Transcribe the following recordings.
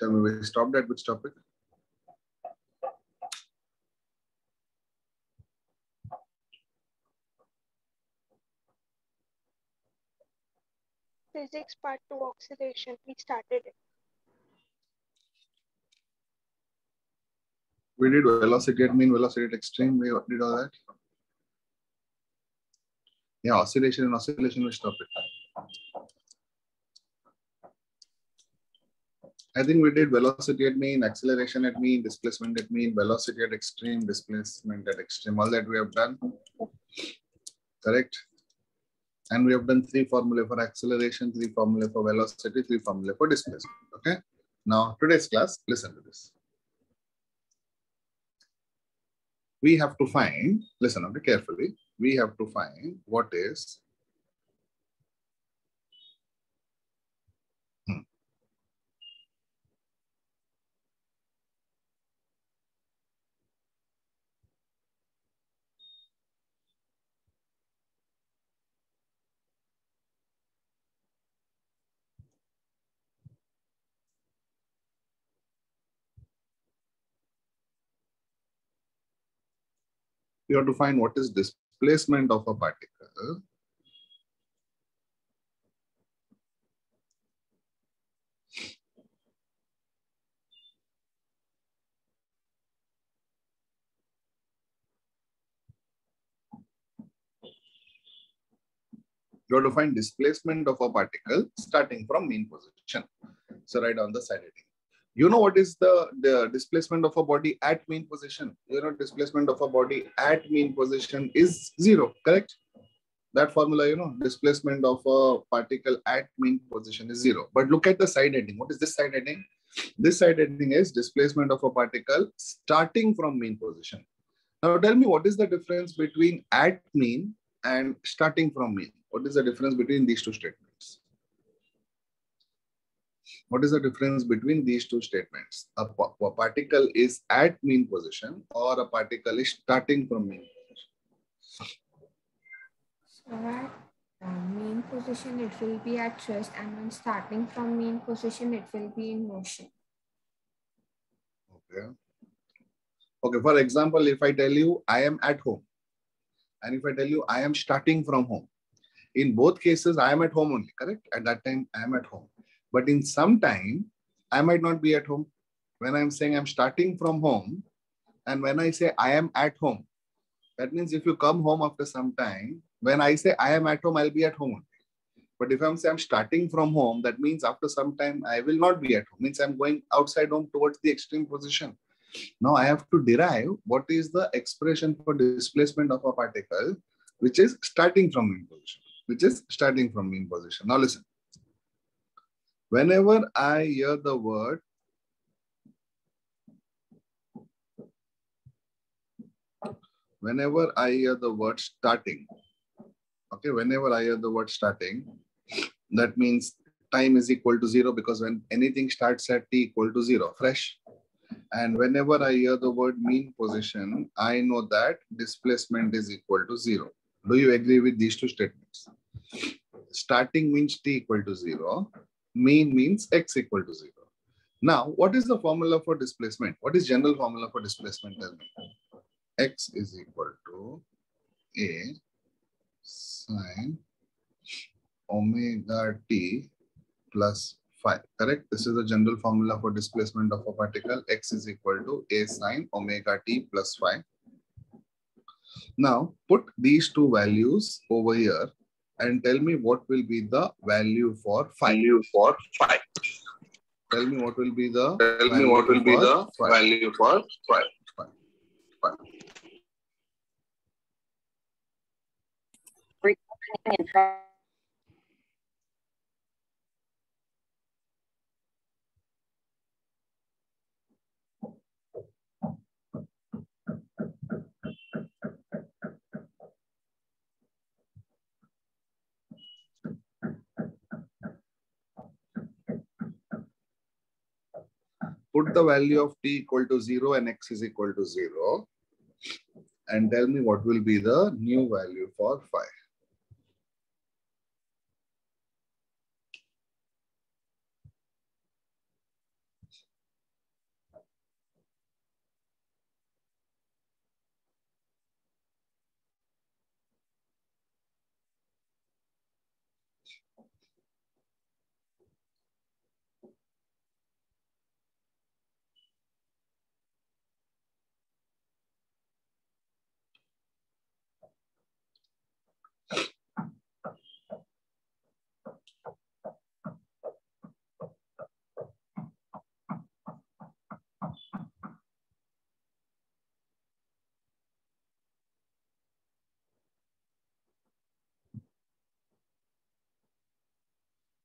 Tell me, we stopped at which topic? Physics part 2 oscillation. We started it. We did velocity at mean, velocity at extreme. We did all that. Yeah, oscillation and oscillation which topic? I think we did velocity at mean, acceleration at mean, displacement at mean, velocity at extreme, displacement at extreme. All that we have done. Correct? And we have done 3 formulae for acceleration, 3 formulae for velocity, 3 formulae for displacement. Okay? Now, today's class, listen to this. We have to find, listen okay, carefully, we have to find what is we have to find what is displacement of a particle you have to find displacement of a particle starting from mean position. So write down the side heading. You know what is the displacement of a body at mean position? You know, displacement of a body at mean position is 0, correct? That formula, you know, displacement of a particle at mean position is 0. But look at the side heading. What is this side heading? This side heading is displacement of a particle starting from mean position. Now tell me, what is the difference between at mean and starting from mean? What is the difference between these two statements? What is the difference between these two statements? A particle is at mean position or a particle is starting from mean position? So at mean position, it will be at rest, and when starting from mean position, it will be in motion. Okay. Okay, for example, if I tell you I am at home, and if I tell you I am starting from home, in both cases, I am at home only, correct? At that time, I am at home. But in some time, I might not be at home. When I'm saying I'm starting from home, and when I say I am at home, that means if you come home after some time, when I say I am at home, I'll be at home only. But if I'm saying I'm starting from home, that means after some time, I will not be at home. Means I'm going outside home towards the extreme position. Now I have to derive what is the expression for displacement of a particle, which is starting from mean position. Now listen. Whenever I hear the word starting, okay, whenever I hear the word starting, that means time is equal to 0 because when anything starts at t equal to 0, fresh. And whenever I hear the word mean position, I know that displacement is equal to 0. Do you agree with these two statements? Starting means t equal to 0. Mean means x equal to 0. Now, what is the formula for displacement? What is general formula for displacement? Tell me. X is equal to a sine omega t plus phi. Correct? This is the general formula for displacement of a particle. X is equal to a sine omega t plus phi. Now, put these two values over here and tell me what will be the value for phi. Tell me what will be the value for phi. Put the value of t equal to 0 and x is equal to 0 and tell me what will be the new value for phi.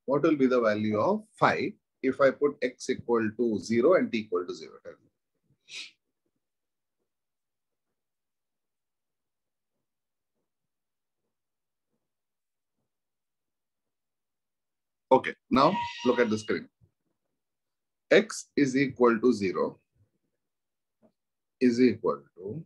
what will be the value of phi if I put x equal to 0 and t equal to 0? Tell me. Okay, now look at the screen. X is equal to 0 is equal to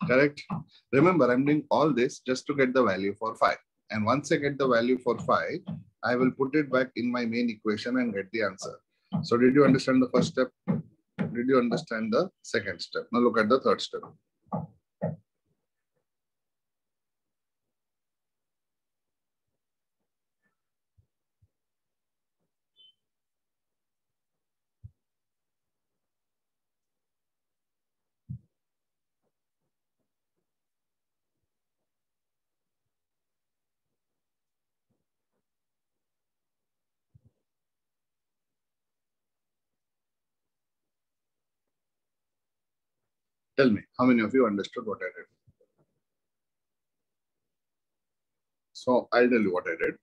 correct. Remember, I'm doing all this just to get the value for phi. And once I get the value for phi, I will put it back in my main equation and get the answer. So did you understand the first step? Did you understand the second step? Now look at the third step. Tell me, how many of you understood what I did? So I'll tell you what I did.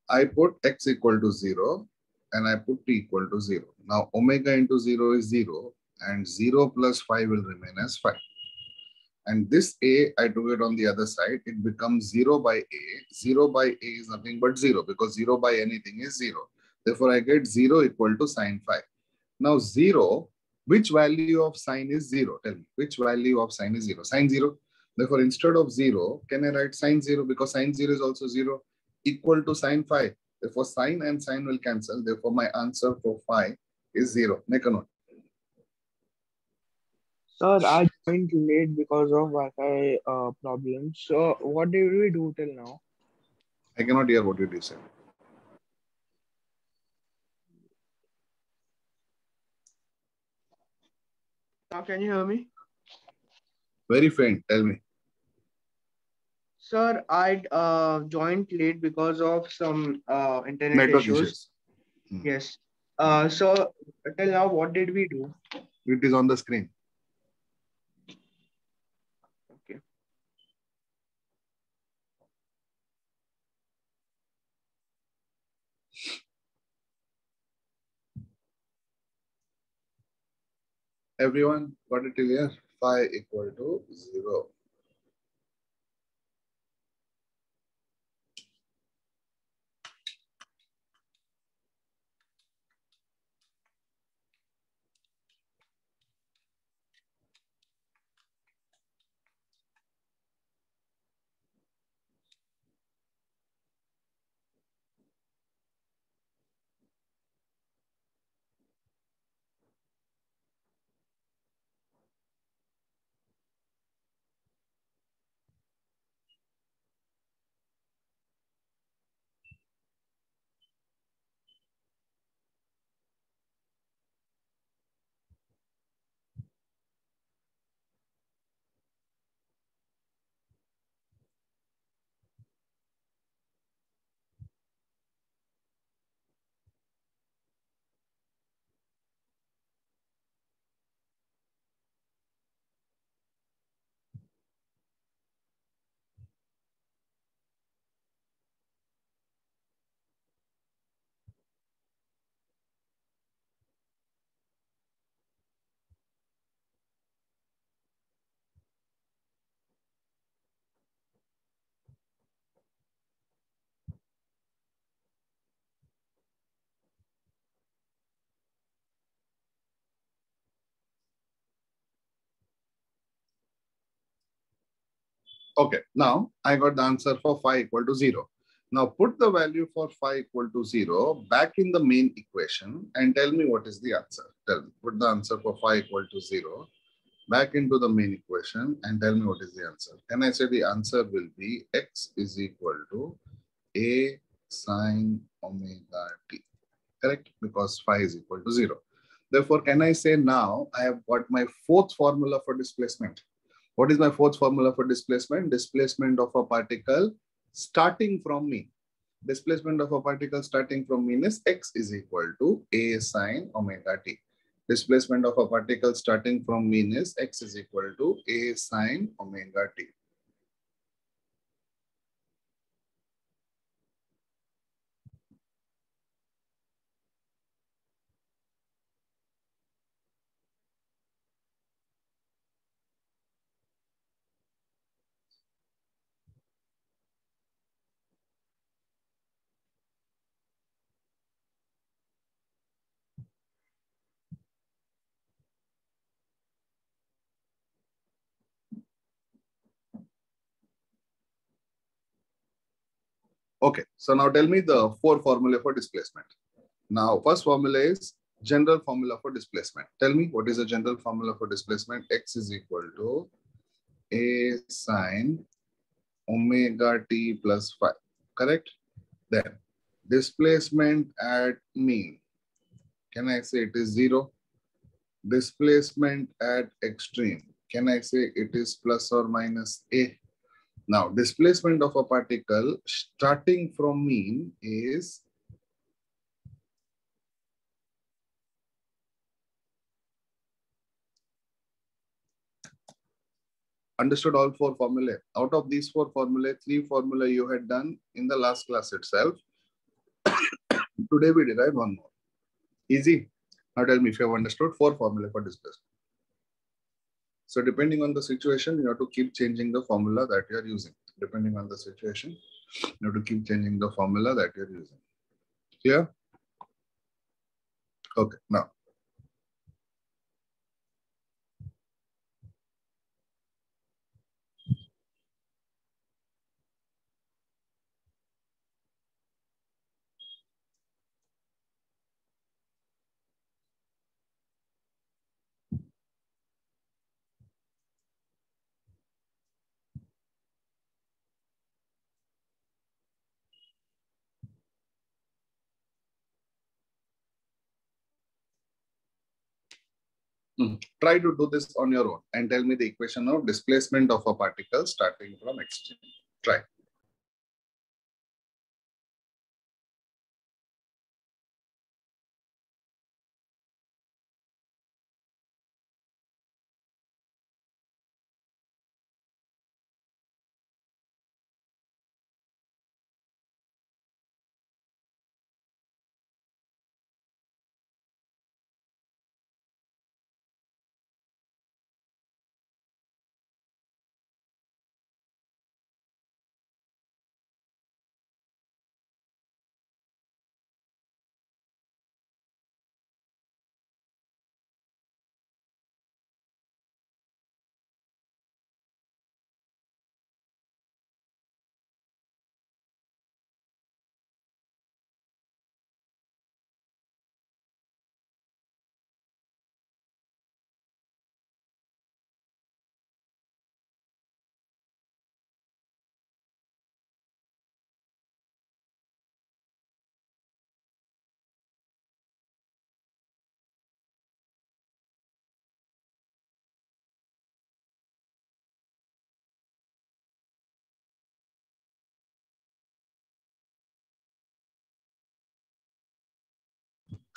I put x equal to 0 and I put t equal to 0. Now omega into 0 is 0 and 0 plus phi will remain as phi. And this a, I took it on the other side, it becomes 0 by a. 0 by a is nothing but 0 because 0 by anything is 0. Therefore, I get 0 equal to sine phi. Now 0, which value of sine is 0? Tell me, which value of sine is 0? Sine 0. Therefore, instead of 0, can I write sine 0 because sine 0 is also 0 equal to sine phi. Therefore, sine and sine will cancel. Therefore, my answer for phi is 0. Make a note. Sir, I joined late because of Wi-Fi problems. So what did we do till now? I cannot hear what you did say. Now can you hear me? Very faint. Tell me. Sir, I joined late because of some internet Network issues. issues. Yes. So till now, what did we do? It is on the screen. Okay. Everyone got it till here? Phi equal to 0. Okay, now I got the answer for phi equal to 0. Now put the value for phi equal to 0 back in the main equation and tell me what is the answer. Tell me, put the answer for phi equal to 0 back into the main equation and tell me what is the answer. Can I say the answer will be x is equal to a sine omega t, correct? Because phi is equal to 0. Therefore, can I say now I have got my fourth formula for displacement? What is my fourth formula for displacement? Displacement of a particle starting from mean. Displacement of a particle starting from mean is x is equal to a sine omega t. Displacement of a particle starting from mean is x is equal to a sine omega t. Okay, so now tell me the four formula for displacement. Now, first formula is general formula for displacement. Tell me what is the general formula for displacement? X is equal to a sine omega t plus phi. Correct? Then displacement at mean. Can I say it is 0? Displacement at extreme. Can I say it is plus or minus a? Now, displacement of a particle starting from mean is understood all four formulae. Out of these four formulae, three formulae you had done in the last class itself. Today we derive one more. Easy. Now tell me if you have understood four formulae for displacement. So depending on the situation, you have to keep changing the formula that you are using. Depending on the situation, you have to keep changing the formula that you are using. Clear? Okay, now. Try to do this on your own and tell me the equation of displacement of a particle starting from extreme. Try.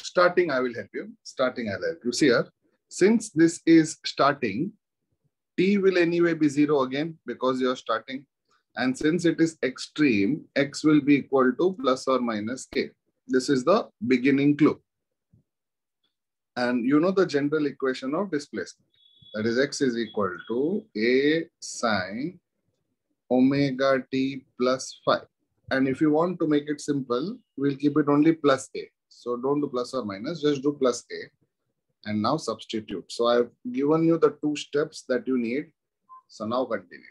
Starting, I will help you. Starting, I'll help you. See here, since this is starting, t will anyway be 0 again because you're starting. And since it is extreme, x will be equal to plus or minus k. This is the beginning clue. And you know the general equation of displacement. That is x is equal to a sine omega t plus phi. And if you want to make it simple, we'll keep it only plus a. So don't do plus or minus, just do plus a. And now substitute. So I've given you the two steps that you need. So now continue.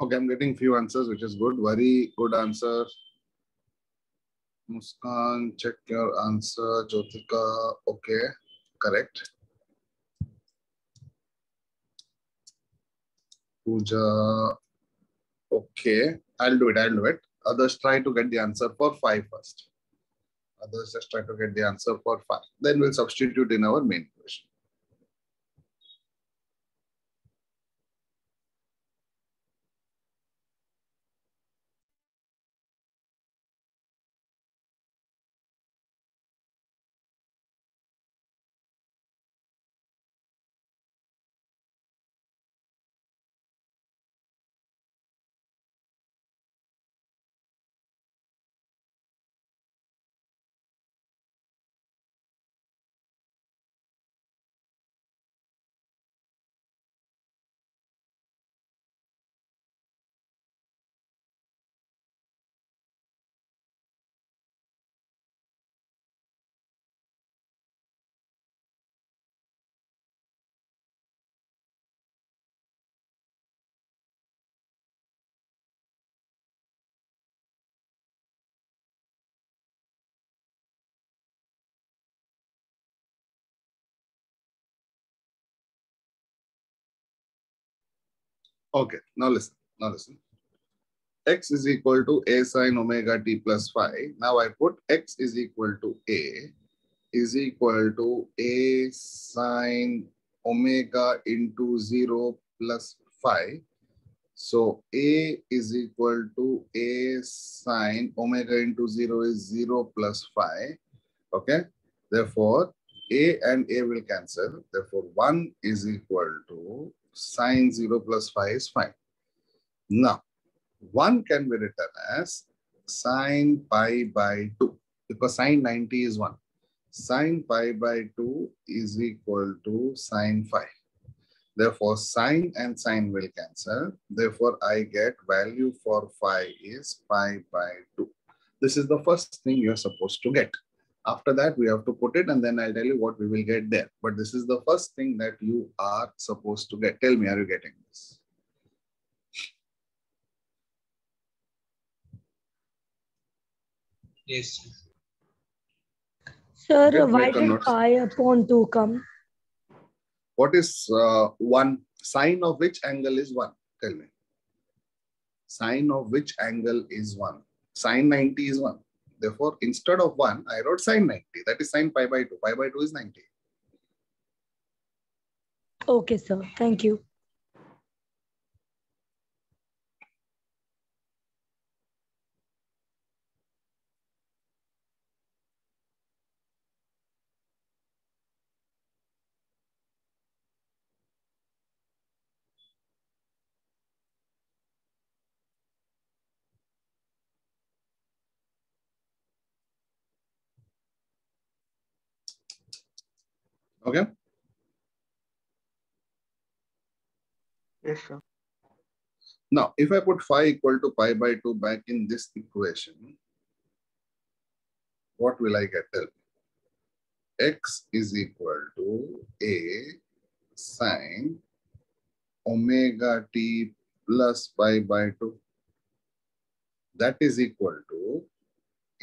Okay, I'm getting few answers, which is good. Very good answer. Muskan, check your answer. Jyotika, okay, correct. Pooja, okay, I'll do it. Others try to get the answer for 5 first. Others just try to get the answer for 5. Then we'll substitute in our main question. Okay, now listen. X is equal to A sine omega t plus phi. Now I put X is equal to A is equal to A sine omega into 0 plus phi. So A is equal to A sine omega into 0 is 0 plus phi. Okay. Therefore, A and A will cancel. Therefore, 1 is equal to sine 0 plus phi is 5. Now, 1 can be written as sine pi by 2 because sine 90 is 1. Sine pi by 2 is equal to sine phi. Therefore, sine and sine will cancel. Therefore, I get value for phi is pi by 2. This is the first thing you're supposed to get. After that, we have to put it and then I'll tell you what we will get there. But this is the first thing that you are supposed to get. Tell me, are you getting this? Yes. Sir, Okay, why make a did note. pi upon 2 come? What is 1? Sine of which angle is 1? Tell me. Sine of which angle is 1? Sine 90 is 1. Therefore, instead of 1, I wrote sine 90. That is sine pi by 2. Pi by 2 is 90. Okay, sir. Thank you. Okay. Yes, sir. Now, if I put phi equal to pi by 2 back in this equation, what will I get? Tell me. X is equal to A sine omega t plus pi by 2. That is equal to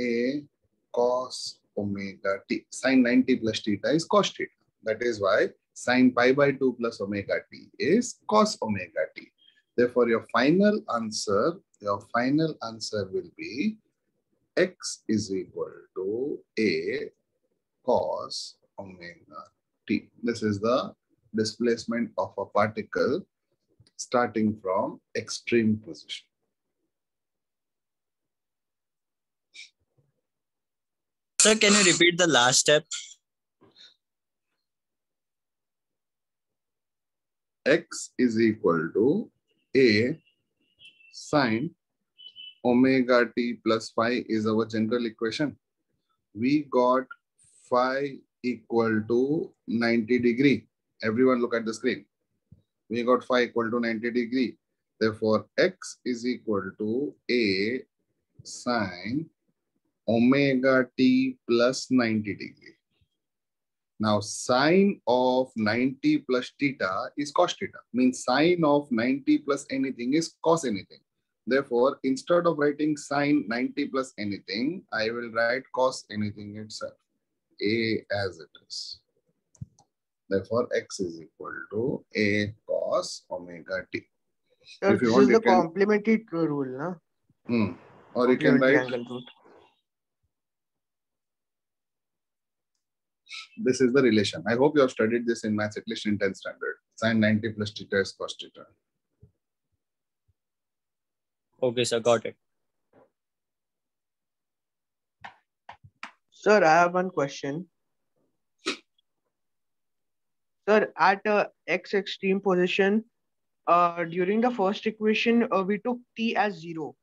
A cos omega t. Sine 90 plus theta is cos theta. That is why sine pi by 2 plus omega t is cos omega t. Therefore, your final answer will be X is equal to A cos omega t. This is the displacement of a particle starting from extreme position. Sir, can you repeat the last step? X is equal to A sine omega t plus phi is our general equation. We got phi equal to 90 degree. Everyone look at the screen. We got phi equal to 90 degree. Therefore, X is equal to A sine omega t plus 90 degree. Now, sine of 90 plus theta is cos theta. Means sine of 90 plus anything is cos anything. Therefore, instead of writing sine 90 plus anything, I will write cos anything itself. A as it is. Therefore, x is equal to A cos omega t. Sir, If you this want, is you the can, complementary rule, na? or you can Complementary write, angle rule. this is the relation. I hope you have studied this in maths, at least in 10th standard. Sine 90 plus theta is cos theta. Okay, sir, got it. Sir, I have one question. Sir, at x extreme position, during the first equation, we took t as 0.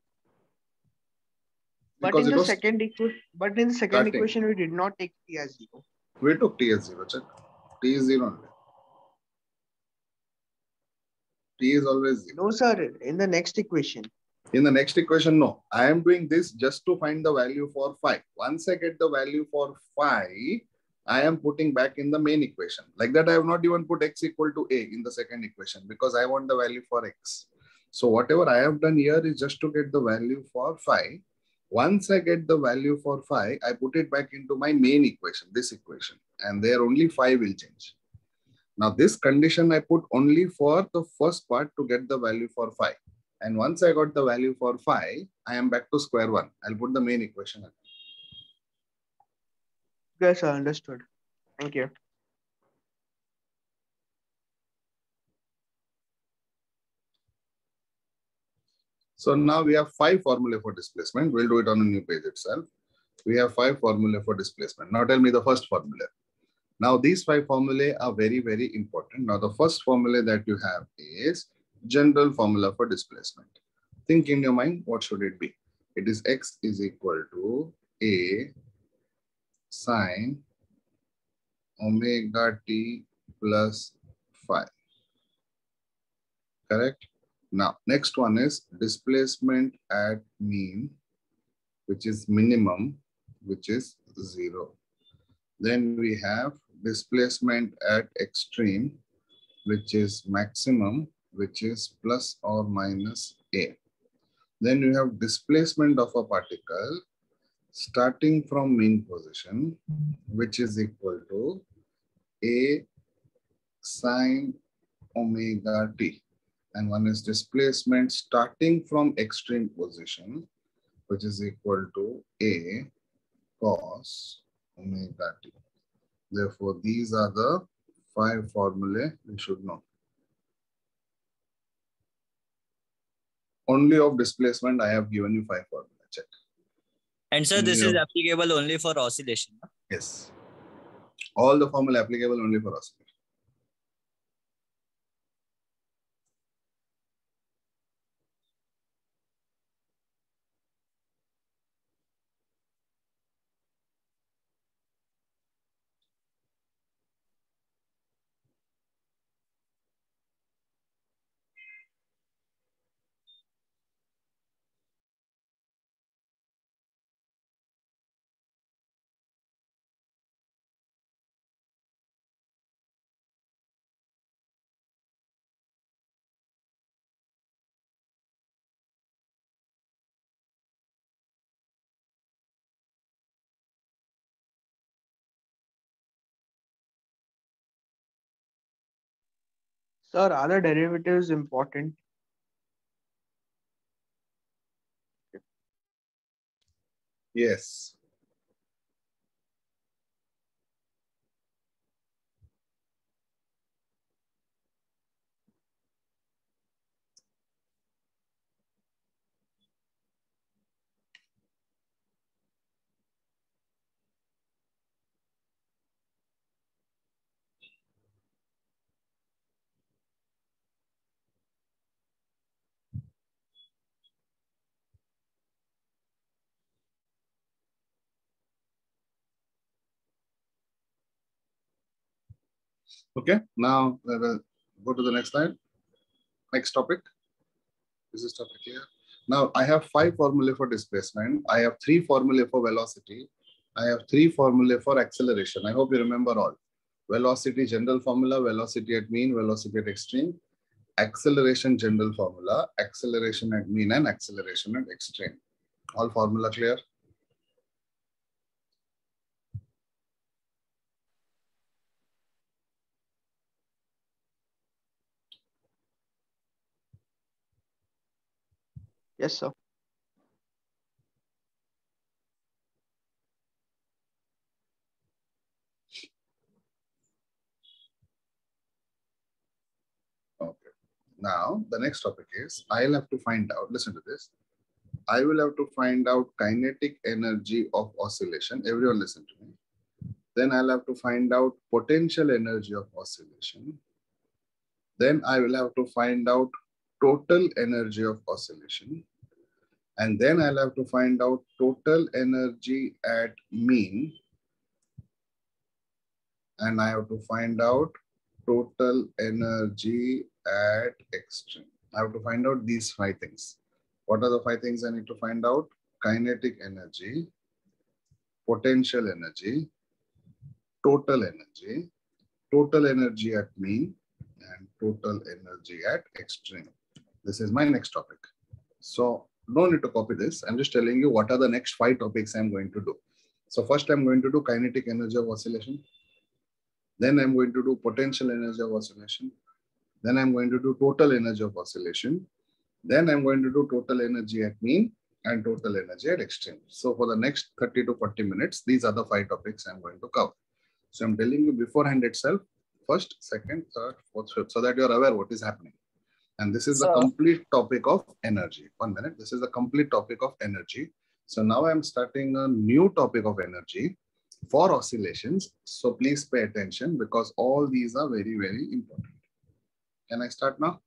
But Because in it the was second starting. equation, we did not take t as 0. We took t as 0. Check. T is 0 only. T is always 0. No, sir. In the next equation. In the next equation, no. I am doing this just to find the value for phi. Once I get the value for phi, I am putting back in the main equation. Like that, I have not even put x equal to a in the second equation because I want the value for x. So whatever I have done here is just to get the value for phi. Once I get the value for phi, I put it back into my main equation, this equation, and there only phi will change. Now this condition I put only for the first part to get the value for phi. And once I got the value for phi, I am back to square one. I'll put the main equation again. Yes, sir. Understood. Thank you. So now we have 5 formulae for displacement. We'll do it on a new page itself. We have 5 formulae for displacement. Now tell me the first formula. Now these 5 formulae are very, very important. Now the first formula that you have is general formula for displacement. Think in your mind, what should it be? It is x is equal to A sine omega t plus phi. Correct? Now, next one is displacement at mean, which is minimum, which is 0. Then we have displacement at extreme, which is maximum, which is plus or minus a. Then you have displacement of a particle starting from mean position, which is equal to a sine omega t. And one is displacement starting from extreme position, which is equal to a cos omega t. Therefore, these are the 5 formulae we should know. Only of displacement, I have given you 5 formulae. Check. And sir, this is applicable only for oscillation. Yes. All the formula applicable only for oscillation. Sir, are the derivatives important? Yes. Okay, now go to the next slide. Next topic. Is this topic here? Now I have 5 formulae for displacement. I have 3 formulae for velocity. I have 3 formulae for acceleration. I hope you remember all. Velocity general formula, velocity at mean, velocity at extreme. Acceleration general formula, acceleration at mean and acceleration at extreme. All formula clear? Yes, sir. Okay. Now, the next topic is, I'll have to find out, listen to this. I will have to find out kinetic energy of oscillation. Everyone listen to me. Then I'll have to find out potential energy of oscillation. Then I will have to find out total energy of oscillation. And then I'll have to find out total energy at mean. And I have to find out total energy at extreme. I have to find out these 5 things. What are the 5 things I need to find out? Kinetic energy, potential energy, total energy at mean, and total energy at extreme. This is my next topic. So no need to copy this. I'm just telling you what are the next 5 topics I'm going to do. So first I'm going to do kinetic energy of oscillation. Then I'm going to do potential energy of oscillation. Then I'm going to do total energy of oscillation. Then I'm going to do total energy at mean and total energy at extreme. So for the next 30 to 40 minutes, these are the 5 topics I'm going to cover. So I'm telling you beforehand itself, first, second, third, fourth, fifth, so that you're aware what is happening. And this is the complete topic of energy. 1 minute. This is the complete topic of energy. So now I'm starting a new topic of energy for oscillations. So please pay attention because all these are very, very important. Can I start now?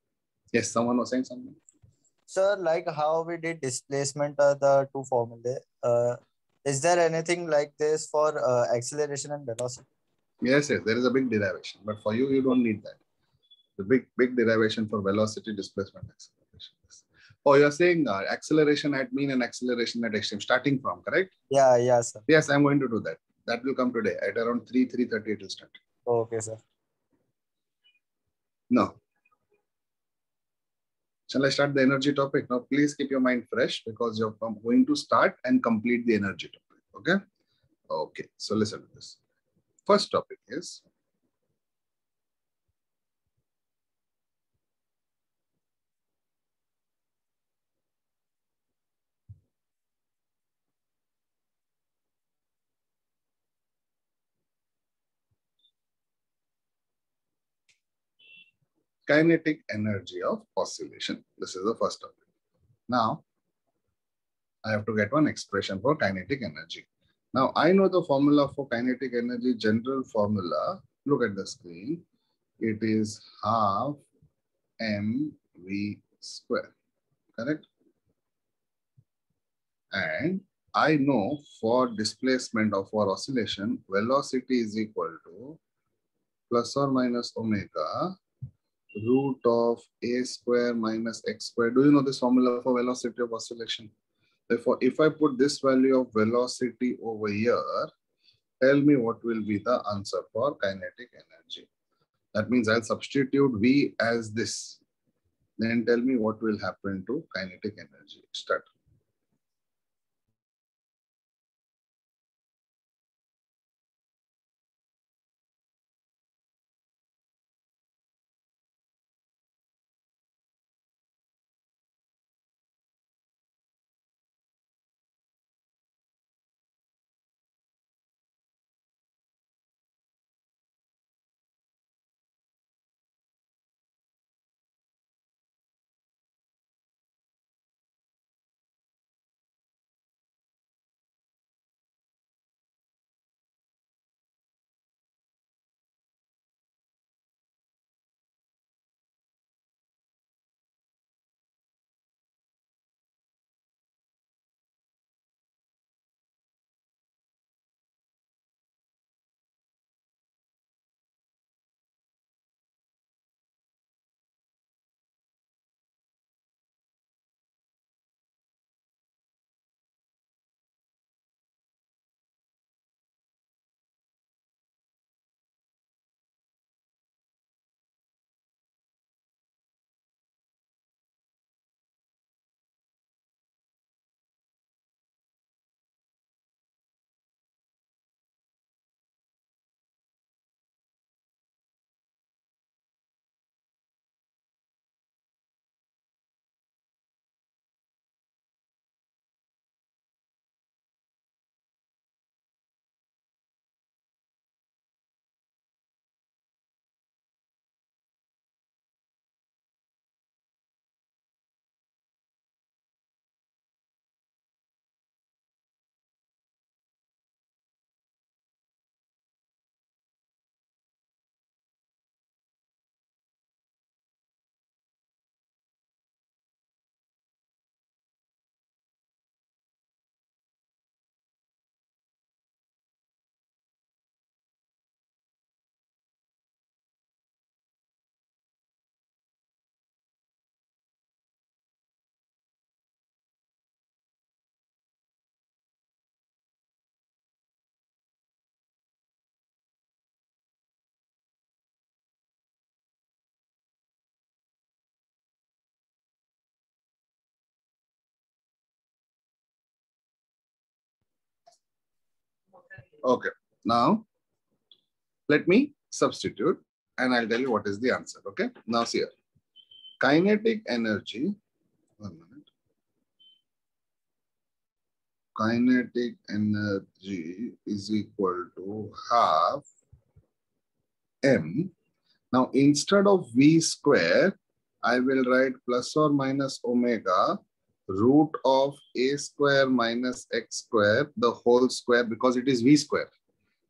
Yes, someone was saying something. Sir, like how we did displacement are the 2 formulae. Is there anything like this for acceleration and velocity? Yes, there is a big derivation, but for you, you don't need that. The big derivation for velocity, displacement, acceleration. Oh, you're saying acceleration at mean and acceleration at extreme, starting from, correct? Yeah, sir. Yes, I'm going to do that. That will come today at around 3:30 it will start. Okay, sir. No. Shall I start the energy topic? Now, please keep your mind fresh because you're going to start and complete the energy topic. Okay? Okay, so listen to this. First topic is kinetic energy of oscillation. This is the first topic. Now, I have to get one expression for kinetic energy. Now, I know the formula for kinetic energy, general formula. Look at the screen. It is half mv square, correct? And I know for displacement or for oscillation, velocity is equal to plus or minus omega root of a square minus x square. Do you know this formula for velocity of oscillation? Therefore, if I put this value of velocity over here, tell me what will be the answer for kinetic energy. That means I'll substitute V as this. Then tell me what will happen to kinetic energy. Start. Okay. Now, let me substitute and I'll tell you what is the answer. Okay. Now, see here. Kinetic energy. 1 minute. Kinetic energy is equal to half m. Now, instead of v square, I will write plus or minus omega root of a square minus x square, the whole square, because it is v square.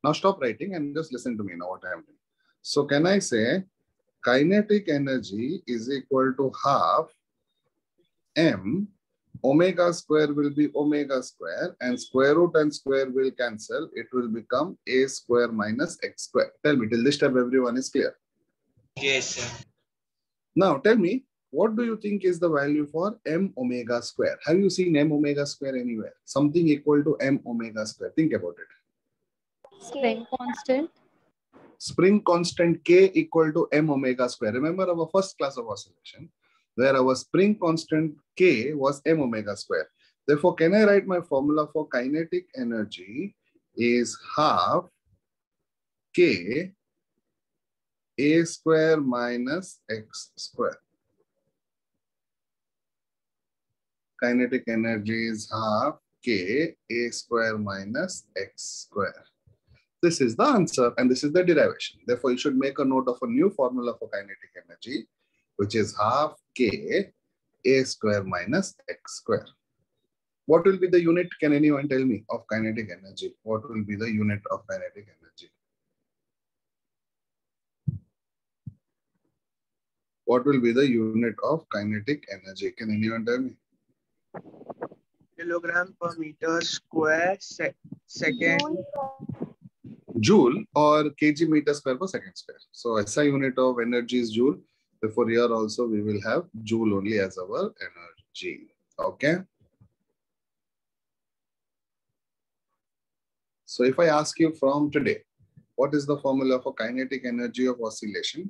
Now stop writing and just listen to me now what I am doing. So can I say kinetic energy is equal to half m, omega square will be omega square, and square root and square will cancel. It will become a square minus x square. Tell me, till this step everyone is clear? Yes, sir. Now tell me, what do you think is the value for m omega square? Have you seen m omega square anywhere? Something equal to m omega square. Think about it. Spring constant. Spring constant K equal to m omega square. Remember our first class of oscillation, where our spring constant K was m omega square. Therefore, can I write my formula for kinetic energy is half K a square minus x square. Kinetic energy is half K a square minus x square. This is the answer and this is the derivation. Therefore, you should make a note of a new formula for kinetic energy, which is half K a square minus x square. What will be the unit? Can anyone tell me of kinetic energy? What will be the unit of kinetic energy? What will be the unit of kinetic energy? Can anyone tell me? Kilogram per meter square second. Joule or kg meter square per second square. So SI unit of energy is joule. Therefore, here also we will have joule only as our energy. Okay. So if I ask you from today, what is the formula for kinetic energy of oscillation?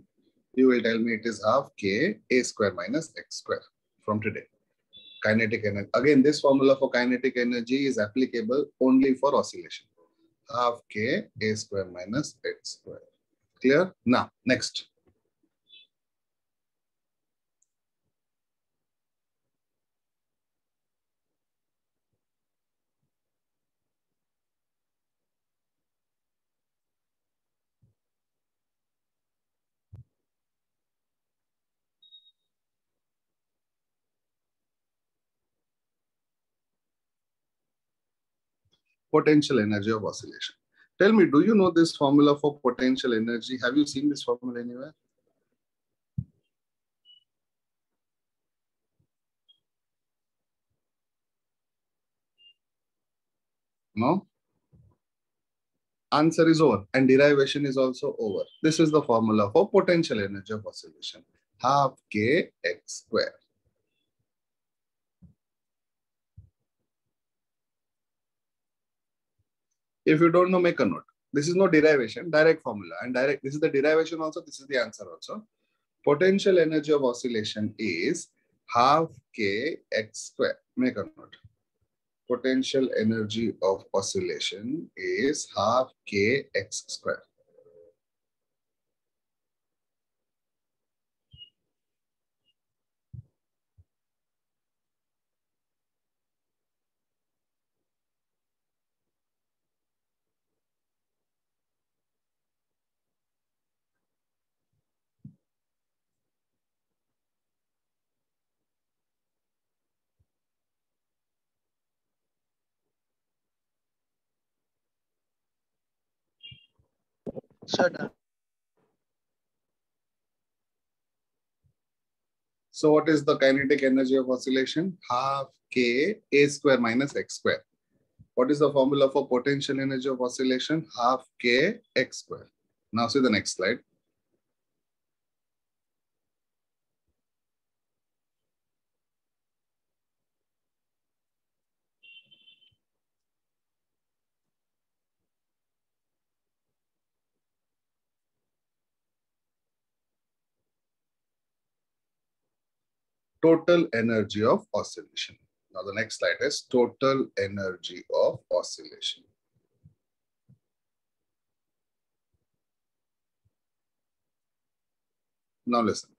You will tell me it is half K a square minus x square from today. Kinetic energy. Again, this formula for kinetic energy is applicable only for oscillation. Half K a square minus x square. Clear? Now, next. Potential energy of oscillation. Tell me, do you know this formula for potential energy? Have you seen this formula anywhere? No? Answer is over and derivation is also over. This is the formula for potential energy of oscillation. Half K x square. If you don't know, make a note. This is no derivation, direct formula. And direct, this is the derivation also, this is the answer also. Potential energy of oscillation is half K x square. Make a note. Potential energy of oscillation is half K x square. Sir, So what is the kinetic energy of oscillation? Half K a square minus x square. What is the formula for potential energy of oscillation? Half K x square. Now see the next slide. Total energy of oscillation. Now the next slide is total energy of oscillation. Now listen.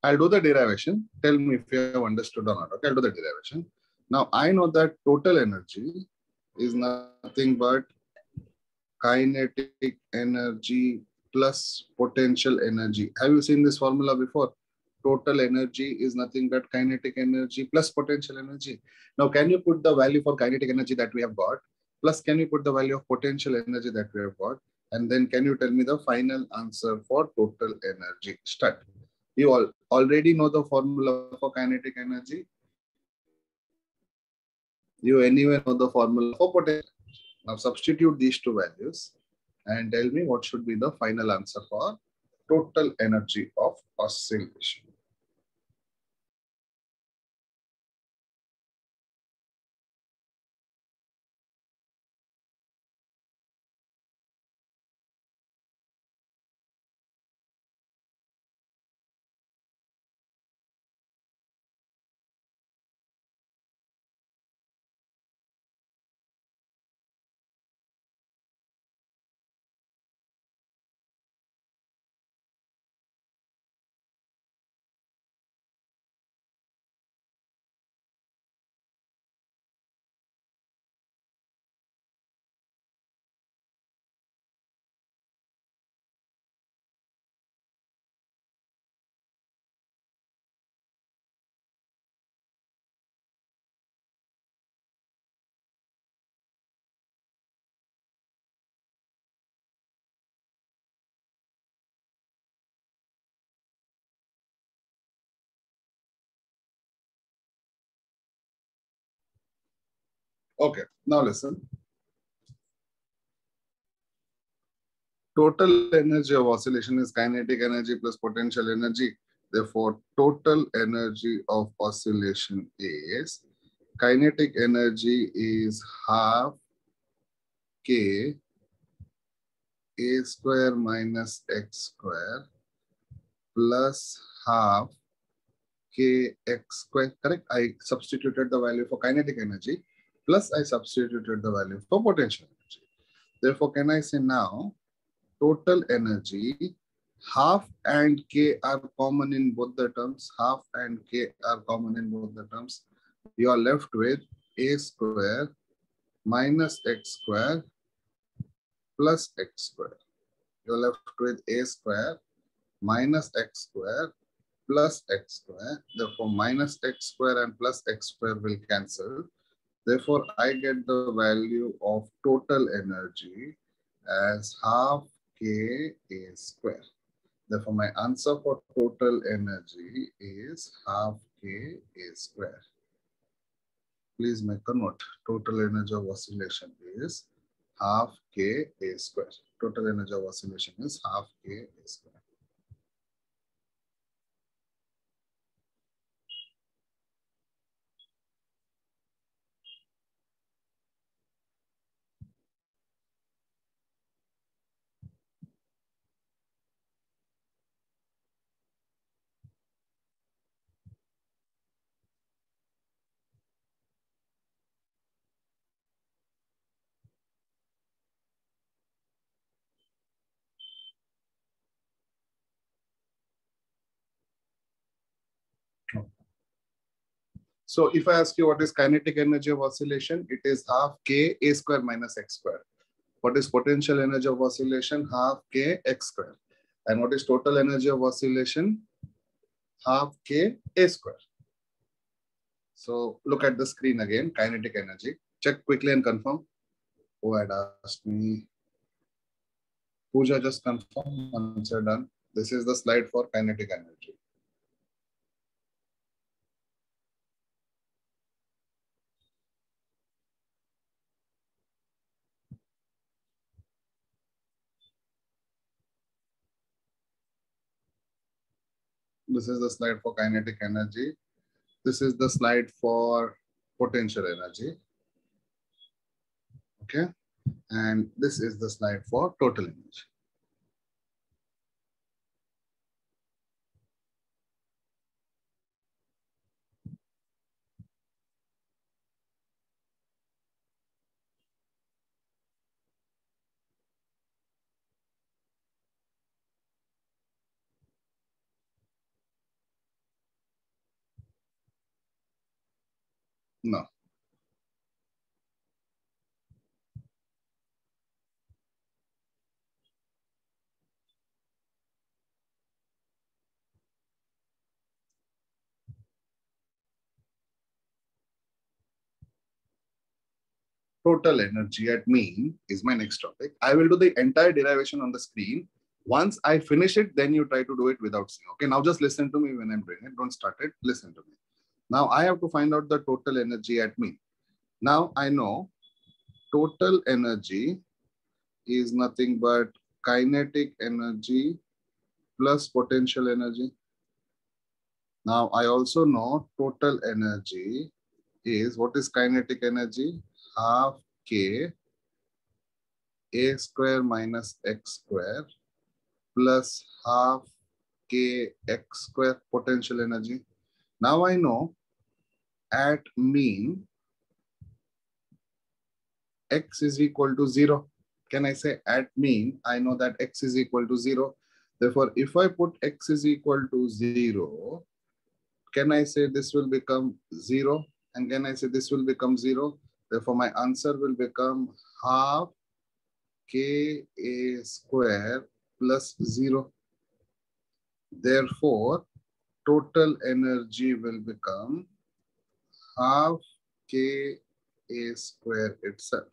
I'll do the derivation. Tell me if you have understood or not. Okay, I'll do the derivation. Now I know that total energy is nothing but kinetic energy plus potential energy. Have you seen this formula before? Total energy is nothing but kinetic energy plus potential energy. Now, can you put the value for kinetic energy that we have got? Plus, can you put the value of potential energy that we have got? And then can you tell me the final answer for total energy? Start. You all already know the formula for kinetic energy. You anyway know the formula for potential. Now substitute these two values and tell me what should be the final answer for total energy of oscillation. Okay, now listen. Total energy of oscillation is kinetic energy plus potential energy. Therefore, total energy of oscillation is kinetic energy is half k a square minus x square plus half kx square. Correct? I substituted the value for kinetic energy plus I substituted the value for potential energy. Therefore, can I say now total energy half and k are common in both the terms. Half and k are common in both the terms. You are left with a square minus x square plus x square. You're left with a square minus x square plus x square. Therefore, minus x square and plus x square will cancel. Therefore, I get the value of total energy as half k a square. Therefore, my answer for total energy is half k a square. Please make a note. Total energy of oscillation is half k a square. Total energy of oscillation is half k a square. So if I ask you what is kinetic energy of oscillation, it is half k a square minus x square. What is potential energy of oscillation? Half k x square. And what is total energy of oscillation? Half k a square. So look at the screen again, kinetic energy. Check quickly and confirm. Who had asked me? Pooja, just confirm once you're done. This is the slide for kinetic energy. This is the slide for kinetic energy. This is the slide for potential energy. Okay. And this is the slide for total energy. No. Total energy at mean is my next topic. I will do the entire derivation on the screen. Once I finish it, then you try to do it without seeing. Okay, now just listen to me when I'm doing it. Don't start it. Listen to me. Now I have to find out the total energy at mean. Now I know total energy is nothing but kinetic energy plus potential energy. Now I also know total energy is, what is kinetic energy? Half K A square minus X square plus half K X square potential energy. Now I know at mean X is equal to 0. Can I say at mean, I know that X is equal to 0. Therefore, if I put X is equal to 0, can I say this will become 0? And can I say this will become 0? Therefore, my answer will become half Ka square plus 0. Therefore, total energy will become half Ka square itself.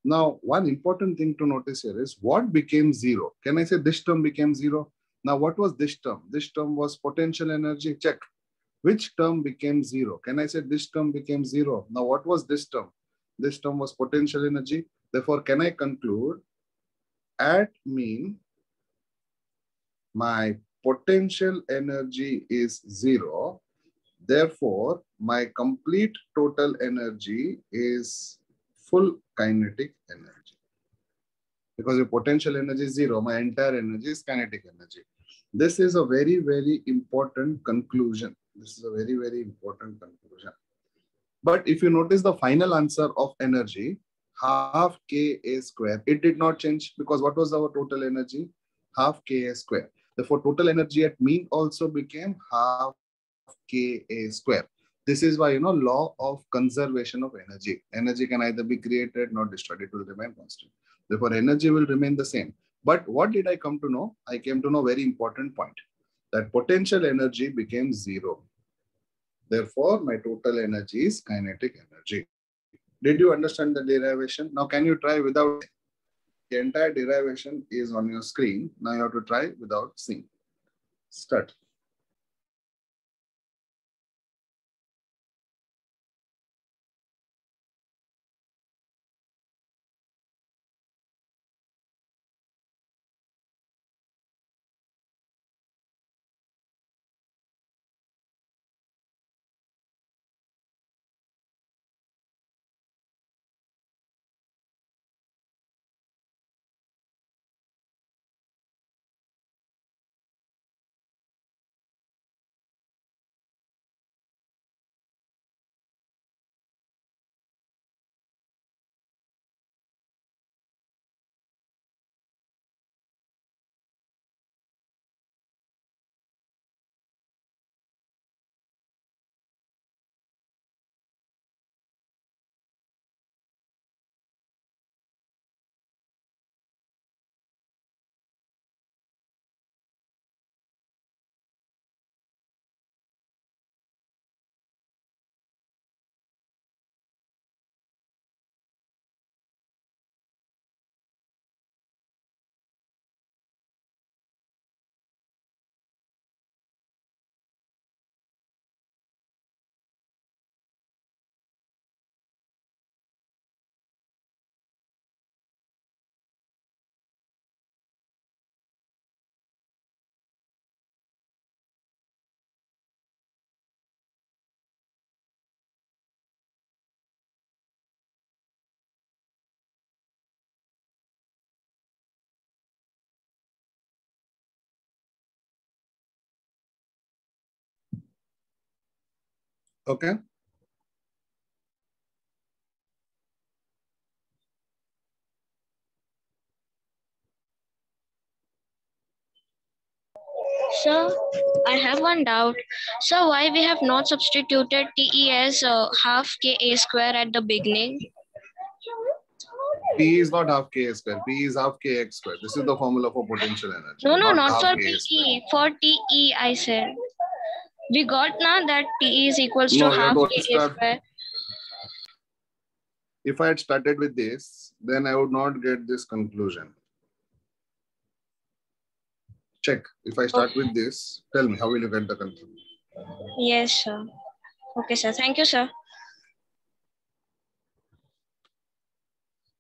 Now, one important thing to notice here is what became 0. Can I say this term became 0? Now, what was this term? This term was potential energy. Check. Which term became 0? Can I say this term became 0? Now, what was this term? This term was potential energy. Therefore, can I conclude at mean my potential energy is 0. Therefore, my complete total energy is full kinetic energy. Because your potential energy is 0, my entire energy is kinetic energy. This is a very, very important conclusion. This is a very, very important conclusion. But if you notice the final answer of energy, half Ka square, it did not change because what was our total energy? Half Ka square. Therefore, total energy at mean also became half Ka square. This is why, law of conservation of energy. Energy can either be created, not destroyed. It will remain constant. Therefore, energy will remain the same. But what did I come to know? I came to know very important point, that potential energy became 0. Therefore, my total energy is kinetic energy. Did you understand the derivation? Now, can you try without? The entire derivation is on your screen. Now you have to try without seeing. Start. Okay. Sir, I have one doubt. So why we have not substituted TE as half KA square at the beginning? P is not half Ka square. P is half Kx square. This is the formula for potential energy. No, not half for Ka square. PE. For TE, I said. We got now that TE is equals to No, you have half to KA start. square. If I had started with this, then I would not get this conclusion. Check. If I start with this, tell me, how will you get the conclusion? Yes, sir. Okay, sir. Thank you, sir.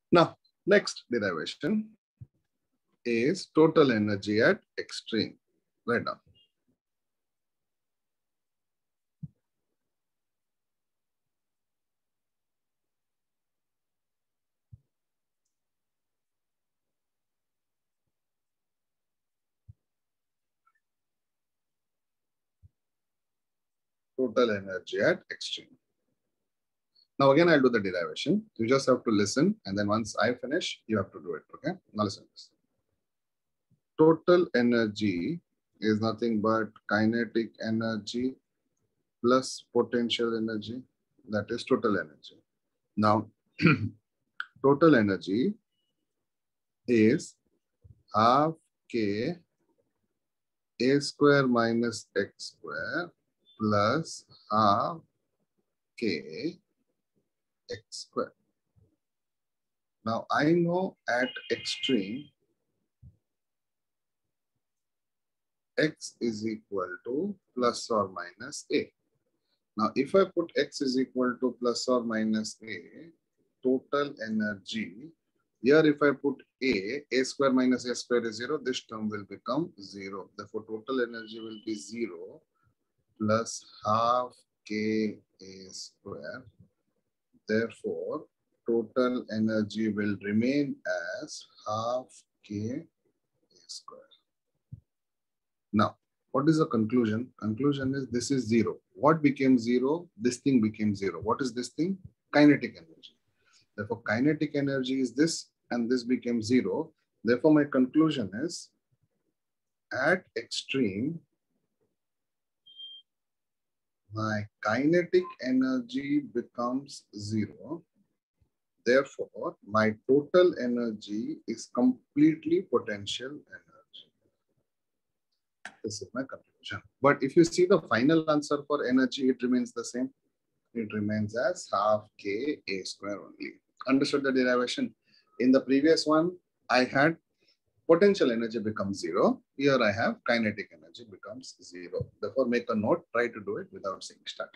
Now, next derivation is total energy at extreme. Write down. Total energy at extreme. Now again, I'll do the derivation. You just have to listen, and then once I finish, you have to do it. Okay? Now listen to this. Total energy is nothing but kinetic energy plus potential energy. That is total energy. Now, total energy is half K A square minus X square plus half K X square. Now I know at extreme X is equal to plus or minus A. Now if I put X is equal to plus or minus A, total energy, here if I put A square minus A square is 0, this term will become 0. Therefore total energy will be 0 plus half K A square. Therefore, total energy will remain as half K A square. Now, what is the conclusion? Conclusion is this is 0. What became 0? This thing became 0. What is this thing? Kinetic energy. Therefore, kinetic energy is this, and this became 0. Therefore, my conclusion is at extreme, my kinetic energy becomes 0. Therefore, my total energy is completely potential energy. This is my conclusion. But if you see the final answer for energy, it remains the same. It remains as half K A square only. Understood the derivation? In the previous one, I had potential energy becomes 0. Here I have kinetic energy becomes 0. Therefore, make a note, try to do it without saying start.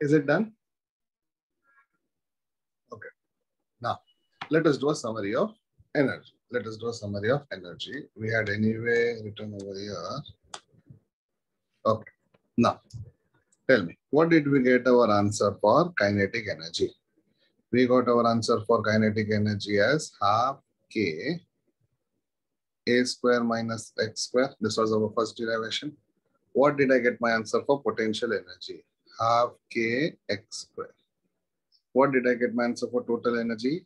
Is it done? Okay. Now, let us do a summary of energy. Let us do a summary of energy. We had anyway written over here. Okay. Now, tell me, what did we get our answer for kinetic energy? We got our answer for kinetic energy as half K A square minus X square. This was our first derivation. What did I get my answer for potential energy? Half K X square. What did I get my answer for total energy?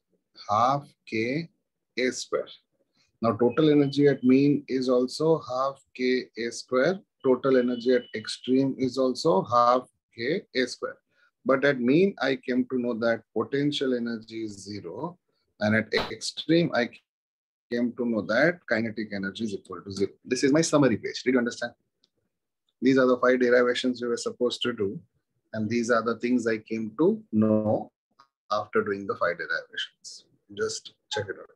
Half K A square. Now total energy at mean is also half K A square. Total energy at extreme is also half K A square. But at mean, I came to know that potential energy is 0. And at extreme, I came to know that kinetic energy is equal to 0. This is my summary page. Did you understand? These are the 5 derivations we were supposed to do. And these are the things I came to know after doing the 5 derivations. Just check it out.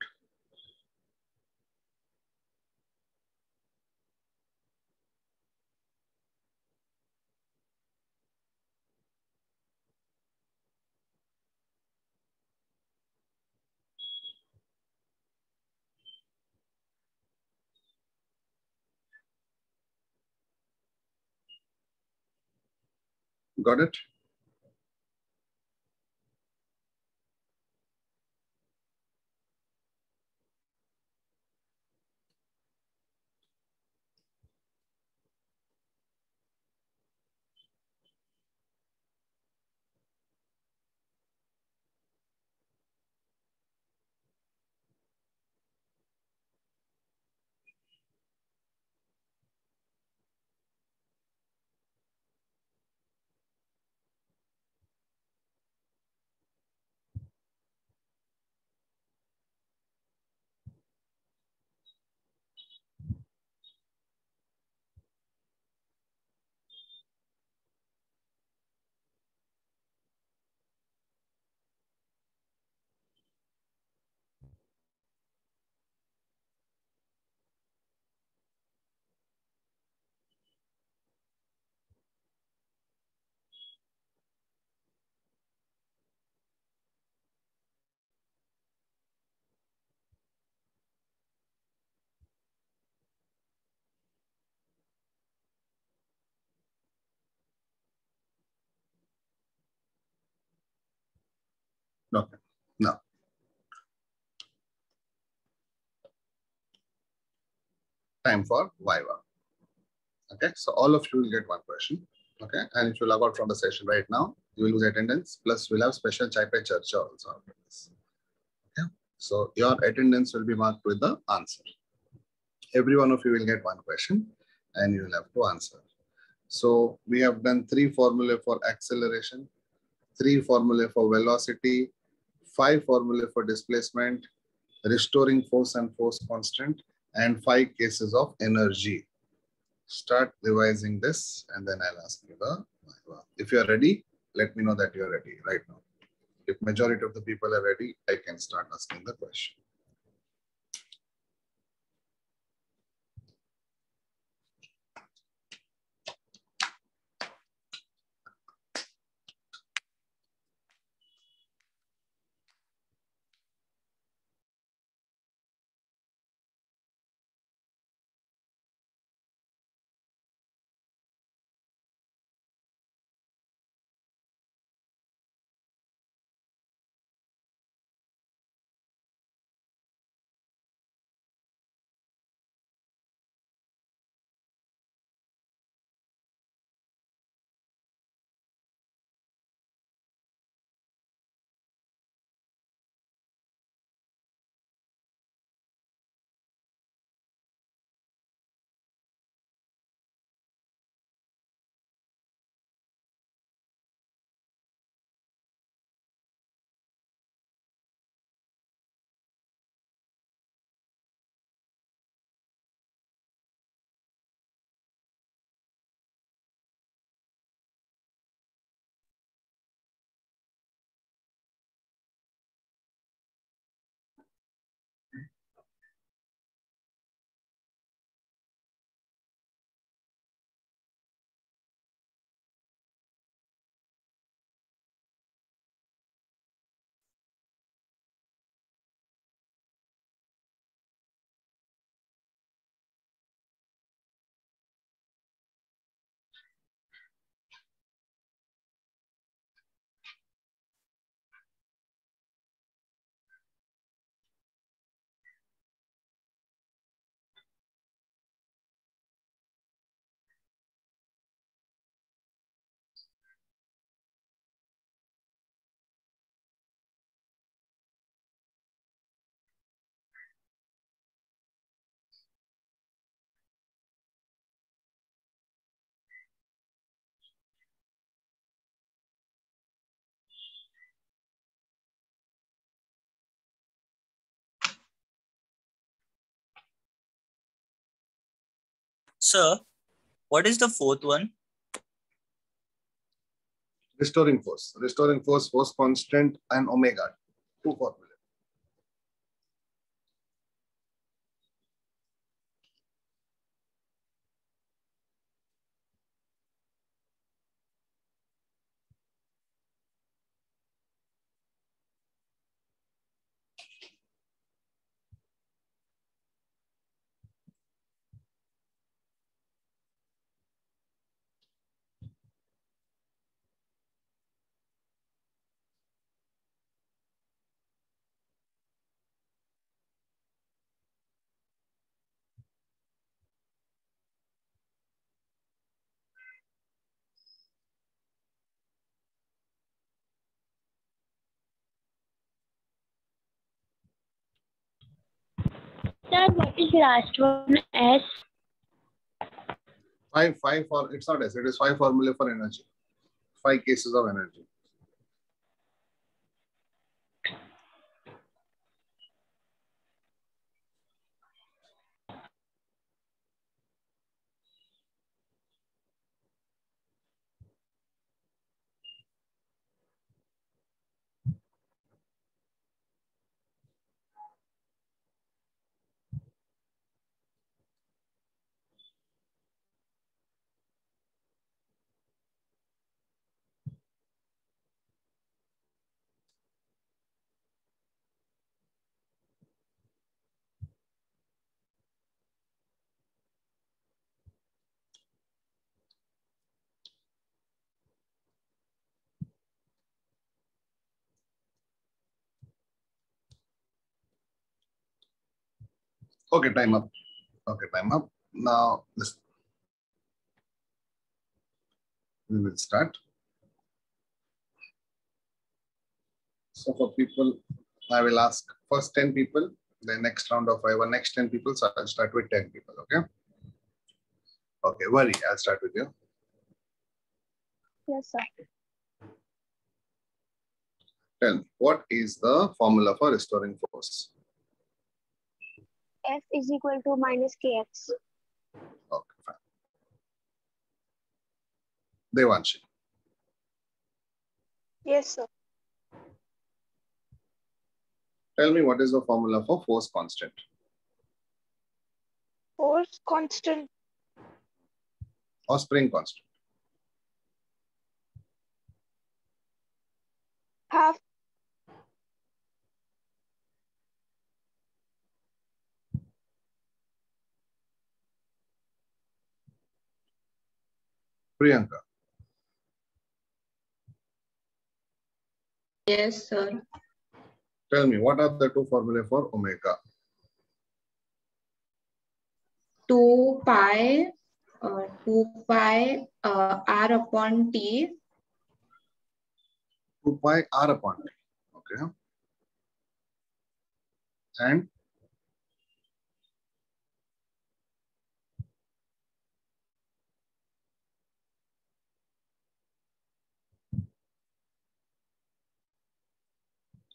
Got it? Okay. Now, time for Viva. Okay, so all of you will get one question. Okay, and if you log out from the session right now, you will lose attendance. Plus, we'll have special chai pe charcha also after this. Okay, so your attendance will be marked with the answer. Every one of you will get one question, and you will have to answer. So we have done 3 formulae for acceleration, 3 formulae for velocity, 5 formulae for displacement, restoring force and force constant, and 5 cases of energy. Start revising this, and then I'll ask you the Viva. If you're ready, let me know that you're ready right now. If majority of the people are ready, I can start asking the question. Sir, what is the fourth one? Restoring force. Restoring force, force constant, and omega. Two formulas. Sir, what is last one? S. Five for, it's not S, it is 5 formula for energy. 5 cases of energy. Okay, time up. Okay, time up. Now, listen. We will start. So for people, I will ask first 10 people, the next round of 5 or next 10 people. So I'll start with 10 people, okay? Okay, Worry, I'll start with you. Yes, sir. Tell me, what is the formula for restoring force? F is equal to minus kx. Okay, fine. Devanshi. Yes, sir. Tell me, what is the formula for force constant? Force constant. Or spring constant? Half. Priyanka. Yes, sir. Tell me, what are the two formulae for omega? 2 pi r upon t. 2 pi r upon t. Okay. And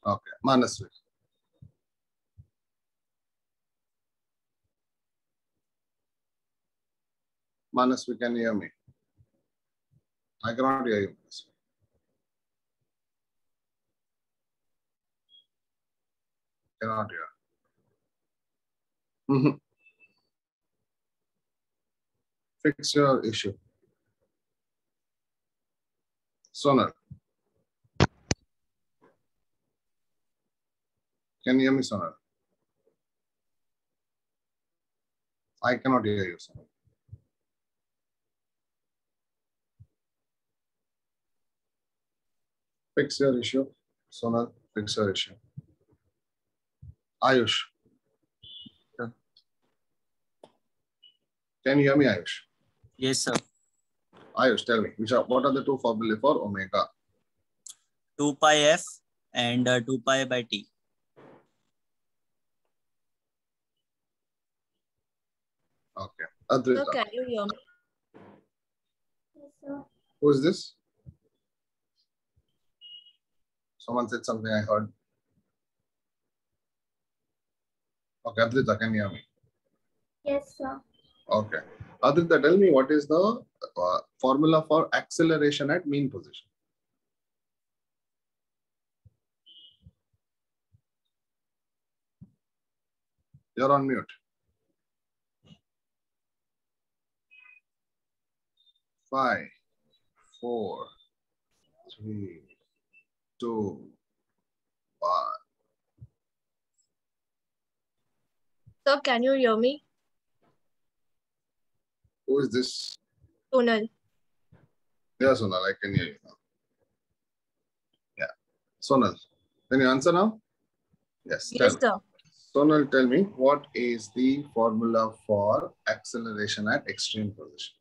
okay, Manasvi. Manasvi, can you hear me? I cannot hear you, Manasvi. Cannot hear. Fix your issue. Sonal. Can you hear me, Sonal? I cannot hear you, Sonal. Fix your issue. Sonal, fix your issue. Ayush. Sir. Can you hear me, Ayush? Yes, sir. Ayush, tell me, what are the two formulae for omega? 2 pi f and 2 pi by t. Okay. Adrita. Sir, can you hear me? Yes, sir. Who is this? Someone said something I heard. Okay, Adrita, can you hear me? Yes, sir. Okay. Aditya, tell me what is the formula for acceleration at mean position? You're on mute. 5, 4, 3, 2, 1. Sir, can you hear me? Who is this? Sonal. Yeah, Sonal, I can hear you now. Yeah. Sonal, can you answer now? Yes. Yes, sir. Sonal, tell me, what is the formula for acceleration at extreme position?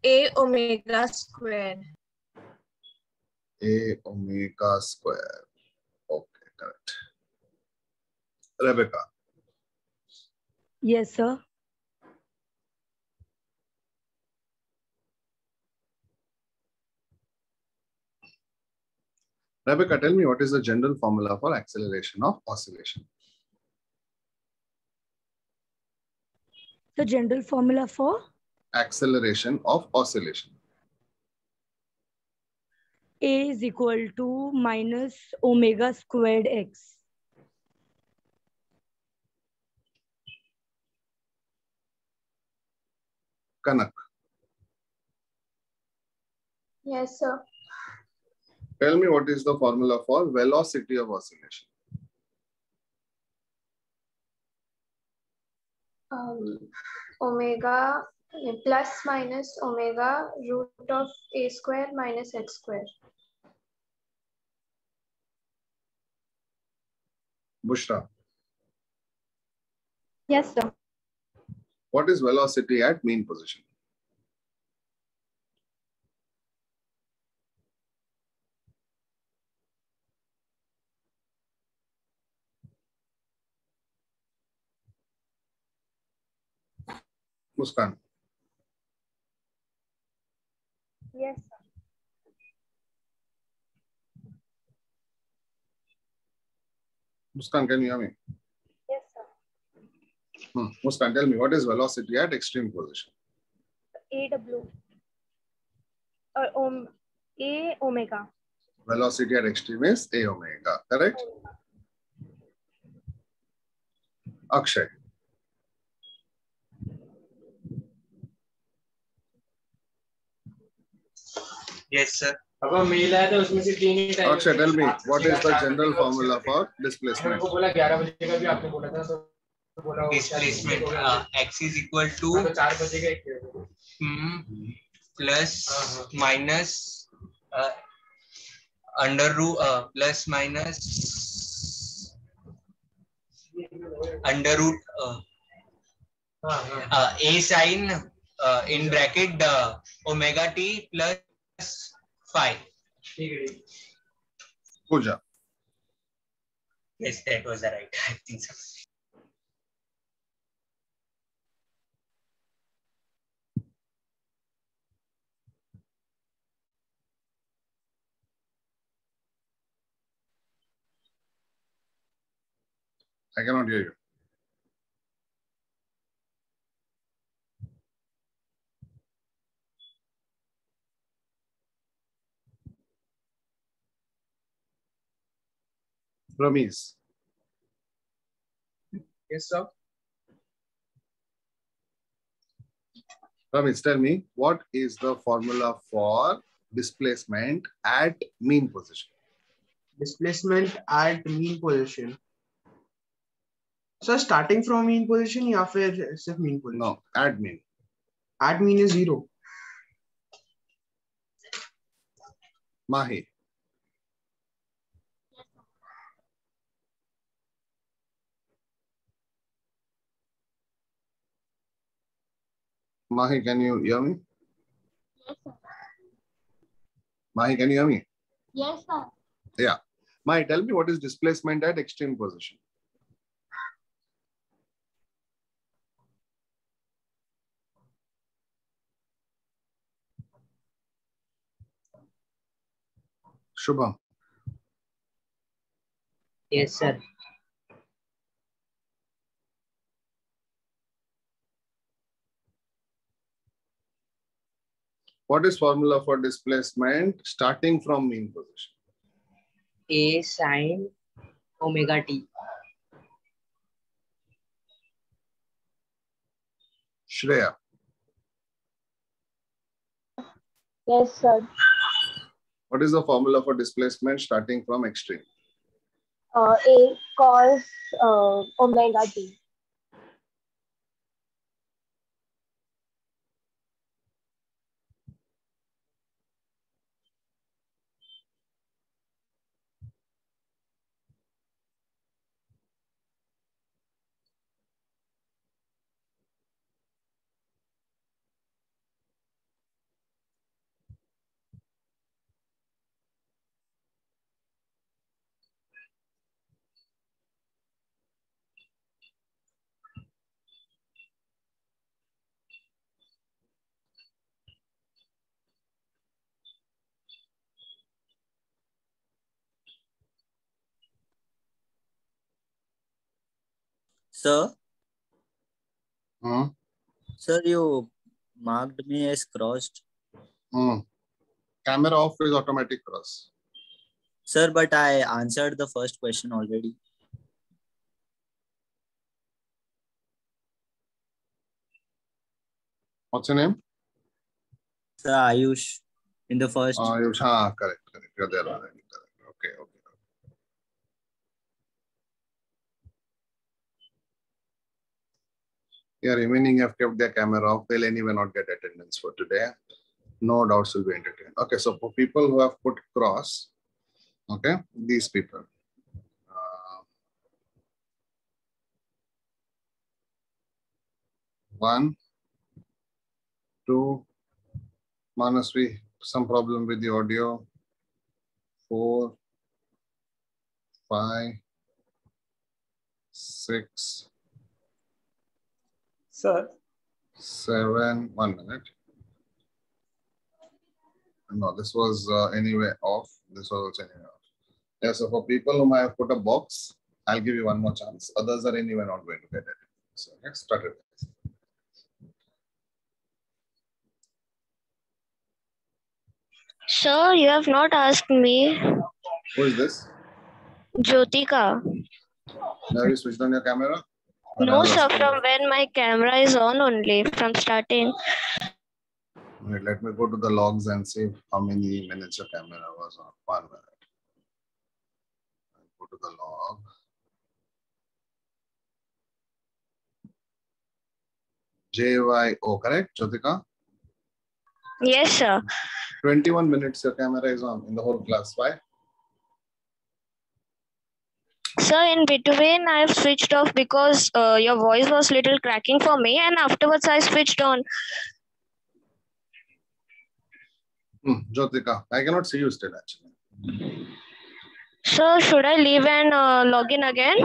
A omega square. A omega square. Okay, correct. Rebecca. Yes, sir. Rebecca, tell me what is the general formula for acceleration of oscillation? The general formula for Acceleration of oscillation. A is equal to minus omega squared x. Kanak, Yes, sir. tell me what is the formula for velocity of oscillation? Omega plus minus omega root of a square minus x square. Bushra, Yes, sir. what is velocity at mean position? Muskan, Yes, sir. Muskan, can you hear me? Yes, sir. Muskan, tell me what is velocity at extreme position? AW. A omega. Velocity at extreme is A omega, correct? Akshay, Yes, sir. Akshay, tell me what is the general formula for displacement? Displacement x is equal to plus minus under root plus minus under root a sine in bracket omega t plus phi. Pooja, Yes, that was the right. I think so. I cannot hear you. Ramesh, Yes, sir. Ramesh, tell me what is the formula for displacement at mean position? Displacement at mean position. So starting from mean position या फिर सिर्फ mean position? No, at mean. At mean is 0. Mahi, Mahi, can you hear me? Yes, sir. Mahi, can you hear me? Yes, sir. Yeah. Mahi, tell me what is displacement at extreme position? Shubham, Yes, sir. What is formula for displacement starting from mean position? A sine omega t. Shreya. Yes, sir. What is the formula for displacement starting from extreme? A cos omega t. Sir, Hmm? sir, you marked me as crossed. Camera off is automatic cross. Sir, but I answered the first question already. What's your name? Sir, Ayush, in the first. Ayush, correct. You're there already. Correct. Okay. Yeah, remaining have kept their camera off. They'll anyway not get attendance for today. No doubts will be entertained. Okay, so for people who have put cross, okay, these people. 1, 2, Manasvi, some problem with the audio. 4, 5, 6. Sir. 7, 1 minute. No, this was anyway off. This was also anyway off. Yeah, so for people whom I have put a box, I'll give you one more chance. Others are anyway not going to get it. So let's start it. Sir, you have not asked me. Who is this? Jyotika. Have you switched on your camera? No, sir, from when my camera is on only, from starting. Wait, let me go to the logs and see how many minutes your camera was on. 1 minute. I'll go to the log. JYO, correct, Jyotika? Yes, sir. 21 minutes your camera is on in the whole class. Why? Sir, in between I have switched off because your voice was little cracking for me, and afterwards I switched on. Jyotika, I cannot see you still actually. Sir, should I leave and log in again?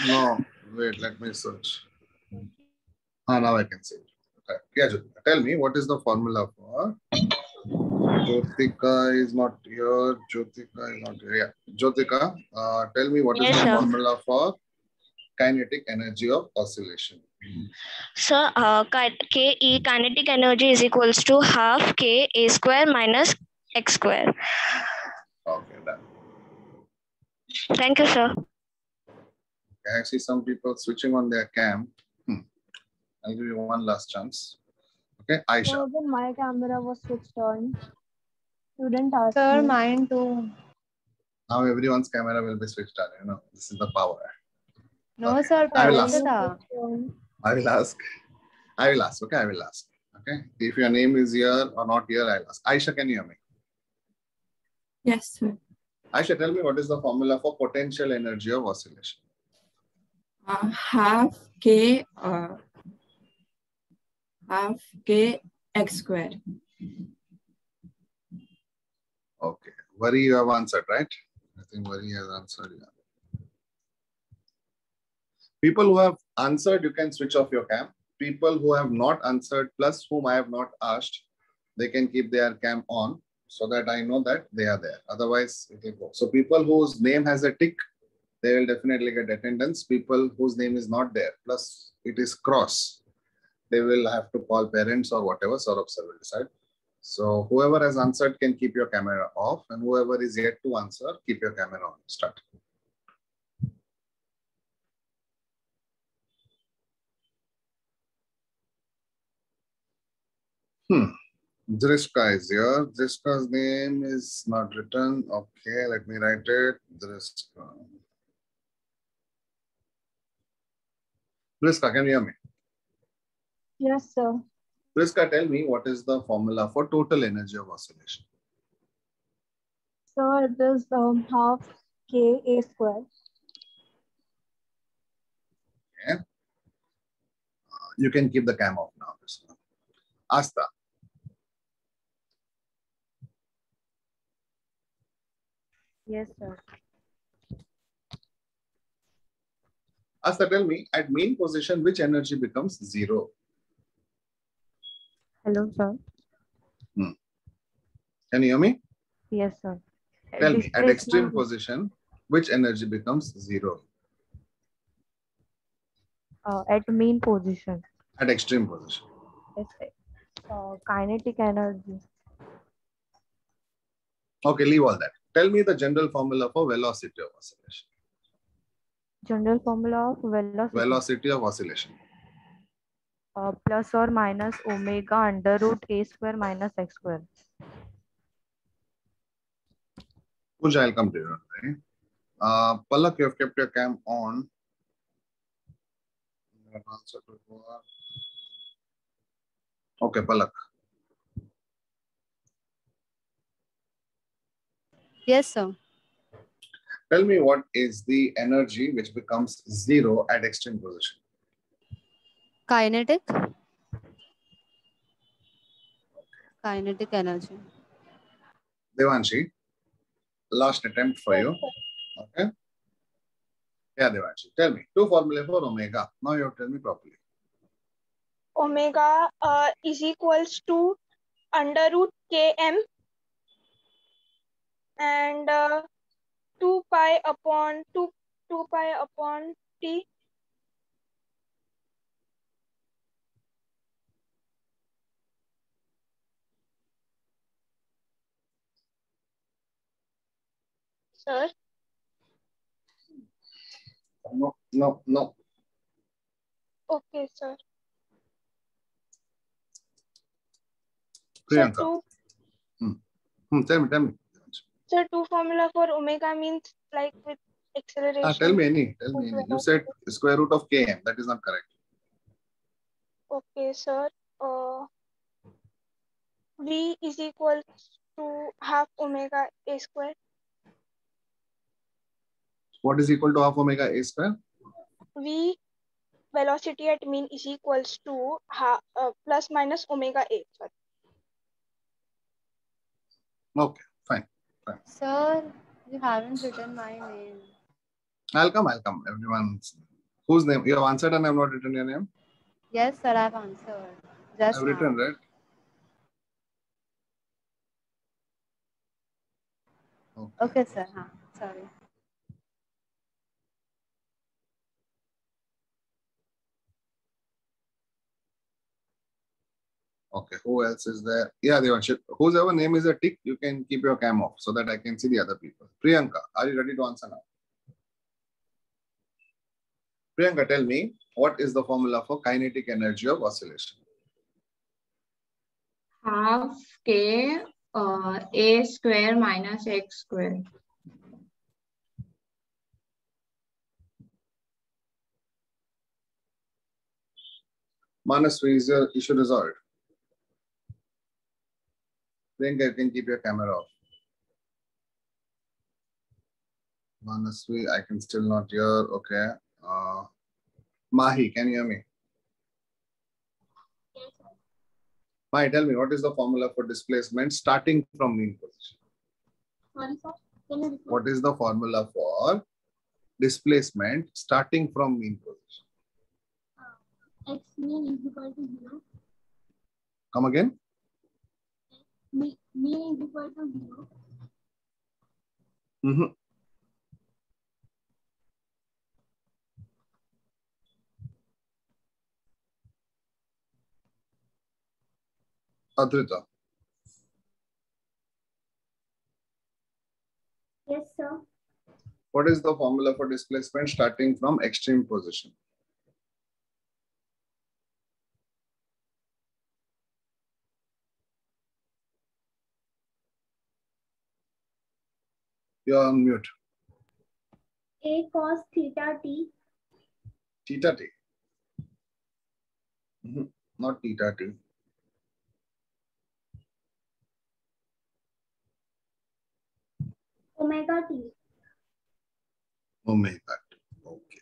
No, wait, let me search. Now I can see it. Okay. Yeah, Jyotika, tell me what is the formula for? Jyotika is not here. Jyotika is not here. Yeah. Jyotika, tell me what is the formula for kinetic energy of oscillation? Sir, KE, kinetic energy, is equals to half K A square minus X square. Okay, done. Thank you, sir. I see some people switching on their cam. I'll give you one last chance. Okay, Aisha. So then my camera was switched on. Student asked Sir, me. mine too. Now everyone's camera will be switched on. You know, this is the power. No, okay. sir. I will ask. I will ask. Okay, I will ask. Okay. If your name is here or not here, I'll ask. Aisha, can you hear me? Yes, sir. Aisha, tell me what is the formula for potential energy of oscillation? Half K X square. Okay. Vari, you have answered, right? I think Vari has answered. Yeah. People who have answered, you can switch off your cam. People who have not answered, plus whom I have not asked, they can keep their cam on so that I know that they are there. Otherwise, it will go. So people whose name has a tick, they will definitely get attendance. People whose name is not there, plus it is cross, they will have to call parents or whatever. Saurabh sir will decide. So whoever has answered can keep your camera off, and whoever is yet to answer, keep your camera on. Start. Drishka is here. Drishka's name is not written. Okay, let me write it. Drishka. Drishka, can you hear me? Yes, sir. Drishka, tell me what is the formula for total energy of oscillation? So it is half Ka square. Okay. You can keep the cam off now. Drishka. Asta. Yes, sir. Asta, tell me, at mean position, which energy becomes zero? Hello, sir. Can you hear me? Yes, sir. Tell me, at extreme Displacement, position, which energy becomes zero? at mean position. At extreme position. Yes, kinetic energy. Okay, leave all that. Tell me the general formula for velocity of oscillation. General formula of velocity. Velocity of oscillation. Plus or minus omega under root a square minus x square. Pooja, I'll come to you. Okay? Palak, you have kept your cam on. Okay, Palak. Yes, sir. Tell me what is the energy which becomes zero at extreme position? Kinetic. Kinetic energy. Devanshi, last attempt for you. Okay. Yeah, Devanshi. Tell me. Two formulae for omega. Now you have to tell me properly. Omega is equals to under root km and 2 pi upon 2 pi upon t. Sir, No. okay, sir. Priyanka. So Tell me. so two formula for omega means like with acceleration. Tell me any. You said square root of km. That is not correct. Okay, sir. V is equal to half omega a square. What is equal to half omega a square? V velocity at mean is equals to plus minus omega a. Sorry. Okay, fine. Sir, you haven't written my name. I'll come. Everyone's whose name? You have answered and I have not written your name? Yes, sir, I've answered. Just I've written, right? Okay, sir. Sorry. Okay, who else is there? Yeah, Devanshi. Whoever name is a tick, you can keep your cam off so that I can see the other people. Priyanka, are you ready to answer now? Priyanka, tell me, what is the formula for kinetic energy of oscillation? Half K a square minus x square. Manasvi, is your issue resolved? Priyanka, you can keep your camera off. Manasvi, I can still not hear. Okay. Mahi, can you hear me? Mahi, tell me, what is the formula for displacement starting from mean position? What is the formula for displacement starting from mean position? X mean is equal to 0. Come again? Mean is equal to 0. Adrita. What is the formula for displacement starting from extreme position? You're on mute. A cos theta t. Theta t. Not theta t. Omega t. Omega t. Okay.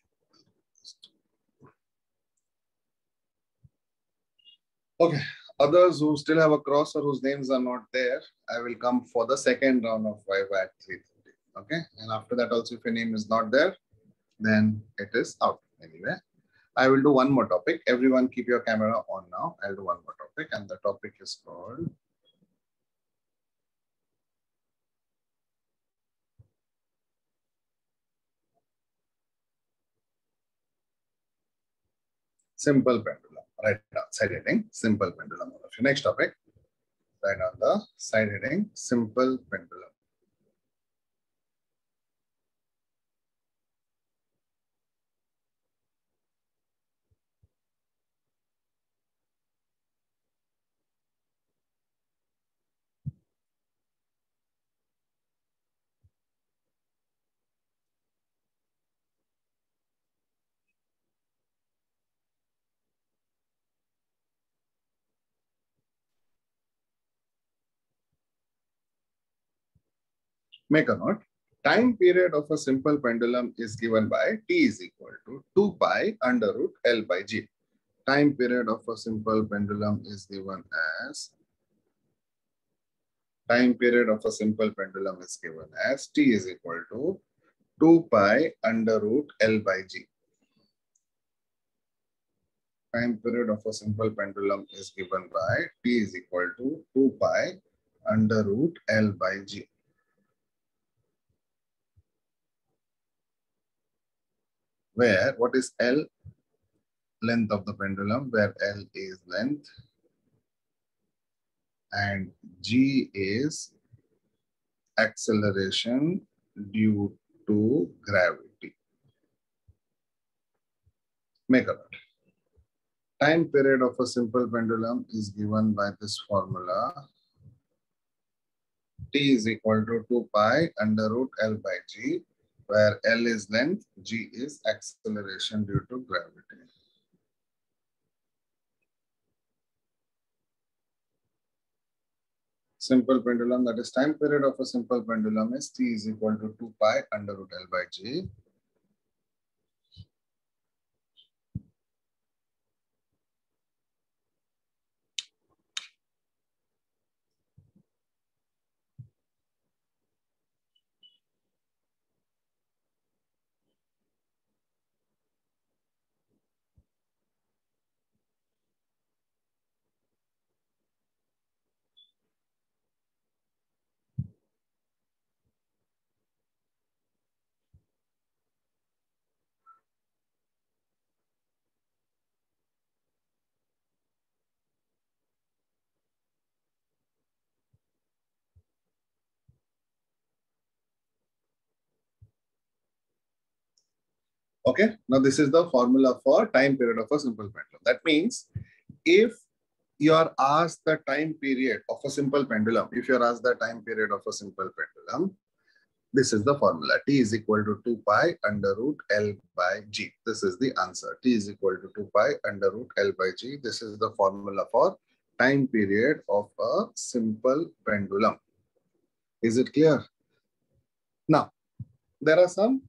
Okay. Others who still have a cross or whose names are not there, I will come for the second round of Viva at 3:30. Okay. And after that also, if your name is not there, then it is out. Anyway, I will do one more topic. Everyone keep your camera on now. I'll do one more topic, and the topic is called simple pendulum. Write down side heading, simple pendulum. Next topic, write down the side heading, simple pendulum. Make a note. Time period of a simple pendulum is given by T is equal to 2 pi under root L by G. Time period of a simple pendulum is given as T is equal to 2 pi under root L by G. Time period of a simple pendulum is given by T is equal to 2 pi under root L by G. Where, what is L? Length of the pendulum, where L is length and G is acceleration due to gravity. Make a note. Time period of a simple pendulum is given by this formula. T is equal to 2 pi under root L by G, where L is length, G is acceleration due to gravity. Simple pendulum, that is time period of a simple pendulum is T is equal to 2 pi under root L by G. Okay, now this is the formula for time period of a simple pendulum. That means if you are asked the time period of a simple pendulum, this is the formula. T is equal to 2 pi under root L by G. This is the answer. T is equal to 2 pi under root L by G. This is the formula for time period of a simple pendulum. Is it clear? Now, there are some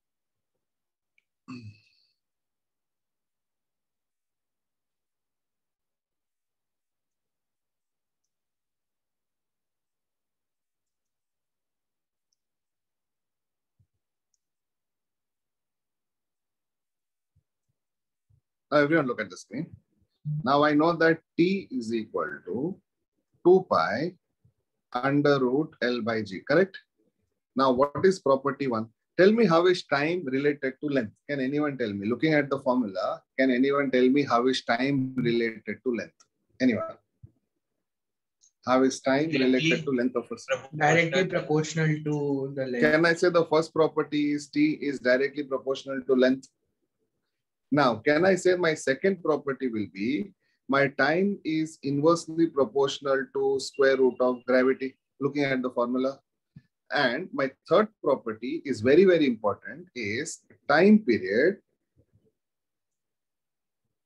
everyone look at the screen. Now I know that T is equal to 2 pi under root L by G, correct? Now what is property 1? Tell me how is time related to length? Can anyone tell me? Looking at the formula, can anyone tell me how is time related to length? Anyone? How is time related to length of a circle? Directly proportional to the length. Can I say the first property is T is directly proportional to length? Now, can I say my second property will be my time is inversely proportional to square root of gravity, looking at the formula. And my third property is very, very important, is time period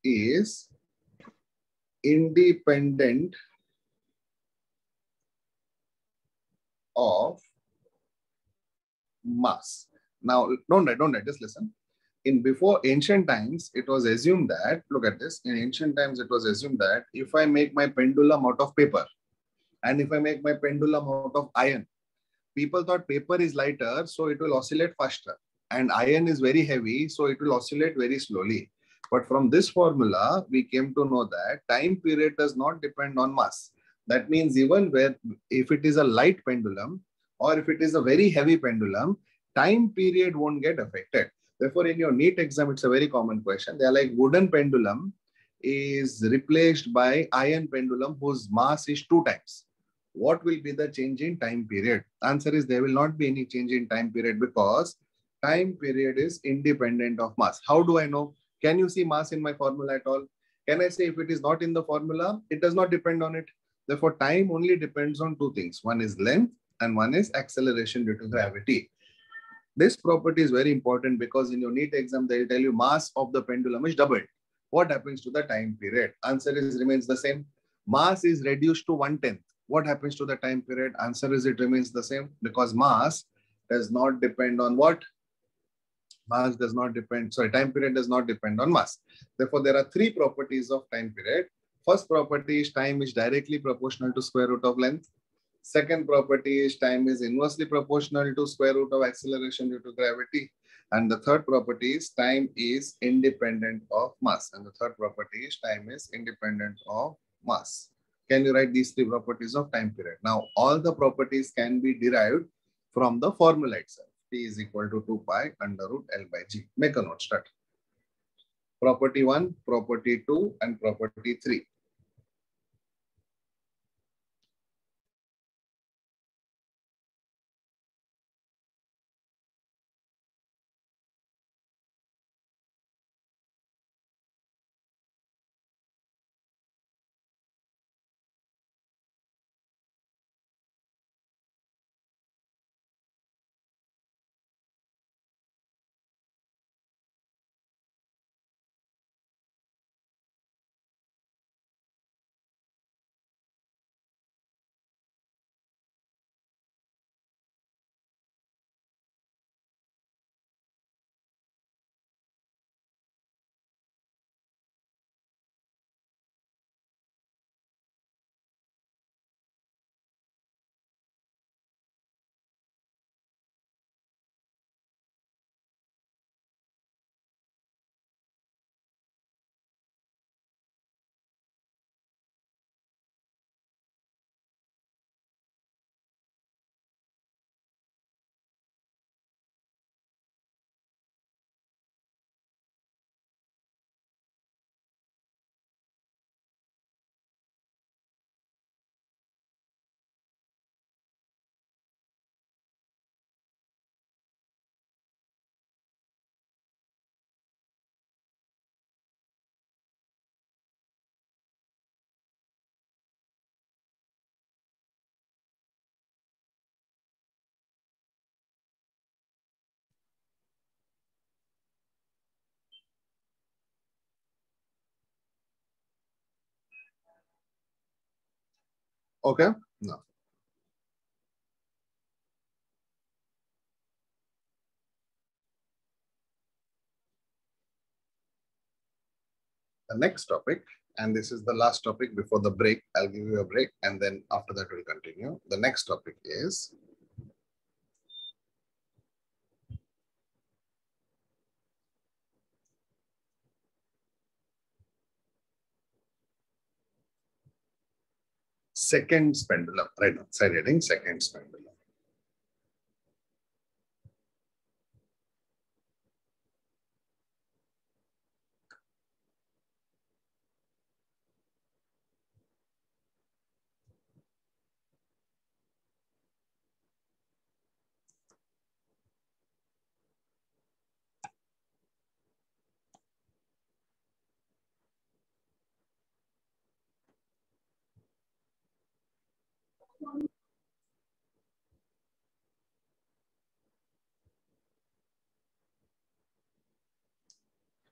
is independent of mass. Now, don't write, just listen. In before ancient times, it was assumed that, look at this, in ancient times, it was assumed that if I make my pendulum out of paper, and if I make my pendulum out of iron, people thought paper is lighter, so it will oscillate faster. And iron is very heavy, so it will oscillate very slowly. But from this formula, we came to know that time period does not depend on mass. That means even if it is a light pendulum, or if it is a very heavy pendulum, time period won't get affected. Therefore, in your NEET exam, it's a very common question. They are like wooden pendulum is replaced by iron pendulum whose mass is 2 times. What will be the change in time period? Answer is there will not be any change in time period because time period is independent of mass. How do I know? Can you see mass in my formula at all? Can I say if it is not in the formula, it does not depend on it. Therefore, time only depends on 2 things. One is length and one is acceleration due to gravity. This property is very important because in your NEET exam, they will tell you mass of the pendulum is doubled. What happens to the time period? Answer is remains the same. Mass is reduced to 1/10. What happens to the time period? Answer is it remains the same because mass does not depend on what? Time period does not depend on mass. Therefore, there are 3 properties of time period. First property is time is directly proportional to square root of length. Second property is time is inversely proportional to square root of acceleration due to gravity. And the third property is time is independent of mass. And the third property is time is independent of mass. Can you write these 3 properties of time period? Now, all the properties can be derived from the formula itself. T is equal to 2 pi under root L by G. Make a note, start. Property 1, property 2, and property 3. Okay, now. The next topic, and this is the last topic before the break. I'll give you a break and then after that we'll continue. The next topic is seconds pendulum. Right now, side heading seconds pendulum.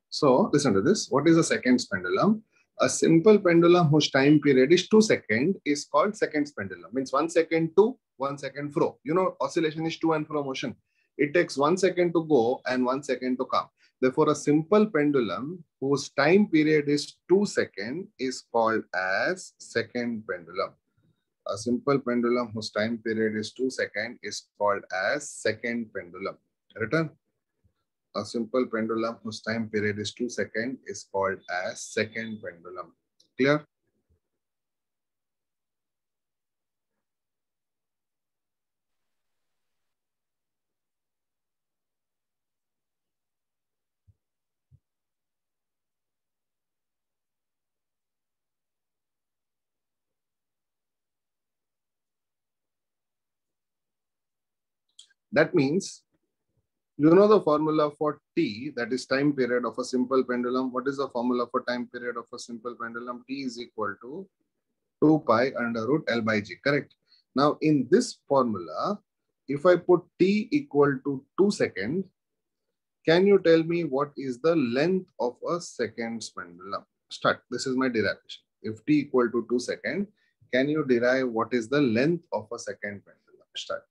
So listen to this. What is a seconds pendulum? A simple pendulum whose time period is 2 seconds is called seconds pendulum. Means 1 second to 1 second fro. You know, oscillation is to and fro motion. It takes 1 second to go and 1 second to come. Therefore, a simple pendulum whose time period is 2 seconds is called as second pendulum. A simple pendulum whose time period is 2 seconds is called as second pendulum. Written? A simple pendulum whose time period is 2 seconds is called as second pendulum. Clear? That means, you know the formula for T, that is time period of a simple pendulum. What is the formula for time period of a simple pendulum? T is equal to 2 pi under root L by G, correct? Now, in this formula, if I put T equal to 2 seconds, can you tell me what is the length of a seconds pendulum? Start. This is my derivation. If T equal to 2 seconds, can you derive what is the length of a second pendulum? Start.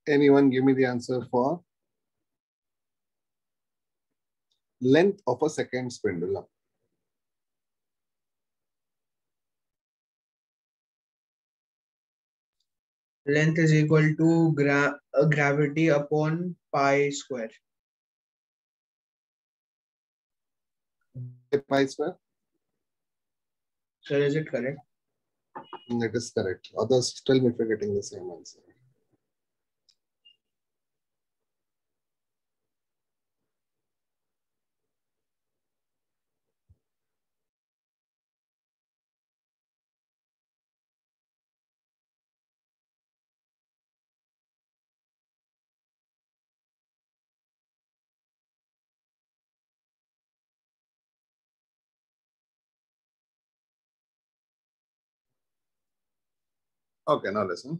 Anyone give me the answer for length of a seconds pendulum? Length is equal to gravity upon pi square. Pi square? Sir, is it correct? It is correct. Others tell me if you're getting the same answer. Okay, now listen.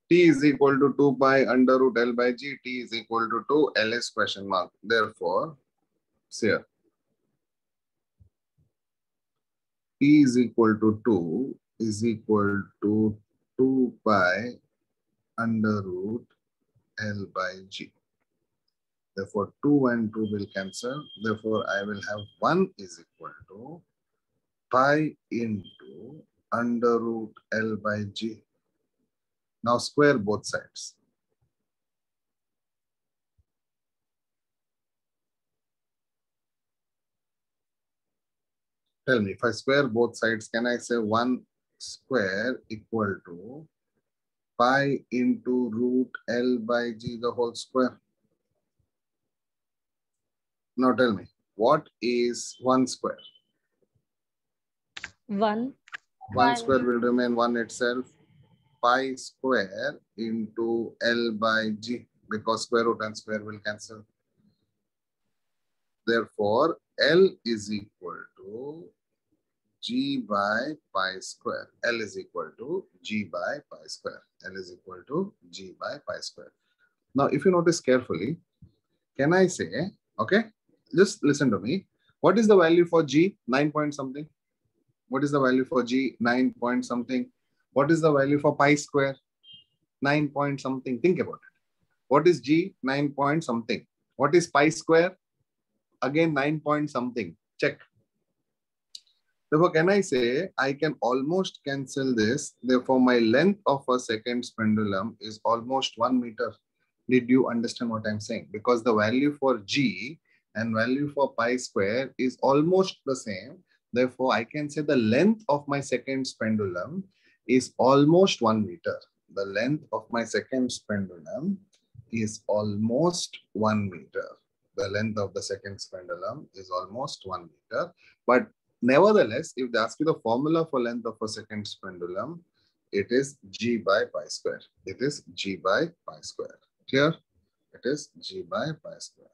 T is equal to 2 pi under root L by G. T is equal to 2 LS question mark. Therefore, here T is equal to 2 is equal to 2 pi under root L by G. Therefore, 2 and 2 will cancel. Therefore, I will have 1 is equal to pi into under root L by G. Now square both sides. Tell me, if I square both sides, can I say 1 square equal to pi into root L by G the whole square? Now tell me, what is 1 square? 1. 1 square will remain 1 itself. Pi square into L by G, because square root and square will cancel. Therefore, L is equal to G by pi square. L is equal to G by pi square. L is equal to G by pi square. Now, if you notice carefully, can I say, okay, just listen to me. What is the value for G? 9 point something. What is the value for G? 9 point something. What is the value for pi square? 9 point something. Think about it. What is G? 9 point something. What is pi square? Again, 9 point something. Check. Therefore, can I say I can almost cancel this? Therefore, my length of a second's pendulum is almost 1 meter. Did you understand what I'm saying? Because the value for G and value for pi square is almost the same. Therefore, I can say the length of my second's pendulum is almost 1 meter. The length of my second's pendulum is almost 1 meter. The length of the second's pendulum is almost 1 meter. But nevertheless, if they ask you the formula for length of a second's pendulum, it is G by pi square. It is G by pi square. Clear? It is G by pi square.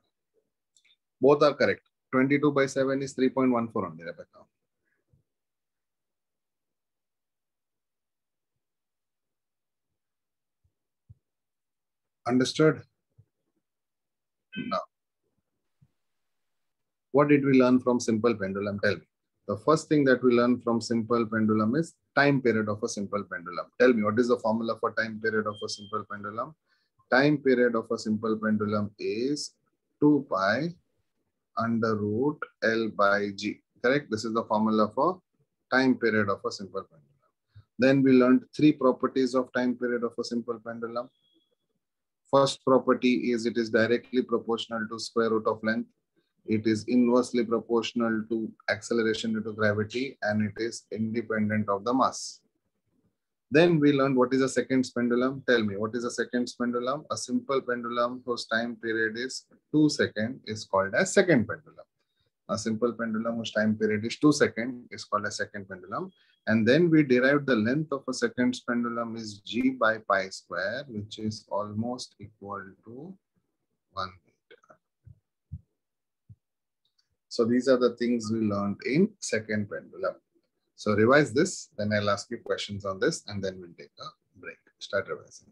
Both are correct. 22 by 7 is 3.14 only, Rebecca. Understood? Now, what did we learn from simple pendulum? Tell me. The first thing that we learn from simple pendulum is time period of a simple pendulum. Tell me, what is the formula for time period of a simple pendulum? Time period of a simple pendulum is 2 pi under root L by G. Correct? This is the formula for time period of a simple pendulum. Then we learned 3 properties of time period of a simple pendulum. First property is it is directly proportional to square root of length. It is inversely proportional to acceleration due to gravity, and it is independent of the mass. Then we learned what is a second pendulum. Tell me, what is a second pendulum? A simple pendulum whose time period is 2 seconds is called as second pendulum. A simple pendulum whose time period is 2 seconds is called a second pendulum. And then we derived the length of a second pendulum is G by pi square, which is almost equal to 1 meter. So these are the things we learned in second pendulum. So revise this, then I'll ask you questions on this, and then we'll take a break. Start revising.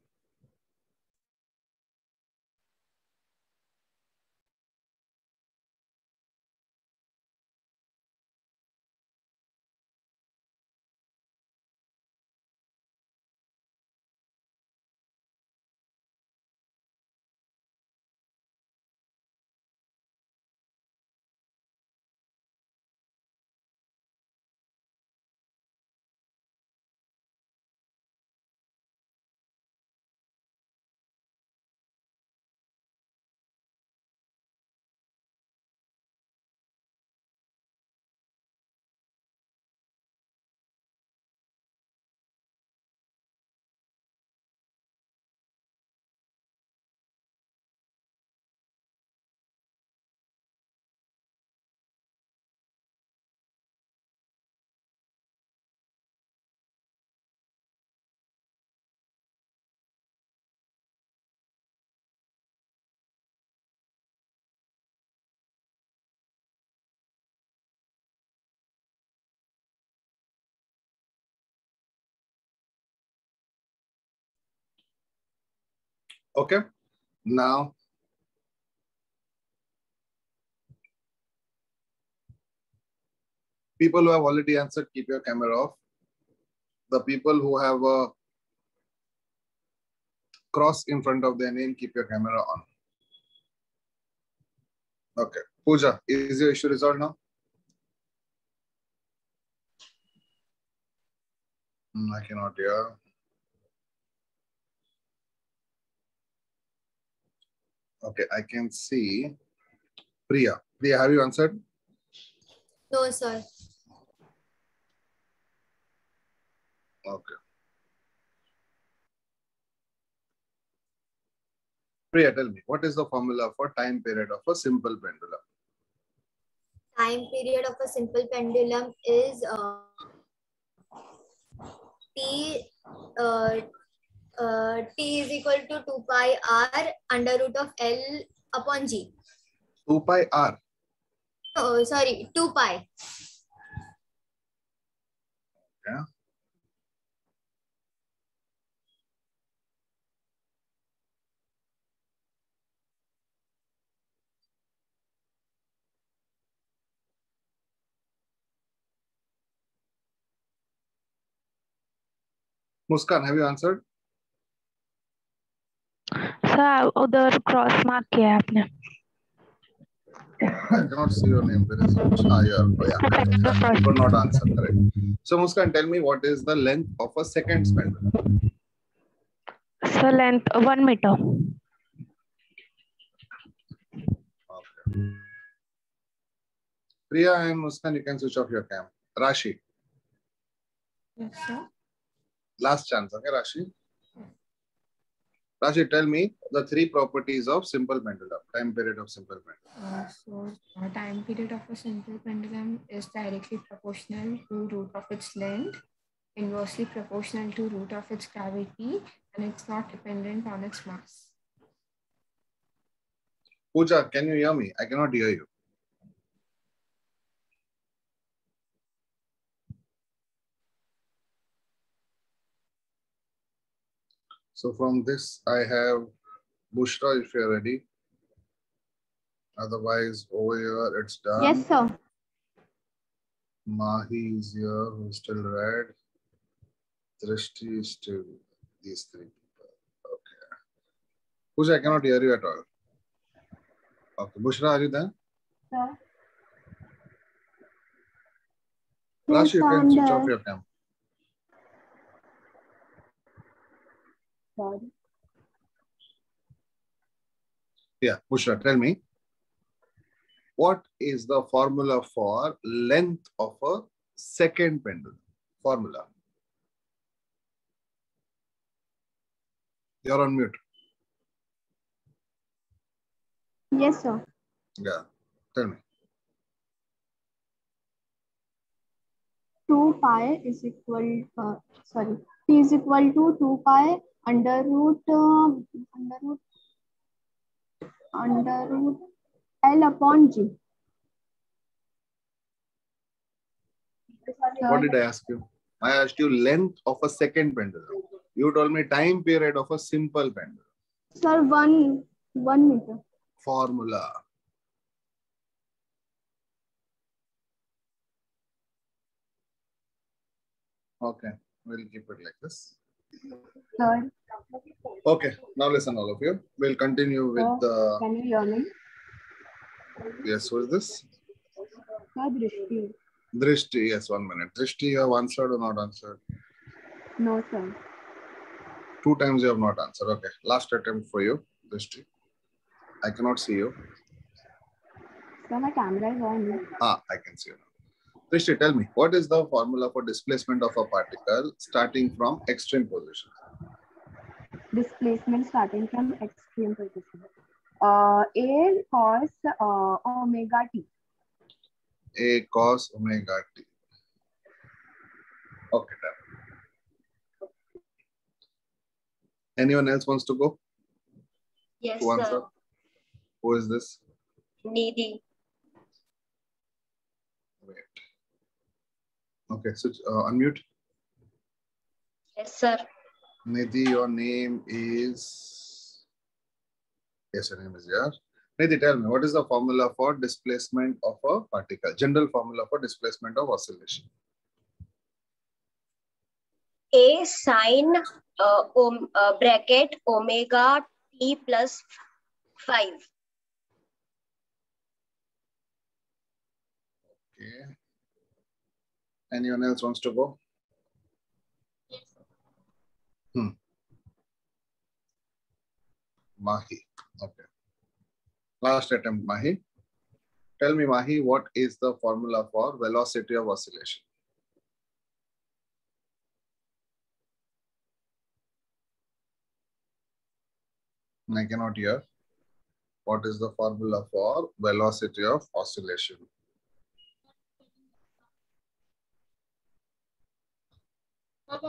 Okay, now people who have already answered, keep your camera off. The people who have a cross in front of their name, keep your camera on. Okay, Pooja, is your issue resolved now? I cannot hear. Okay, I can see Priya. Priya, have you answered? No, sir. Okay. Priya, tell me, what is the formula for time period of a simple pendulum? Time period of a simple pendulum is t t is equal to 2 pi r under root of L upon G. 2 pi r. Oh, sorry, 2 pi. Yeah. Muskan, have you answered? Sir उधर cross mark किया है आपने. I cannot see your name. There is yeah. You could not answer. Correct. So Muskan, tell me what is the length of a second pendulum? So length 1 meter. Okay. Priya and Muskan, you can switch off your cam. Rashi. Yes, sir. Last chance, okay, Rashi? Rashi, tell me the 3 properties of simple pendulum, time period of simple pendulum. Time period of a simple pendulum is directly proportional to root of its length, inversely proportional to root of its gravity, and it's not dependent on its mass. Pooja, can you hear me? I cannot hear you. So from this, I have Bushra, if you're ready. Otherwise, over here, it's done. Yes, sir. Mahi is here, who's still red. Drishti is still these 3 people. Okay. Pooja, I cannot hear you at all. Okay. Bushra, are you there? Sir. Rashi, you can switch off your cam. Sorry. Yeah, Bushra, tell me. What is the formula for length of a second pendulum? Formula. You're on mute. Yes, sir. Yeah, tell me. 2 pi is equal, t is equal to 2 pi under root L upon G. What did I ask you? I asked you length of a second pendulum. You told me time period of a simple pendulum. Sir, 1 meter. Formula. Okay, we'll keep it like this. Sir. Okay, now listen, all of you. We'll continue with the. Can you hear me? Yes, who is this? Sir, Drishti. Drishti, yes, 1 minute. Drishti, you have answered or not answered? No, sir. 2 times you have not answered. Okay, last attempt for you, Drishti. I cannot see you. Sir, my camera is on. I can see you now. Drishti, tell me, what is the formula for displacement of a particle starting from extreme position? Displacement starting from extreme position. A cos omega t. A cos omega t. Okay, done. Anyone else wants to go? Yes, to answer? sir. Who is this? Nidhi. Wait. Okay, so unmute. Yes, sir. Nidhi, your name is. Yes, your name is here. Nidhi, tell me, what is the formula for displacement of a particle? General formula for displacement of oscillation. A sine bracket omega t plus 5. Okay. Anyone else wants to go? Mahi. Okay. Last attempt, Mahi. Tell me, Mahi, what is the formula for velocity of oscillation? I cannot hear. What is the formula for velocity of oscillation? Sir,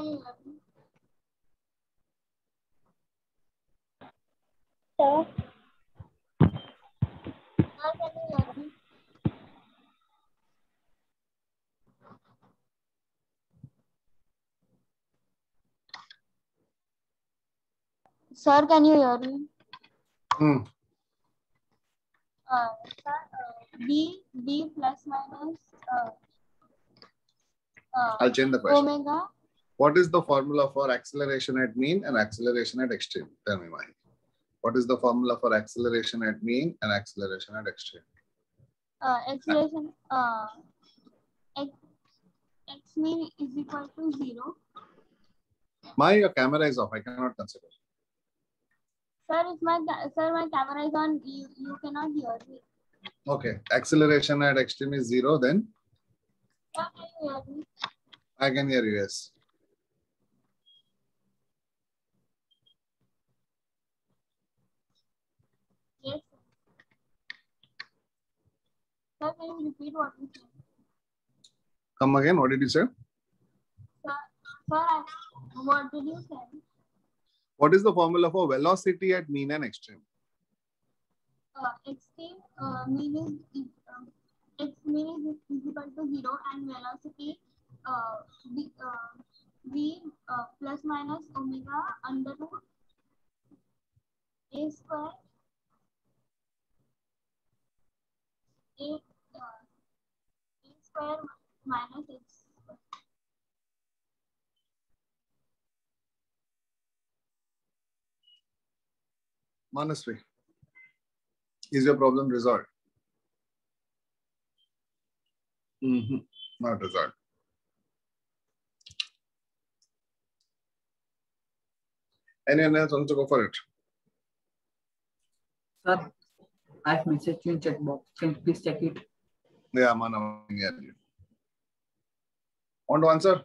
Sir, can you hear me? Sir, d plus minus I'll change the question. omega. What is the formula for acceleration at mean and acceleration at extreme? Tell me, Mahi. What is the formula for acceleration at mean and acceleration at extreme? Acceleration x mean is equal to 0. Mahi, your camera is off. I cannot consider. Sir, if my camera is on, you cannot hear me. Okay. Acceleration at extreme is 0, then? Sir, can you hear me? I can hear you, yes. Yes. Sir, can you repeat what you said? Come again. What did you say? Sir, what did you say? What is the formula for velocity at mean and extreme? Extreme mean is x mean is equal to 0 and velocity v plus minus omega under root a square a square minus x. Manasvi, is your problem resolved? Not resolved. Anyone else wants to go for it? Sir, I've messaged you in chat box. Can you please check it? Yeah, Mana. Want to answer?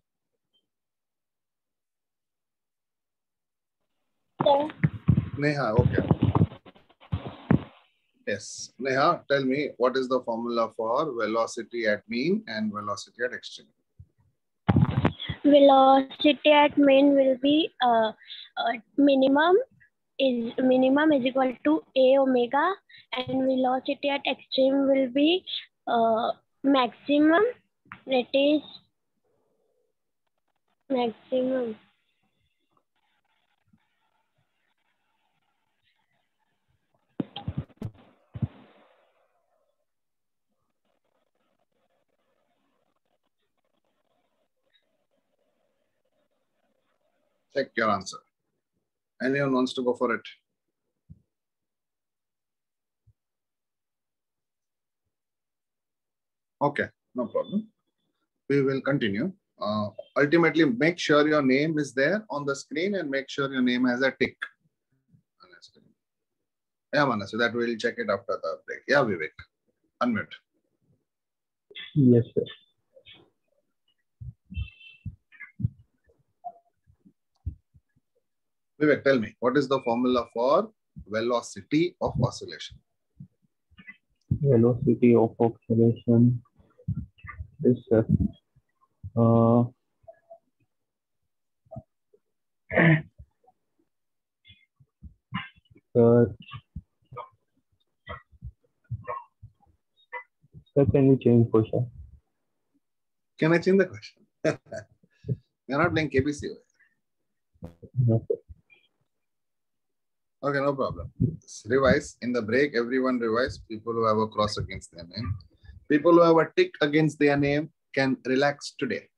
sir. Neha, okay. Yes. Neha, tell me, what is the formula for velocity at mean and velocity at extreme? Velocity at mean will be minimum is equal to a omega, and velocity at extreme will be maximum, that is maximum. Check your answer. Anyone wants to go for it? Okay, no problem. We will continue. Ultimately, make sure your name is there on the screen and make sure your name has a tick. Yeah, Manas, that we'll check it after the break. Yeah, Vivek, unmute. Yes, sir. Vivek, tell me, what is the formula for velocity of oscillation? Velocity of oscillation is sir, can you change question? Can I change the question? You're not playing KBC. No, sir. Okay, no problem. Revise. In the break, everyone revise. People who have a cross against their name. People who have a tick against their name can relax today,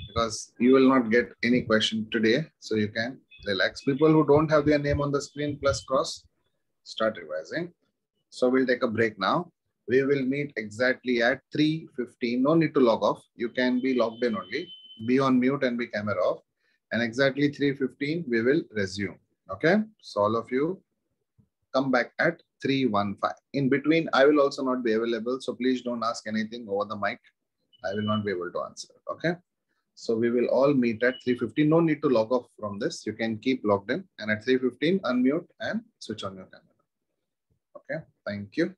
because you will not get any question today. So you can relax. People who don't have their name on the screen plus cross, start revising. So we'll take a break now. We will meet exactly at 3:15. No need to log off. You can be logged in only. Be on mute and be camera off. And exactly 3:15, we will resume. Okay. So all of you come back at 3:15. In between, I will also not be available. So please don't ask anything over the mic. I will not be able to answer. Okay. So we will all meet at 3:15. No need to log off from this. You can keep logged in. And at 3:15, unmute and switch on your camera. Okay. Thank you.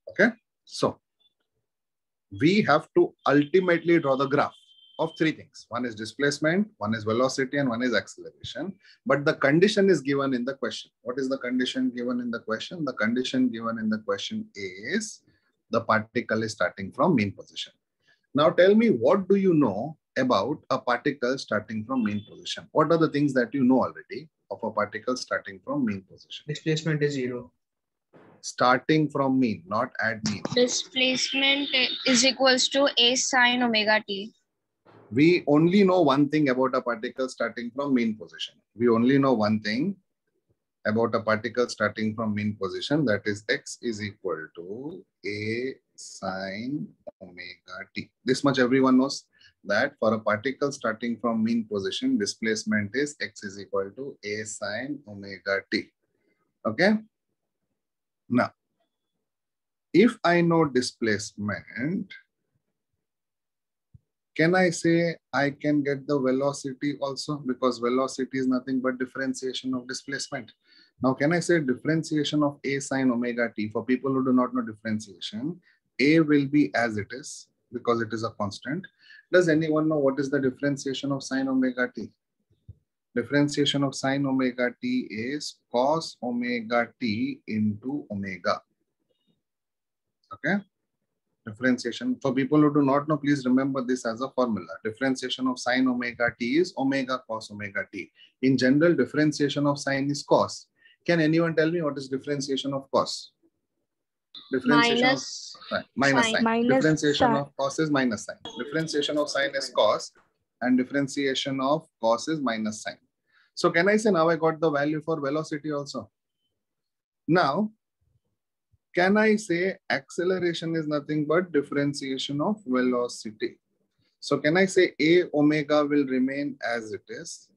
Okay. So we have to ultimately draw the graph of three things. One is displacement, one is velocity, and one is acceleration. But the condition is given in the question. What is the condition given in the question? The condition given in the question is the particle is starting from mean position. Now tell me, what do you know about a particle starting from mean position? What are the things that you know already of a particle starting from mean position? Displacement is 0. Starting from mean, not at mean. Displacement is equals to A sine omega t. We only know one thing about a particle starting from mean position. We only know one thing about a particle starting from mean position, that is x is equal to A sine omega t. This much everyone knows, that for a particle starting from mean position, displacement is x is equal to A sine omega t. Okay? Now, if I know displacement, can I say I can get the velocity also? Because velocity is nothing but differentiation of displacement. Now, can I say differentiation of A sine omega t? For people who do not know differentiation, A will be as it is because it is a constant. Does anyone know what is the differentiation of sine omega t? Differentiation of sine omega t is cos omega t into omega. Okay? Differentiation. For people who do not know, please remember this as a formula. Differentiation of sine omega t is omega cos omega t. In general, differentiation of sine is cos. Can anyone tell me what is differentiation of cos? Differentiation Minus of minus sine. sine. Differentiation of cos is minus sine. Differentiation of sine is cos, and differentiation of cos is minus sine. So can I say now I got the value for velocity also? Now, can I say acceleration is nothing but differentiation of velocity? So can I say A omega will remain as it is?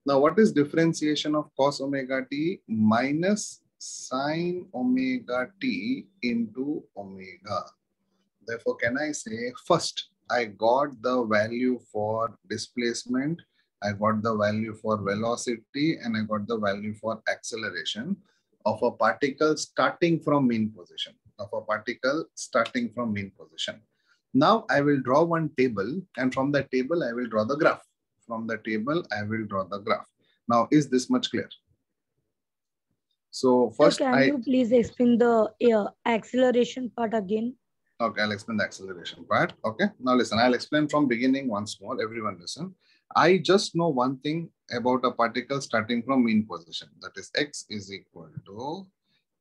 Now, what is differentiation of cos omega t? Minus sine omega t into omega. Therefore, can I say first, I got the value for displacement, I got the value for velocity, and I got the value for acceleration of a particle starting from mean position, Now I will draw one table, and from that table I will draw the graph. Now, is this much clear? So first, can you please explain the acceleration part again? Okay, I'll explain the acceleration part. Okay, now listen, I'll explain from beginning once more. Everyone listen. I just know one thing about a particle starting from mean position. That is x is equal to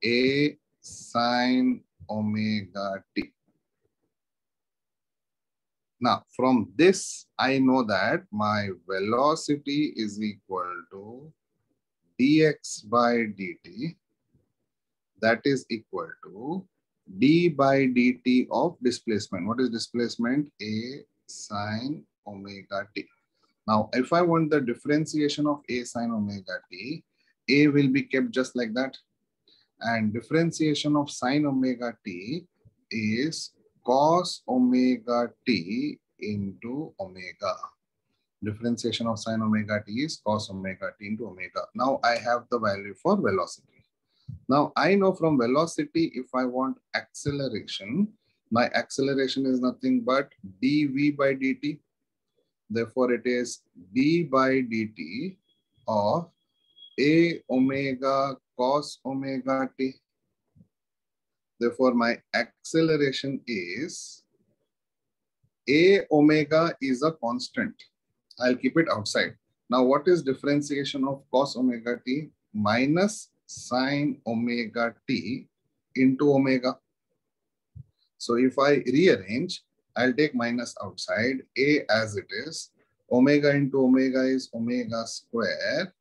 A sine omega t. Now, from this, I know that my velocity is equal to dx by dt. That is equal to d by dt of displacement. What is displacement? A sine omega t. Now, if I want the differentiation of A sine omega t, A will be kept just like that. And differentiation of sine omega t is cos omega t into omega. Differentiation of sine omega t is cos omega t into omega. Now I have the value for velocity. Now I know from velocity, if I want acceleration, my acceleration is nothing but dv by dt. Therefore, it is d by dt of A omega cos omega t. Therefore, my acceleration is A omega is a constant. I'll keep it outside. Now, what is differentiation of cos omega t? Minus sine omega t into omega. So if I rearrange, I'll take minus outside, A as it is. Omega into omega is omega square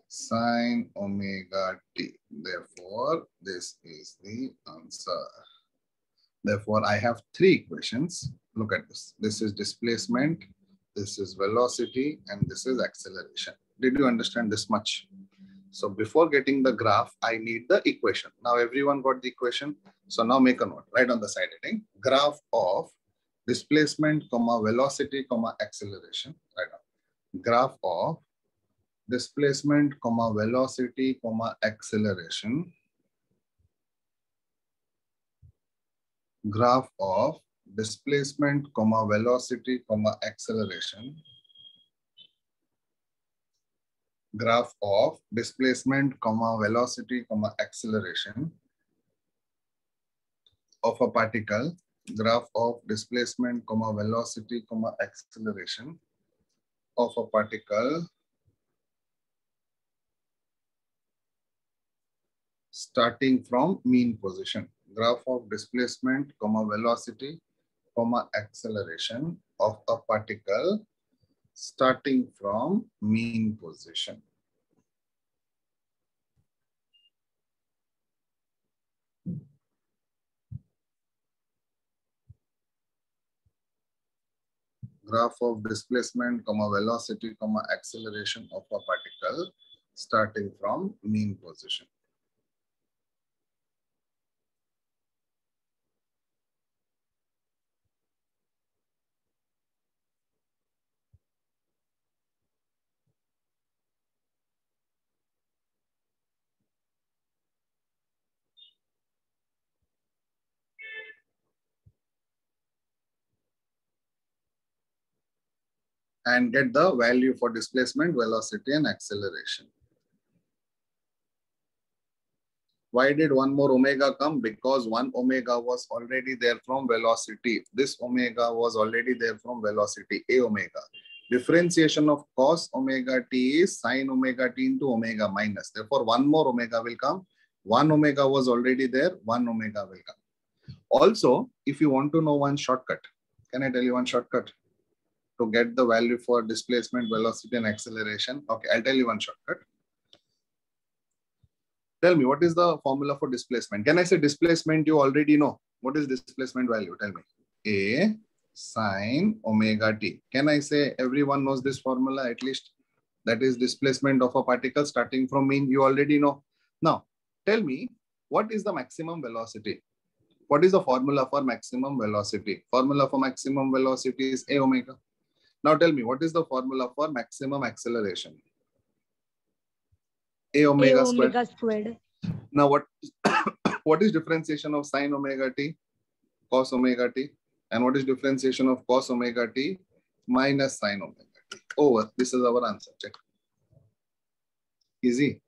sine omega t. Therefore, this is the answer. Therefore, I have three equations. Look at this. This is displacement, this is velocity, and this is acceleration. Did you understand this much? So before getting the graph, I need the equation. Now everyone got the equation. So now make a note, right on the side heading. Graph of displacement, comma, velocity, comma, acceleration. Right now. Graph of displacement, comma, velocity, comma, acceleration. Graph of displacement, comma, velocity, comma, acceleration. Graph of displacement, comma, velocity, comma, acceleration of a particle. Graph of displacement, comma, velocity, comma, acceleration of a particle starting from mean position. Graph of displacement, comma, velocity, comma, acceleration of a particle starting from mean position. Graph of displacement, comma, velocity, comma, acceleration of a particle starting from mean position. And get the value for displacement, velocity, and acceleration. Why did one more omega come? Because one omega was already there from velocity. This omega was already there from velocity, a omega. Differentiation of cos omega t is sin omega t into omega minus. Therefore, one more omega will come. One omega was already there, one omega will come. Also, if you want to know one shortcut, can I tell you one shortcut? To get the value for displacement, velocity, and acceleration. Okay, I'll tell you one shortcut. Tell me, what is the formula for displacement? Can I say displacement you already know? What is displacement value? Tell me. A sine omega t. Can I say everyone knows this formula at least? That is displacement of a particle starting from mean. You already know. Now, tell me, what is the maximum velocity? What is the formula for maximum velocity? Formula for maximum velocity is a omega. Now tell me, what is the formula for maximum acceleration? A omega squared. Now what is differentiation of sine omega t? Cos omega t. And what is differentiation of cos omega t minus sine omega t? Over. This is our answer. Check. Easy.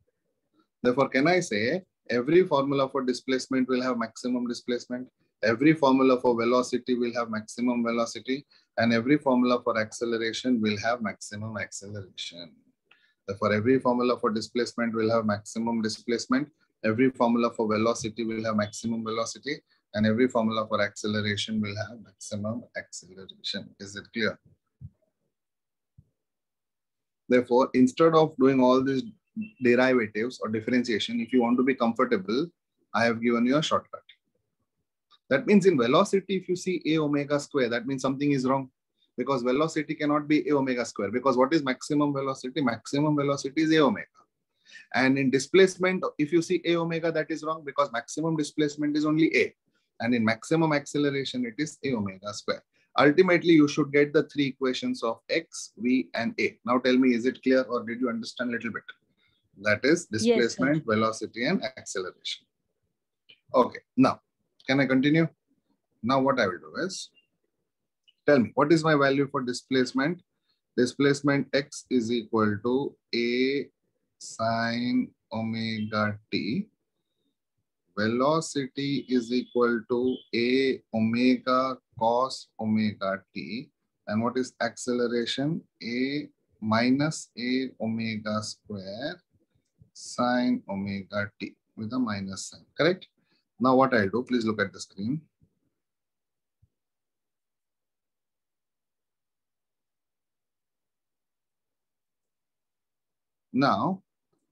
Therefore, can I say every formula for displacement will have maximum displacement? Every formula for velocity will have maximum velocity, and every formula for acceleration will have maximum acceleration. Therefore, every formula for displacement will have maximum displacement, every formula for velocity will have maximum velocity, and every formula for acceleration will have maximum acceleration. Is it clear? Therefore, instead of doing all these derivatives or differentiation, if you want to be comfortable, I have given you a shortcut. That means in velocity, if you see a omega square, that means something is wrong, because velocity cannot be a omega square, because what is maximum velocity? Maximum velocity is a omega. And in displacement, if you see a omega, that is wrong, because maximum displacement is only a. And in maximum acceleration, it is a omega square. Ultimately, you should get the three equations of x, v, and a. Now tell me, is it clear, or did you understand a little bit? That is displacement, yes, velocity, and acceleration. Okay, now, can I continue? Now what I will do is, tell me, what is my value for displacement? Displacement x is equal to a sine omega t. Velocity is equal to a omega cos omega t. And what is acceleration? A minus a omega square sine omega t with a minus sign, correct? Now what I'll do, please look at the screen. Now,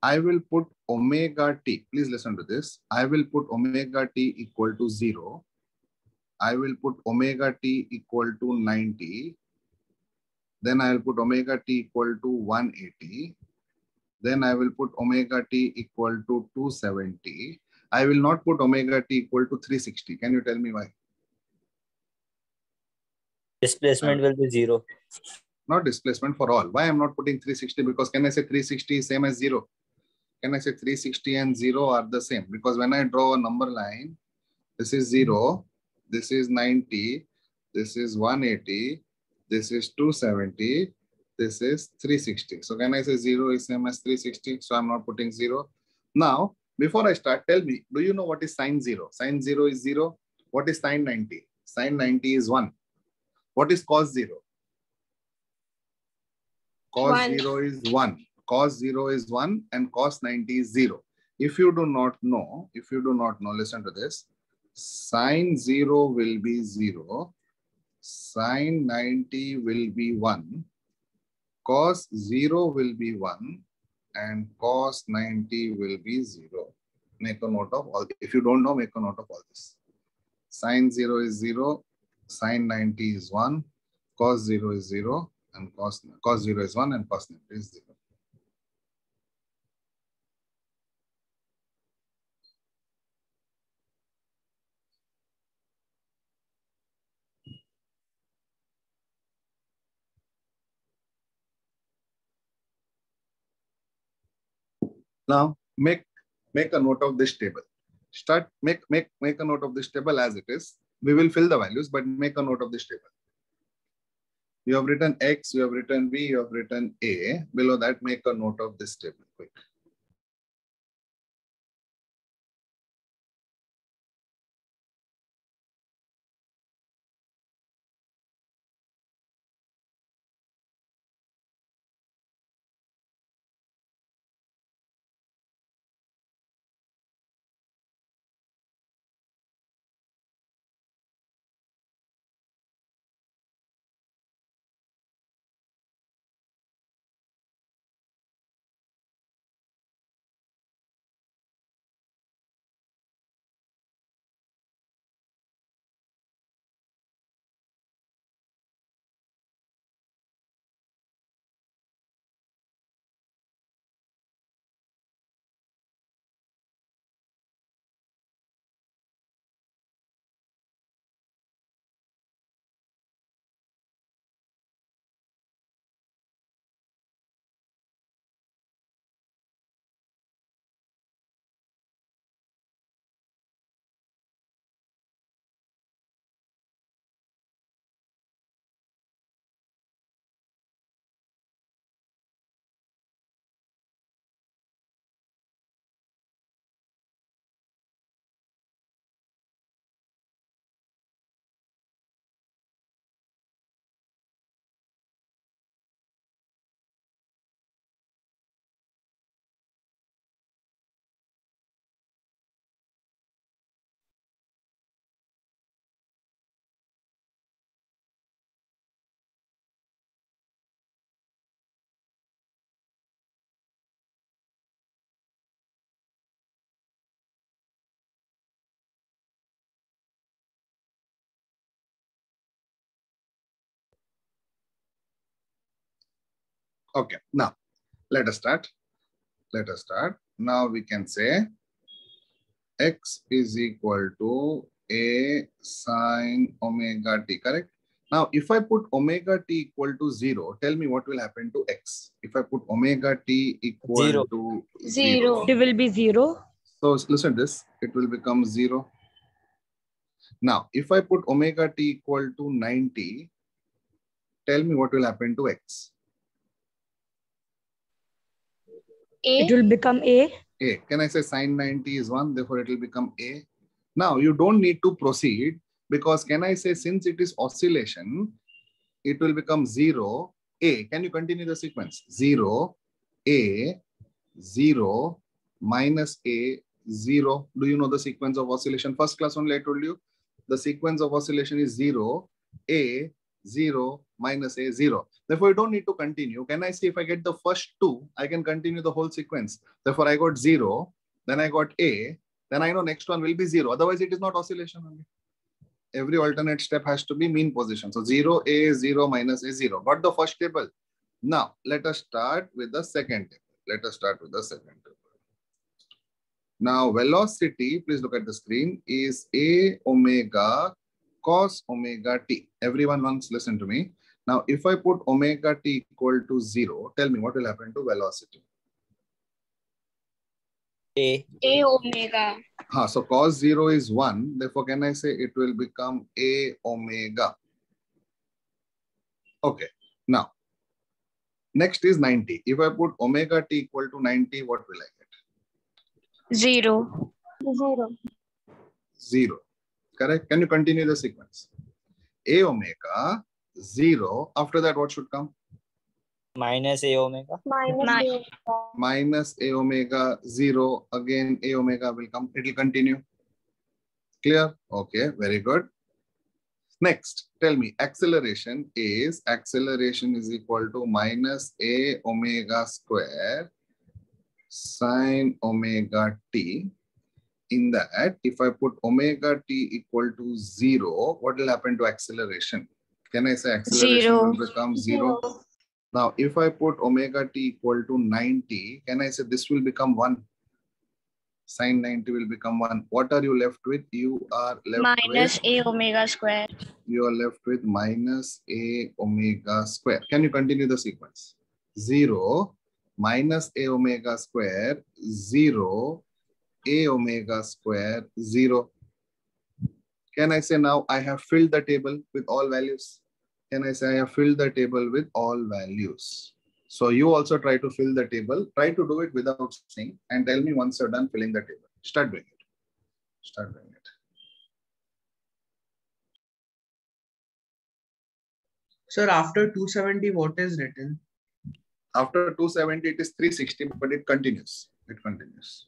I will put omega t. Please listen to this. I will put omega t equal to 0. I will put omega t equal to 90. Then I will put omega t equal to 180. Then I will put omega t equal to 270. I will not put omega t equal to 360. Can you tell me why? Displacement will be 0. Not displacement for all. Why I'm not putting 360? Because can I say 360 is same as 0? Can I say 360 and 0 are the same? Because when I draw a number line, this is 0, this is 90, this is 180, this is 270, this is 360. So can I say 0 is same as 360? So I'm not putting 0. Now, before I start, tell me, do you know what is sine 0? Sine 0 is 0. What is sine 90? Sine 90 is 1. What is cos 0? Cos 0 is 1. Cos 0 is 1 and cos 90 is 0. If you do not know, listen to this. Sine 0 will be 0. Sine 90 will be 1. Cos 0 will be 1. And cos 90 will be 0. Make a note of all. If you don't know, make a note of all this. Sine 0 is 0. Sine 90 is 1. Cos 0 is 0. And cos 0 is 1 and cos 90 is 0. Now make a note of this table. Make a note of this table as it is. We will fill the values, but make a note of this table. You have written X, you have written B, you have written A. Below that, make a note of this table. Quick. Okay, now let us start. Now we can say X is equal to A sine omega t, correct? Now, if I put omega t equal to 0, tell me what will happen to X. If I put omega t equal to 0. It will be 0. So listen to this, it will become 0. Now, if I put omega t equal to 90, tell me what will happen to X. It will become A. A. Can I say sine 90 is 1, therefore it will become A. Now, you don't need to proceed because can I say since it is oscillation, it will become 0, A. Can you continue the sequence? 0, A, 0, minus A, 0. Do you know the sequence of oscillation? First class only I told you. The sequence of oscillation is 0, A, 0, minus A, 0. Therefore, you don't need to continue. Can I see if I get the first two, I can continue the whole sequence. Therefore, I got 0, then I got A, then I know next one will be 0. Otherwise, it is not oscillation only. Every alternate step has to be mean position. So 0, A, 0, minus A, 0. Got the first table. Now, let us start with the second table. Now, velocity, please look at the screen, is A omega cos omega t. Everyone once listen to me. Now, if I put omega t equal to 0, tell me what will happen to velocity. A omega. So cos 0 is 1. Therefore, can I say it will become A omega? Okay. Now, next is 90. If I put omega t equal to 90, what will I get? 0. 0. Correct? Can you continue the sequence? A omega 0. After that, what should come? Minus A omega. Minus A omega 0. Again, A omega will come. It will continue. Clear? Okay, very good. Next, tell me, acceleration is equal to minus A omega square sine omega t. In that, if I put omega t equal to 0, what will happen to acceleration? Can I say acceleration will become 0? Now, if I put omega t equal to 90, can I say this will become 1? Sine 90 will become 1. What are you left with? You are left Minus with A omega square. You are left with minus A omega square. Can you continue the sequence? 0 minus A omega square 0 A omega square 0. Can I say now I have filled the table with all values? Can I say I have filled the table with all values? So you also try to fill the table. Try to do it without saying and tell me once you're done filling the table. Start doing it. Start doing it. Sir, after 270, what is written? After 270, it is 360, but it continues. It continues.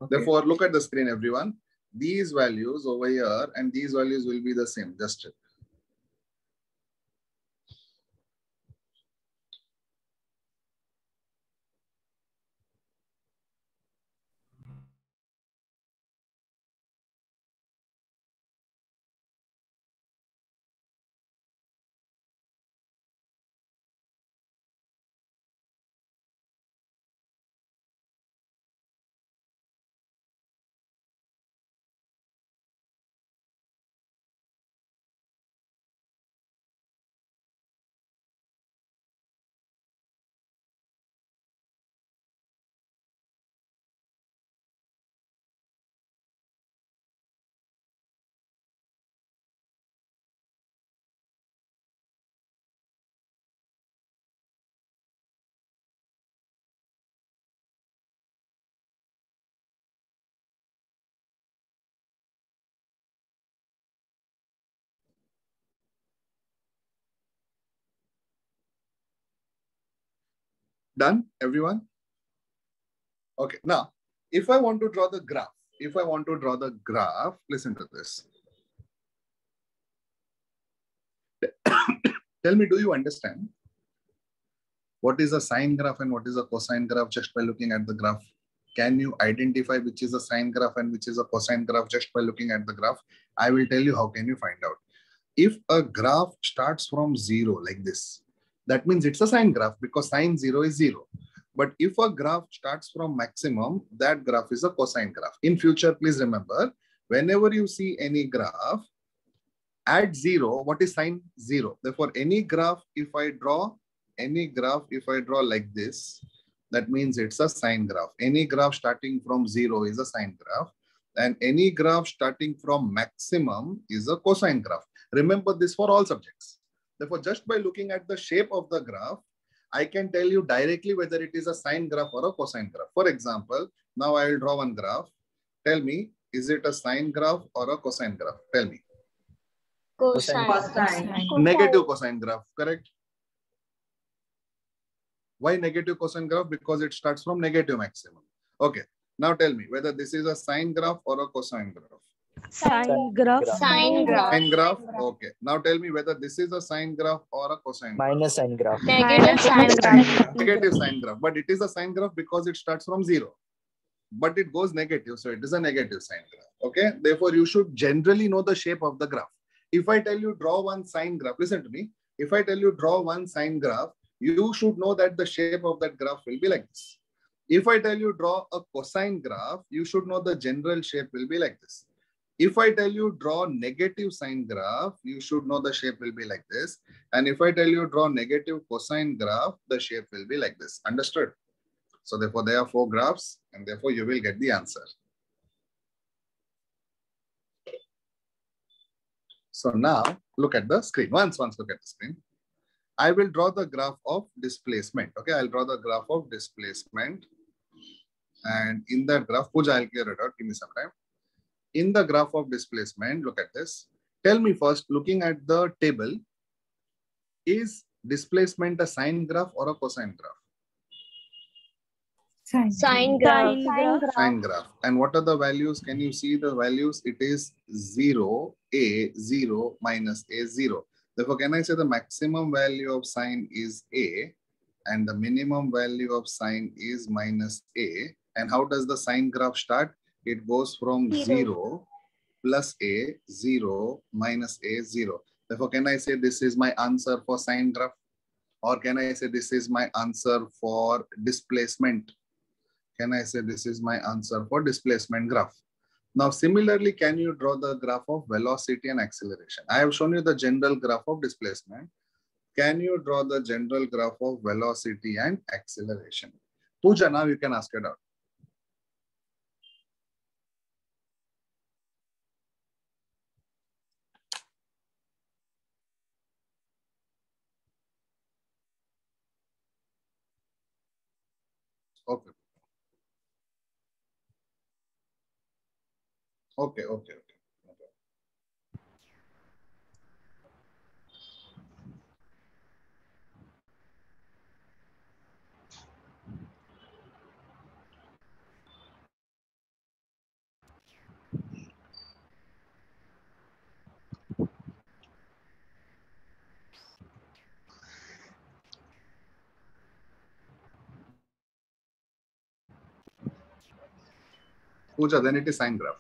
Okay. Therefore, look at the screen, everyone. These values over here and these values will be the same. Just check. Done, everyone? Okay, now, if I want to draw the graph, listen to this. Tell me, do you understand what is a sine graph and what is a cosine graph just by looking at the graph? Can you identify which is a sine graph and which is a cosine graph just by looking at the graph? I will tell you how can you find out. If a graph starts from 0 like this, that means it's a sine graph because sine 0 is 0. But if a graph starts from maximum, that graph is a cosine graph. In future, please remember, whenever you see any graph, at 0, what is sine? 0. Therefore, any graph, if I draw like this, that means it's a sine graph. Any graph starting from 0 is a sine graph. And any graph starting from maximum is a cosine graph. Remember this for all subjects. Therefore, just by looking at the shape of the graph, I can tell you directly whether it is a sine graph or a cosine graph. For example, now I will draw one graph. Tell me, is it a sine graph or a cosine graph? Tell me. Cosine. Negative cosine graph, correct? Why negative cosine graph? Because it starts from negative maximum. Okay. Now tell me whether this is a sine graph or a cosine graph. Sine graph. Sine graph. Sine graph. Okay. Now tell me whether this is a sine graph or a cosine graph. Minus sine graph. Negative sine graph. Negative sine graph. But it is a sine graph because it starts from 0. But it goes negative. So it is a negative sine graph. Okay. Therefore, you should generally know the shape of the graph. If I tell you draw one sine graph, listen to me. If I tell you draw one sine graph, you should know that the shape of that graph will be like this. If I tell you draw a cosine graph, you should know the general shape will be like this. If I tell you draw negative sine graph, you should know the shape will be like this. And if I tell you draw negative cosine graph, the shape will be like this. Understood? So therefore, there are 4 graphs and therefore you will get the answer. So now look at the screen. Once look at the screen. I will draw the graph of displacement. Okay, I'll draw the graph of displacement. And in that graph, Pooja, I'll clear it out. Give me some time. In the graph of displacement, look at this. Tell me first, looking at the table, is displacement a sine graph or a cosine graph? Sine graph. Sine graph. And what are the values? Can you see the values? It is 0, A, 0, minus A, 0. Therefore, can I say the maximum value of sine is A and the minimum value of sine is minus A? And how does the sine graph start? It goes from 0 plus A, 0, minus A, 0. Therefore, can I say this is my answer for sine graph? Or can I say this is my answer for displacement? Can I say this is my answer for displacement graph? Now, similarly, can you draw the graph of velocity and acceleration? I have shown you the general graph of displacement. Can you draw the general graph of velocity and acceleration? Pooja, now you can ask it out. Okay. Okay. Pooja, then it is sine graph.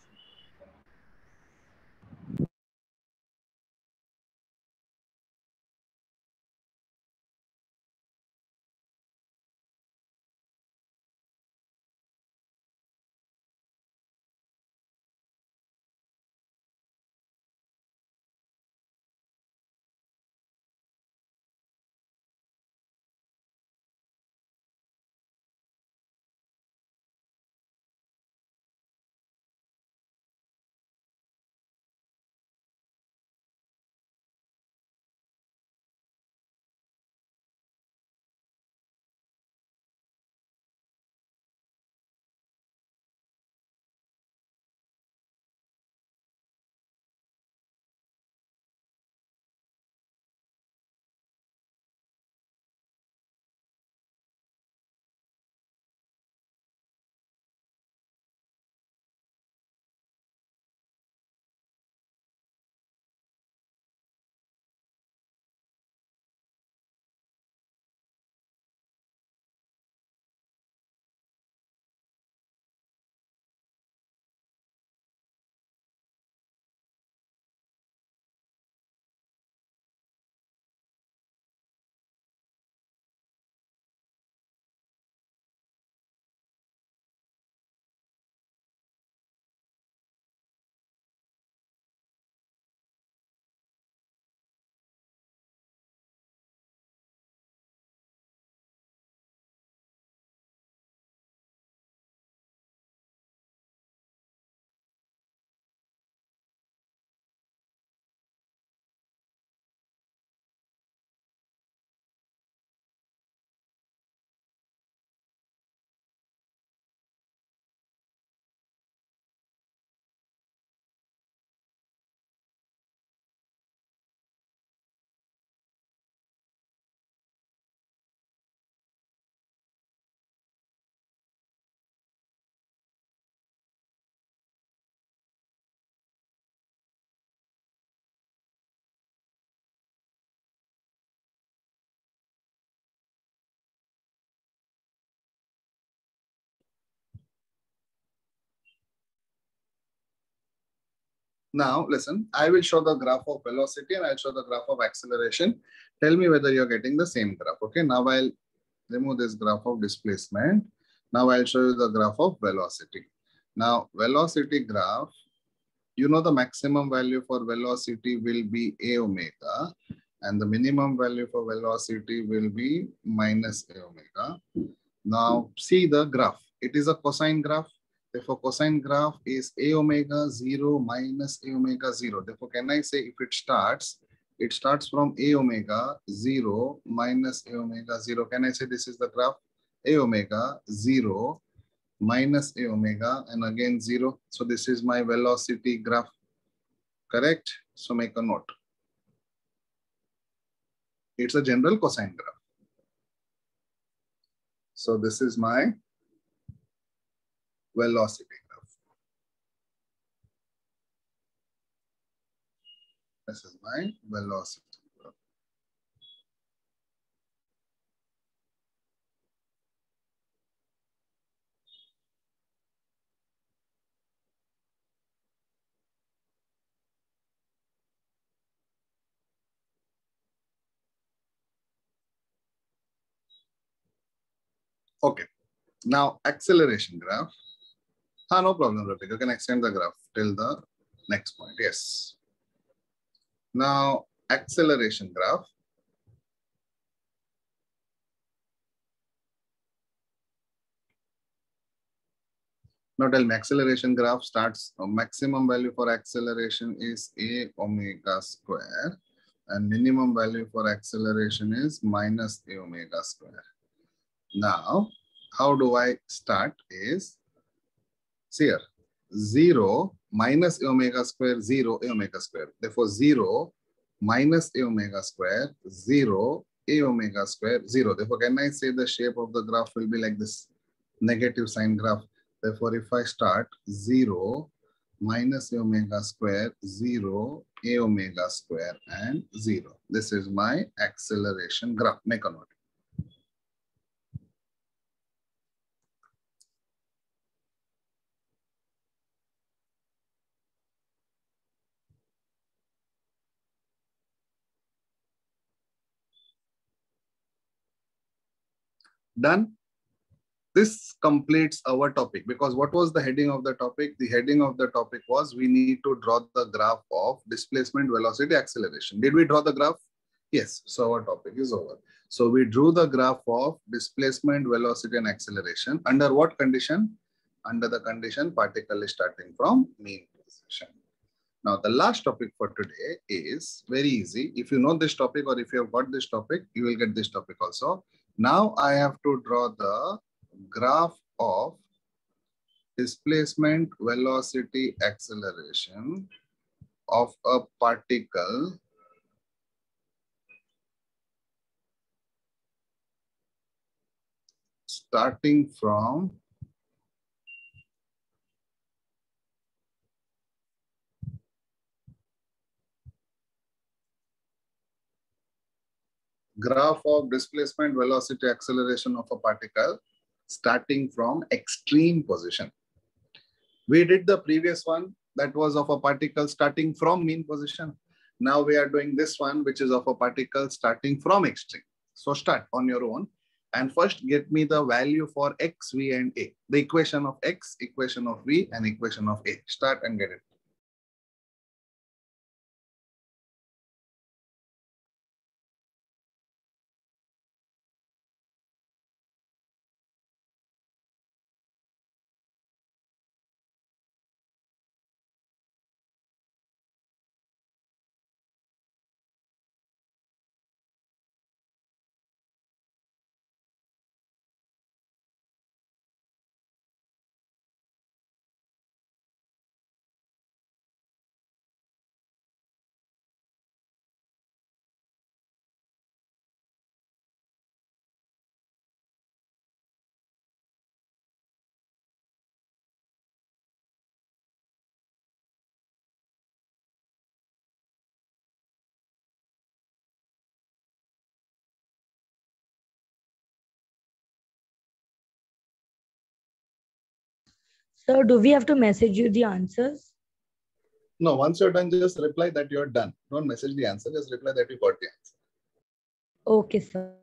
Now, listen, I will show the graph of velocity and I'll show the graph of acceleration. Tell me whether you're getting the same graph. Okay, now I'll remove this graph of displacement. Now I'll show you the graph of velocity. Now, velocity graph, you know the maximum value for velocity will be A omega and the minimum value for velocity will be minus A omega. Now, see the graph. It is a cosine graph. Therefore, cosine graph is A omega 0 minus A omega 0. Therefore, can I say if it starts It starts from A omega 0 minus A omega 0. Can I say this is the graph? A omega 0 minus A omega and again 0. So this is my velocity graph. Correct? So make a note. It's a general cosine graph. So this is my velocity graph. This is my velocity graph. Okay. Now acceleration graph. No problem, Rafiq. You can extend the graph till the next point. Yes. Now acceleration graph. Now tell me, acceleration graph starts, maximum value for acceleration is A omega square and minimum value for acceleration is minus A omega square. Now, how do I start is, see here, 0 minus A omega square, 0 A omega square. Therefore, 0 minus A omega square, 0 A omega square, 0. Therefore, can I say the shape of the graph will be like this, negative sign graph. Therefore, if I start 0 minus A omega square, 0 A omega square and 0. This is my acceleration graph. Make a note. Done. This completes our topic because what was the heading of the topic? The heading of the topic was we need to draw the graph of displacement, velocity, acceleration. Did we draw the graph? Yes. So our topic is over. So we drew the graph of displacement, velocity, and acceleration. Under what condition? Under the condition particle is starting from mean position. Now, the last topic for today is very easy. If you know this topic or if you have got this topic, you will get this topic also. Now, I have to draw the graph of displacement, velocity, acceleration of a particle starting from graph of displacement, velocity, acceleration of a particle starting from extreme position. We did the previous one that was of a particle starting from mean position. Now we are doing this one which is of a particle starting from extreme. So start on your own and first get me the value for x, v and a. The equation of x, equation of v and equation of a. Start and get it. So do we have to message you the answers? No, once you're done, just reply that you're done. Don't message the answer, just reply that you got the answer. Okay, sir.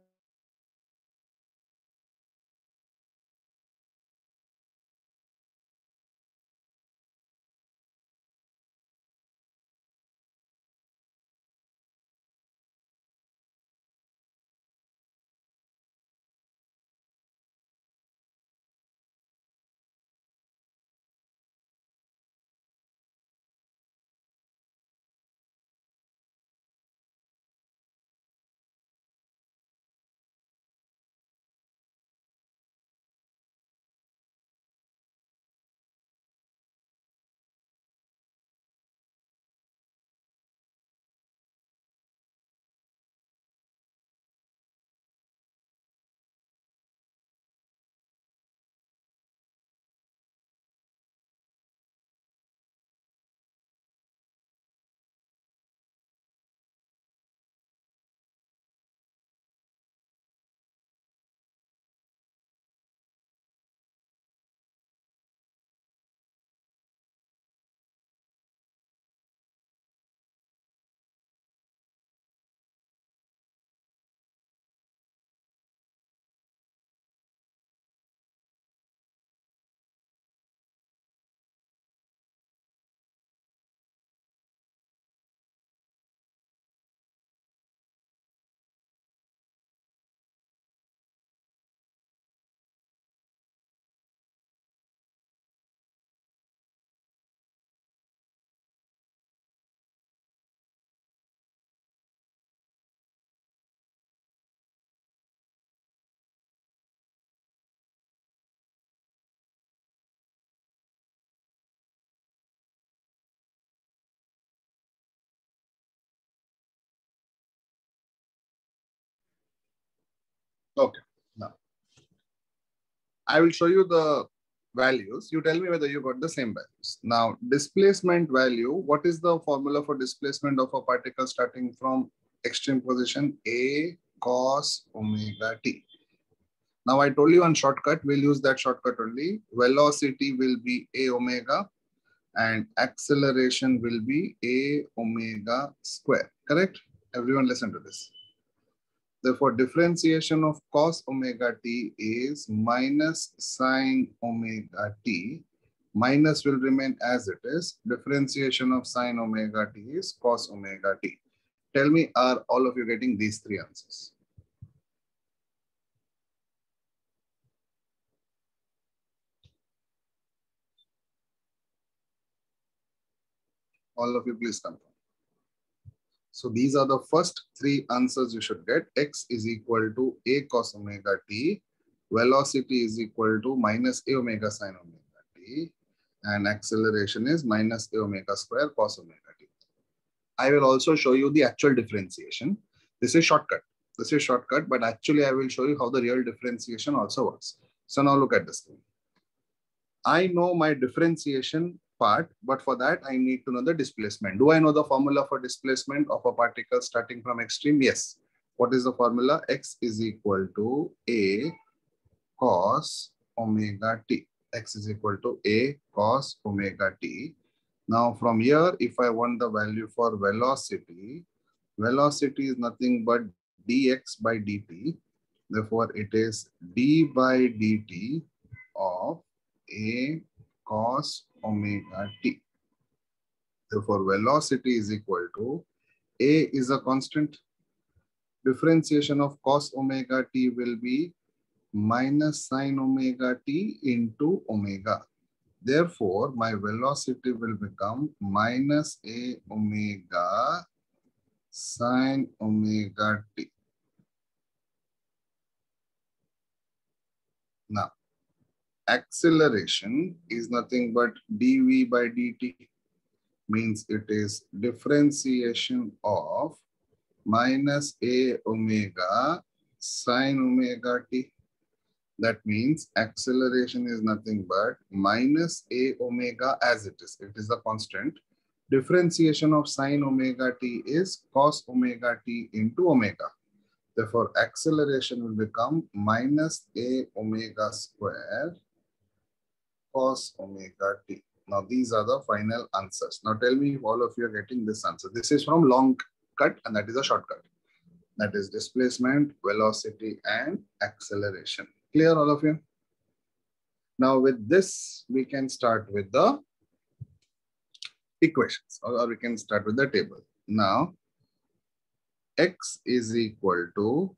Okay. Now, I will show you the values. You tell me whether you got the same values. Now, displacement value, what is the formula for displacement of a particle starting from extreme position? A cos omega t. Now, I told you one shortcut. We'll use that shortcut only. Velocity will be A omega and acceleration will be A omega square. Correct? Everyone listen to this. Therefore, differentiation of cos omega t is minus sine omega t. Minus will remain as it is. Differentiation of sine omega t is cos omega t. Tell me, are all of you getting these three answers? All of you, please confirm. So these are the first three answers you should get. X is equal to A cos omega t. Velocity is equal to minus A omega sine omega t. And acceleration is minus A omega square cos omega t. I will also show you the actual differentiation. This is shortcut. This is shortcut, but actually I will show you how the real differentiation also works. So now look at the screen. I know my differentiation part, but for that I need to know the displacement. Do I know the formula for displacement of a particle starting from extreme? Yes. What is the formula? X is equal to A cos omega t. X is equal to A cos omega t. Now from here, if I want the value for velocity, velocity is nothing but dx by dt. Therefore, it is d by dt of A cos omega t. Therefore, velocity is equal to A is a constant. Differentiation of cos omega t will be minus sine omega t into omega. Therefore, my velocity will become minus A omega sine omega t. Now, acceleration is nothing but dv by dt, means it is differentiation of minus A omega sine omega t. That means acceleration is nothing but minus A omega as it is. It is a constant. Differentiation of sine omega t is cos omega t into omega. Therefore, acceleration will become minus A omega square cos omega t. Now, these are the final answers. Now, tell me if all of you are getting this answer. This is from long cut and that is a shortcut. That is displacement, velocity, and acceleration. Clear, all of you? Now, with this, we can start with the equations or we can start with the table. Now, x is equal to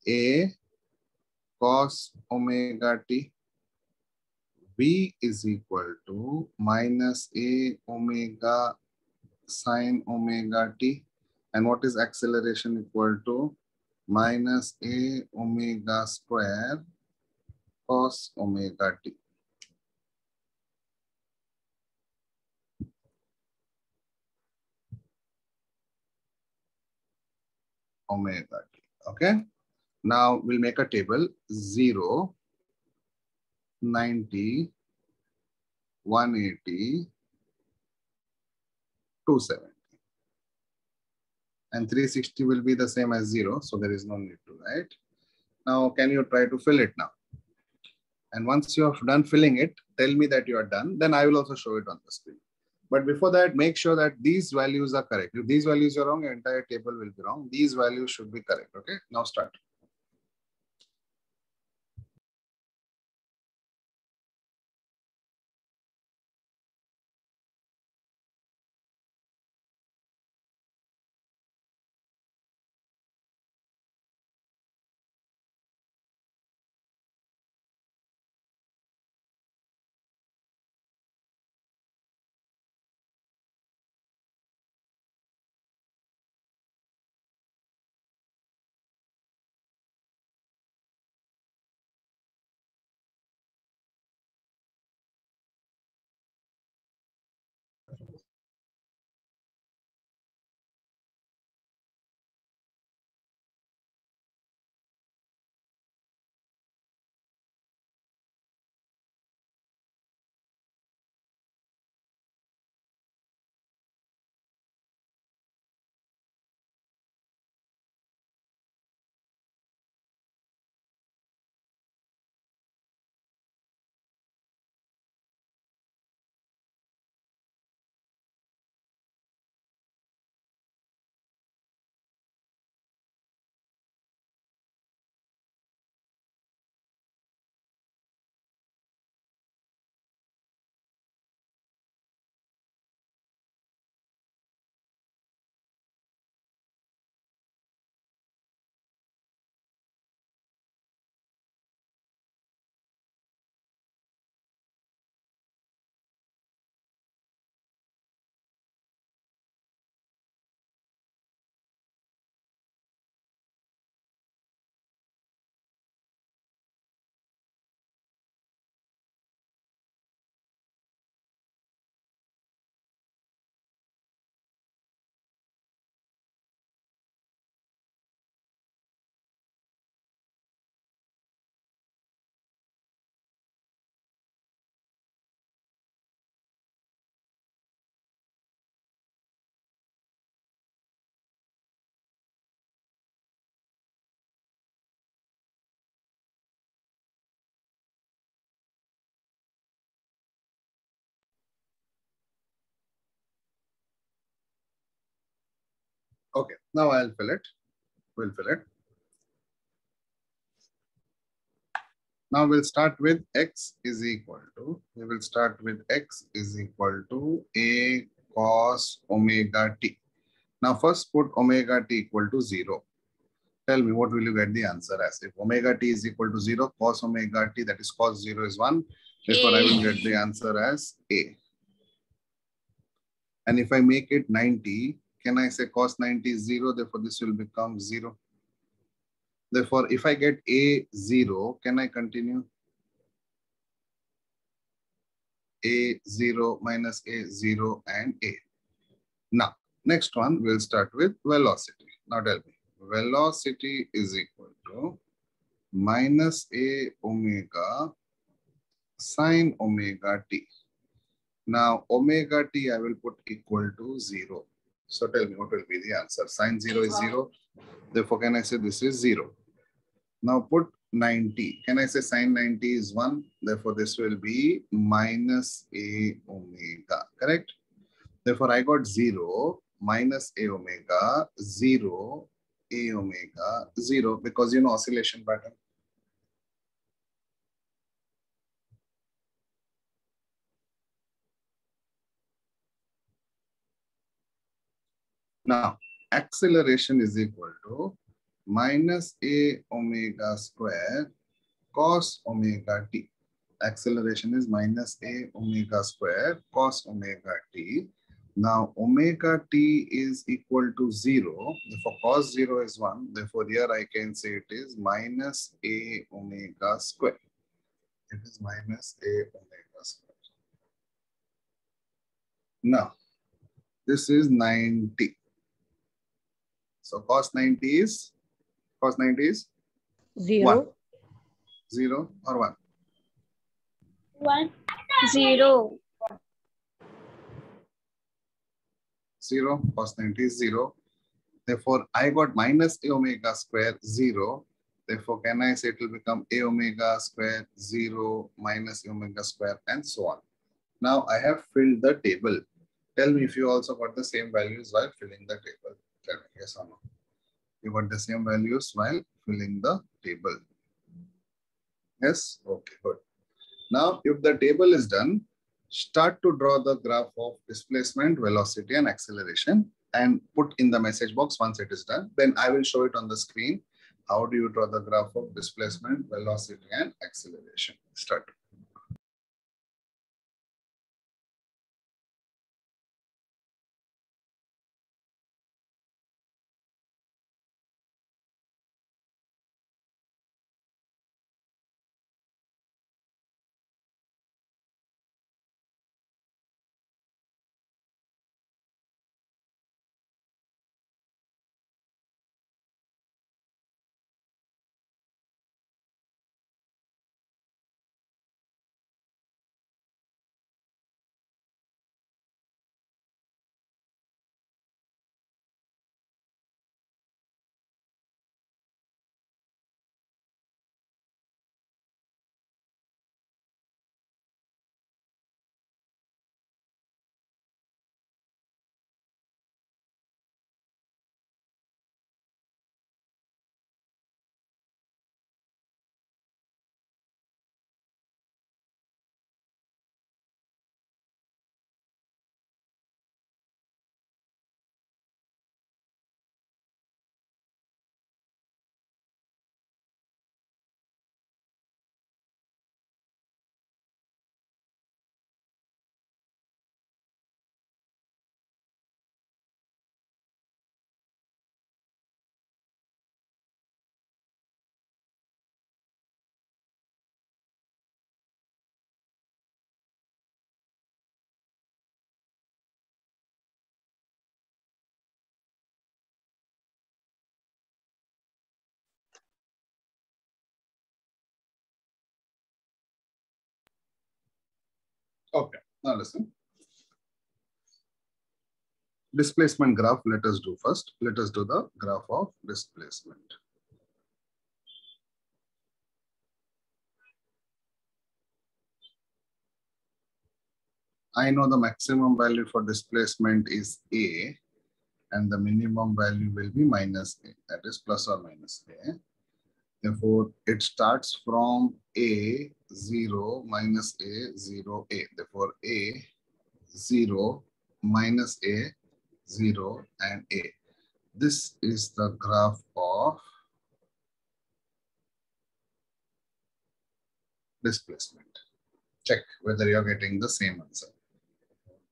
A cos omega t. V is equal to minus A omega sine omega t. And what is acceleration equal to? Minus A omega square cos omega t. Omega t. Okay. Now we'll make a table 0, 90, 180, 270. And 360 will be the same as 0. So there is no need to write. Now, can you try to fill it now? And once you have done filling it, tell me that you are done. Then I will also show it on the screen. But before that, make sure that these values are correct. If these values are wrong, your entire table will be wrong. These values should be correct. Okay. Now start. Okay, now I'll fill it. We'll fill it. Now we'll start with x is equal to, we will start with x is equal to a cos omega t. Now first put omega t equal to 0. Tell me what will you get the answer as? If omega t is equal to 0, cos omega t, that is cos 0 is 1. Therefore, I will get the answer as a. And if I make it 90, can I say cos 90 is 0? Therefore, this will become 0. Therefore, if I get a 0, can I continue? A 0 minus a 0 and a. Now, next one, we'll start with velocity. Now tell me, velocity is equal to minus a omega sine omega t. Now, omega t, I will put equal to 0. So tell me what will be the answer. Sine 0 is 0. Therefore, can I say this is 0? Now put 90. Can I say sine 90 is 1? Therefore, this will be minus a omega. Correct? Therefore, I got 0 minus a omega, 0, a omega, 0, because you know oscillation pattern. Now, acceleration is equal to minus a omega square cos omega t. Acceleration is minus a omega square cos omega t. Now, omega t is equal to 0. Therefore, cos 0 is 1. Therefore, here I can say it is minus a omega square. It is minus a omega square. Now, this is 90. So, cos 90 is 0. 1. 0 or 1? 1. 0. 0. Cos 90 is 0. Therefore, I got minus a omega square 0. Therefore, can I say it will become a omega square 0 minus a omega square and so on. Now, I have filled the table. Tell me if you also got the same values while filling the table. Tell me yes or no. You got the same values while filling the table. Yes? Okay, good. Now, if the table is done, start to draw the graph of displacement, velocity, and acceleration and put in the message box once it is done. Then I will show it on the screen. How do you draw the graph of displacement, velocity, and acceleration? Start. Okay, now listen. Displacement graph, let us do first. Let us do the graph of displacement. I know the maximum value for displacement is A. and the minimum value will be minus A, that is plus or minus A. Therefore, it starts from A, 0, minus A, 0, A. Therefore, A, 0, minus A, 0, and A. This is the graph of displacement. Check whether you're getting the same answer.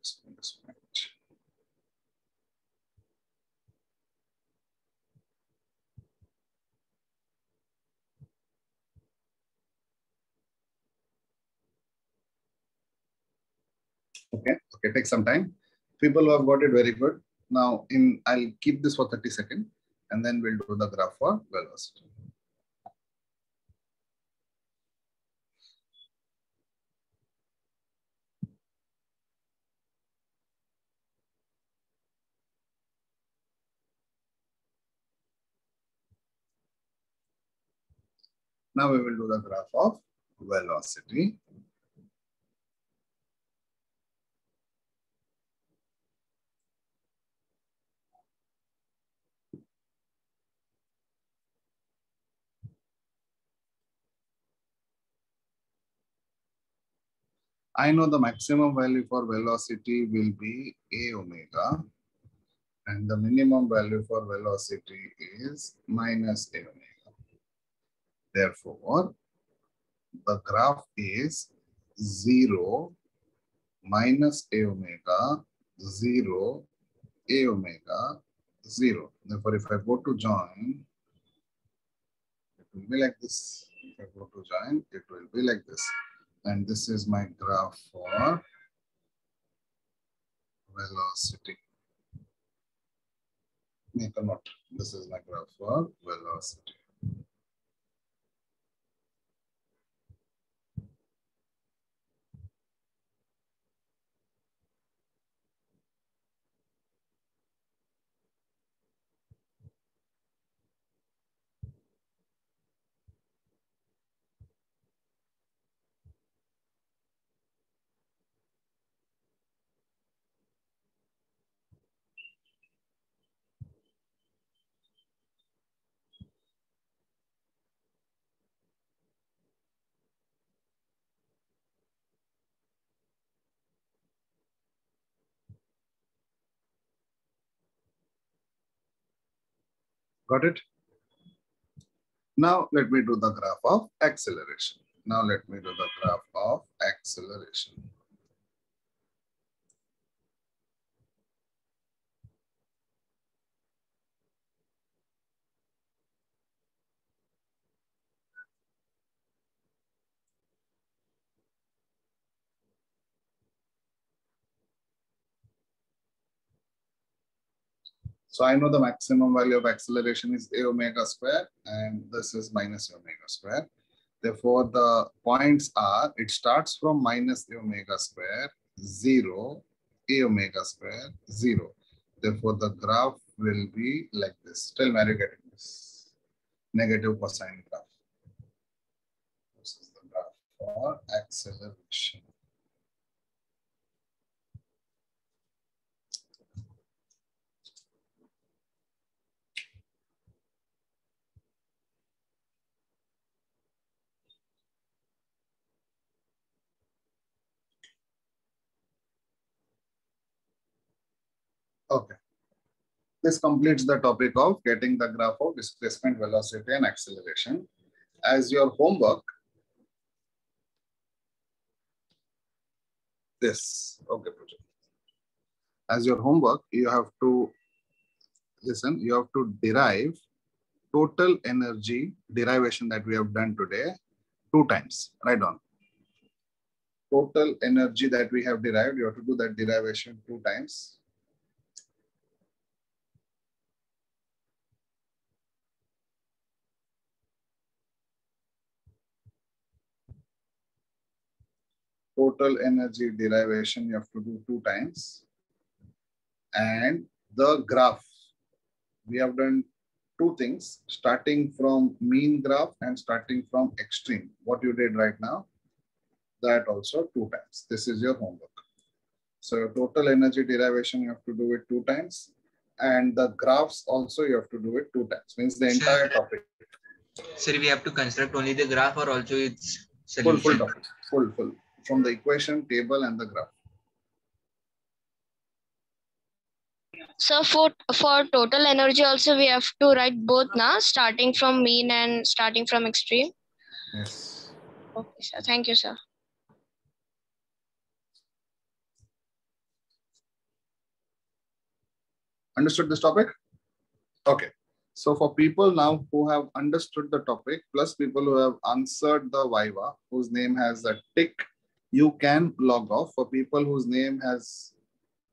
Displacement. Okay, take some time. People who have got it, very good. Now, I'll keep this for 30 seconds and then we'll do the graph for velocity. Now we will do the graph of velocity. I know the maximum value for velocity will be A omega, and the minimum value for velocity is minus A omega. Therefore, the graph is 0, minus A omega, 0, A omega, 0. Therefore, if I go to join, it will be like this. If I go to join, it will be like this. And this is my graph for velocity. Make a note. This is my graph for velocity. Got it? Now let me do the graph of acceleration. Now let me do the graph of acceleration. So I know the maximum value of acceleration is A omega square, and this is minus A omega square. Therefore, the points are, it starts from minus A omega square, 0, A omega square, 0. Therefore, the graph will be like this. Tell me, are you getting this? Negative cosine graph. This is the graph for acceleration. Okay. This completes the topic of getting the graph of displacement, velocity, and acceleration. As your homework, this, okay, project. As your homework, you have to listen, you have to derive total energy derivation that we have done today 2 times. Write down. Total energy that we have derived, you have to do that derivation 2 times. Total energy derivation you have to do 2 times. And the graph, we have done 2 things, starting from mean graph and starting from extreme. What you did right now, that also 2 times. This is your homework. So your total energy derivation, you have to do it 2 times. and the graphs also you have to do it 2 times. Means the entire topic. Sir, we have to construct only the graph or also its Full solution? topic. Full. From the equation, table, and the graph. So for total energy also we have to write both now, starting from mean and starting from extreme. Yes. Okay, sir. Thank you, sir. Understood this topic? Okay. So for people now who have understood the topic, plus people who have answered the Viva, whose name has a tick, you can log off. For people whose name has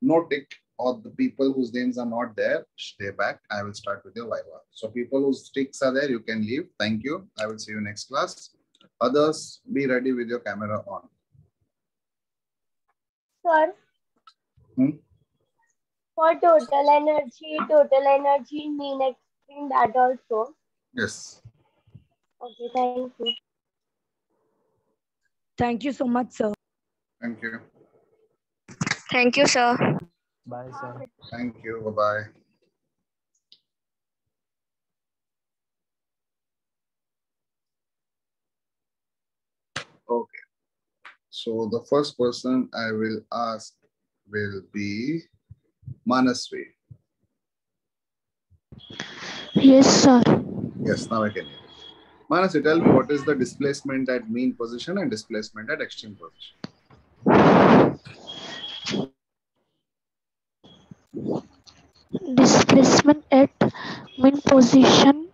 no tick, or the people whose names are not there, stay back. I will start with your Viva. So people whose ticks are there, you can leave. Thank you. I will see you next class. Others, be ready with your camera on. Sir, for total energy, mean extreme, that also. Yes. Okay, thank you. Thank you so much, sir. Thank you. Thank you, sir. Bye, sir. Thank you. Bye-bye. Okay. So the first person I will ask will be Manasvi. Yes, sir. Yes, now I can hear. Manasvi, tell me what is the displacement at mean position and displacement at extreme position? Displacement at mean position.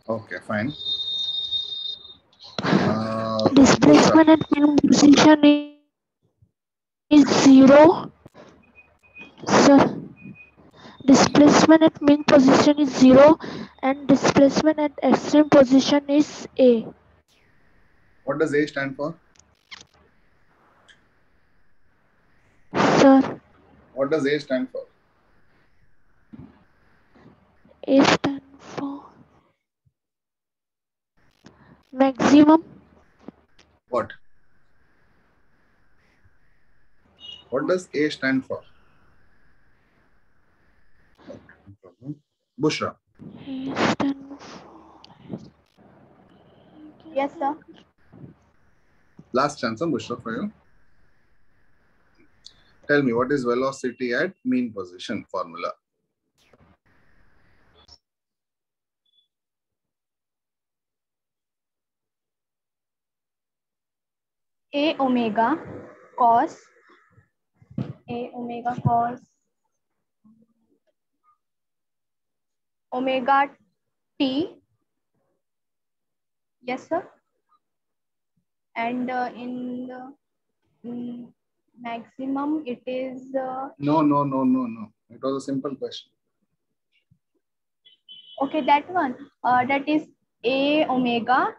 Okay, fine. Displacement at mean position is 0. Sir, displacement at mean position is 0 and displacement at extreme position is A. What does A stand for? Sir, What does A stand for? A stand for maximum. What? What does A stand for? Okay, no problem. Bushra. A stand for... Yes, sir. Last chance, Bushra, for you. Tell me, what is velocity at mean position formula? A omega cos omega t. Yes, sir. And in the maximum, it is. No. It was a simple question. Okay, that one. That is A omega,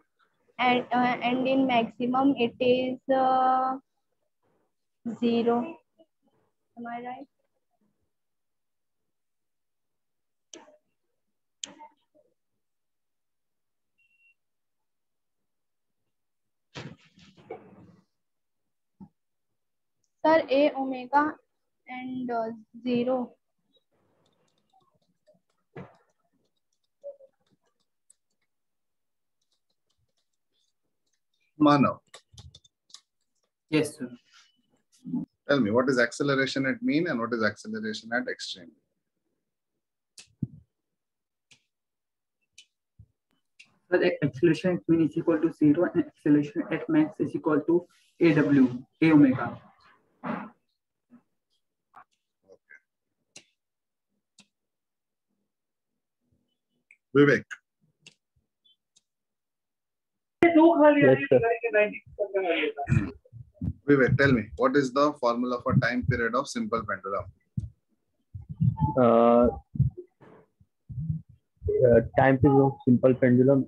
and in maximum it is 0. Am I right? Sir, A omega and 0. Manav. Yes, sir. Tell me, what is acceleration at mean and what is acceleration at extreme? So the acceleration at mean is equal to 0 and acceleration at max is equal to A omega. Vivek. Yes, sir. Vivek, tell me, what is the formula for time period of simple pendulum? Time period of simple pendulum.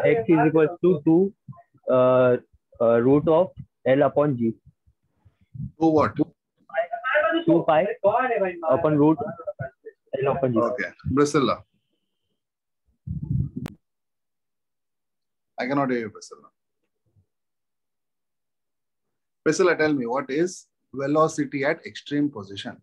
X is equal to 2 root of L upon G. 2 what? 2 pi upon root L upon G. Okay. Priscilla. I cannot hear you, Priscilla. Priscilla, tell me, what is velocity at extreme position?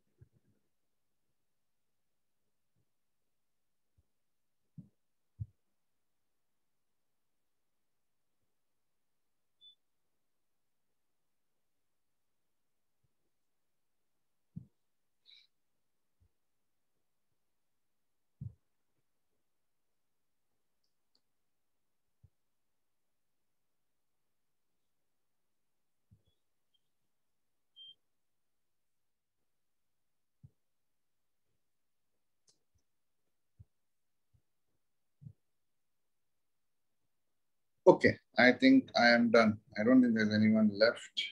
Okay, I think I am done. I don't think there's anyone left.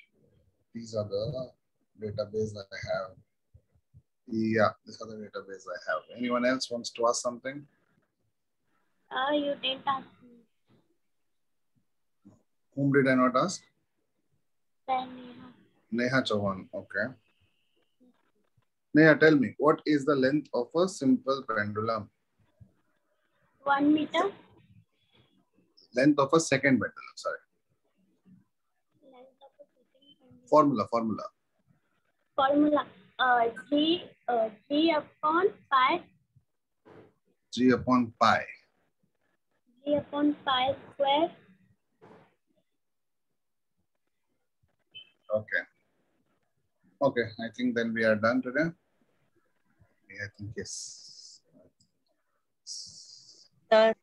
These are the database I have. Yeah, these are the database I have. Anyone else wants to ask something? You didn't ask me. Whom did I not ask? Then Neha Chauhan. Okay. Neha, tell me, what is the length of a simple pendulum? 1 meter. Length of a second pendulum, sorry. Formula. G upon pi. G upon pi. G upon pi square. Okay. Okay, I think then we are done today. I think yes. Sir.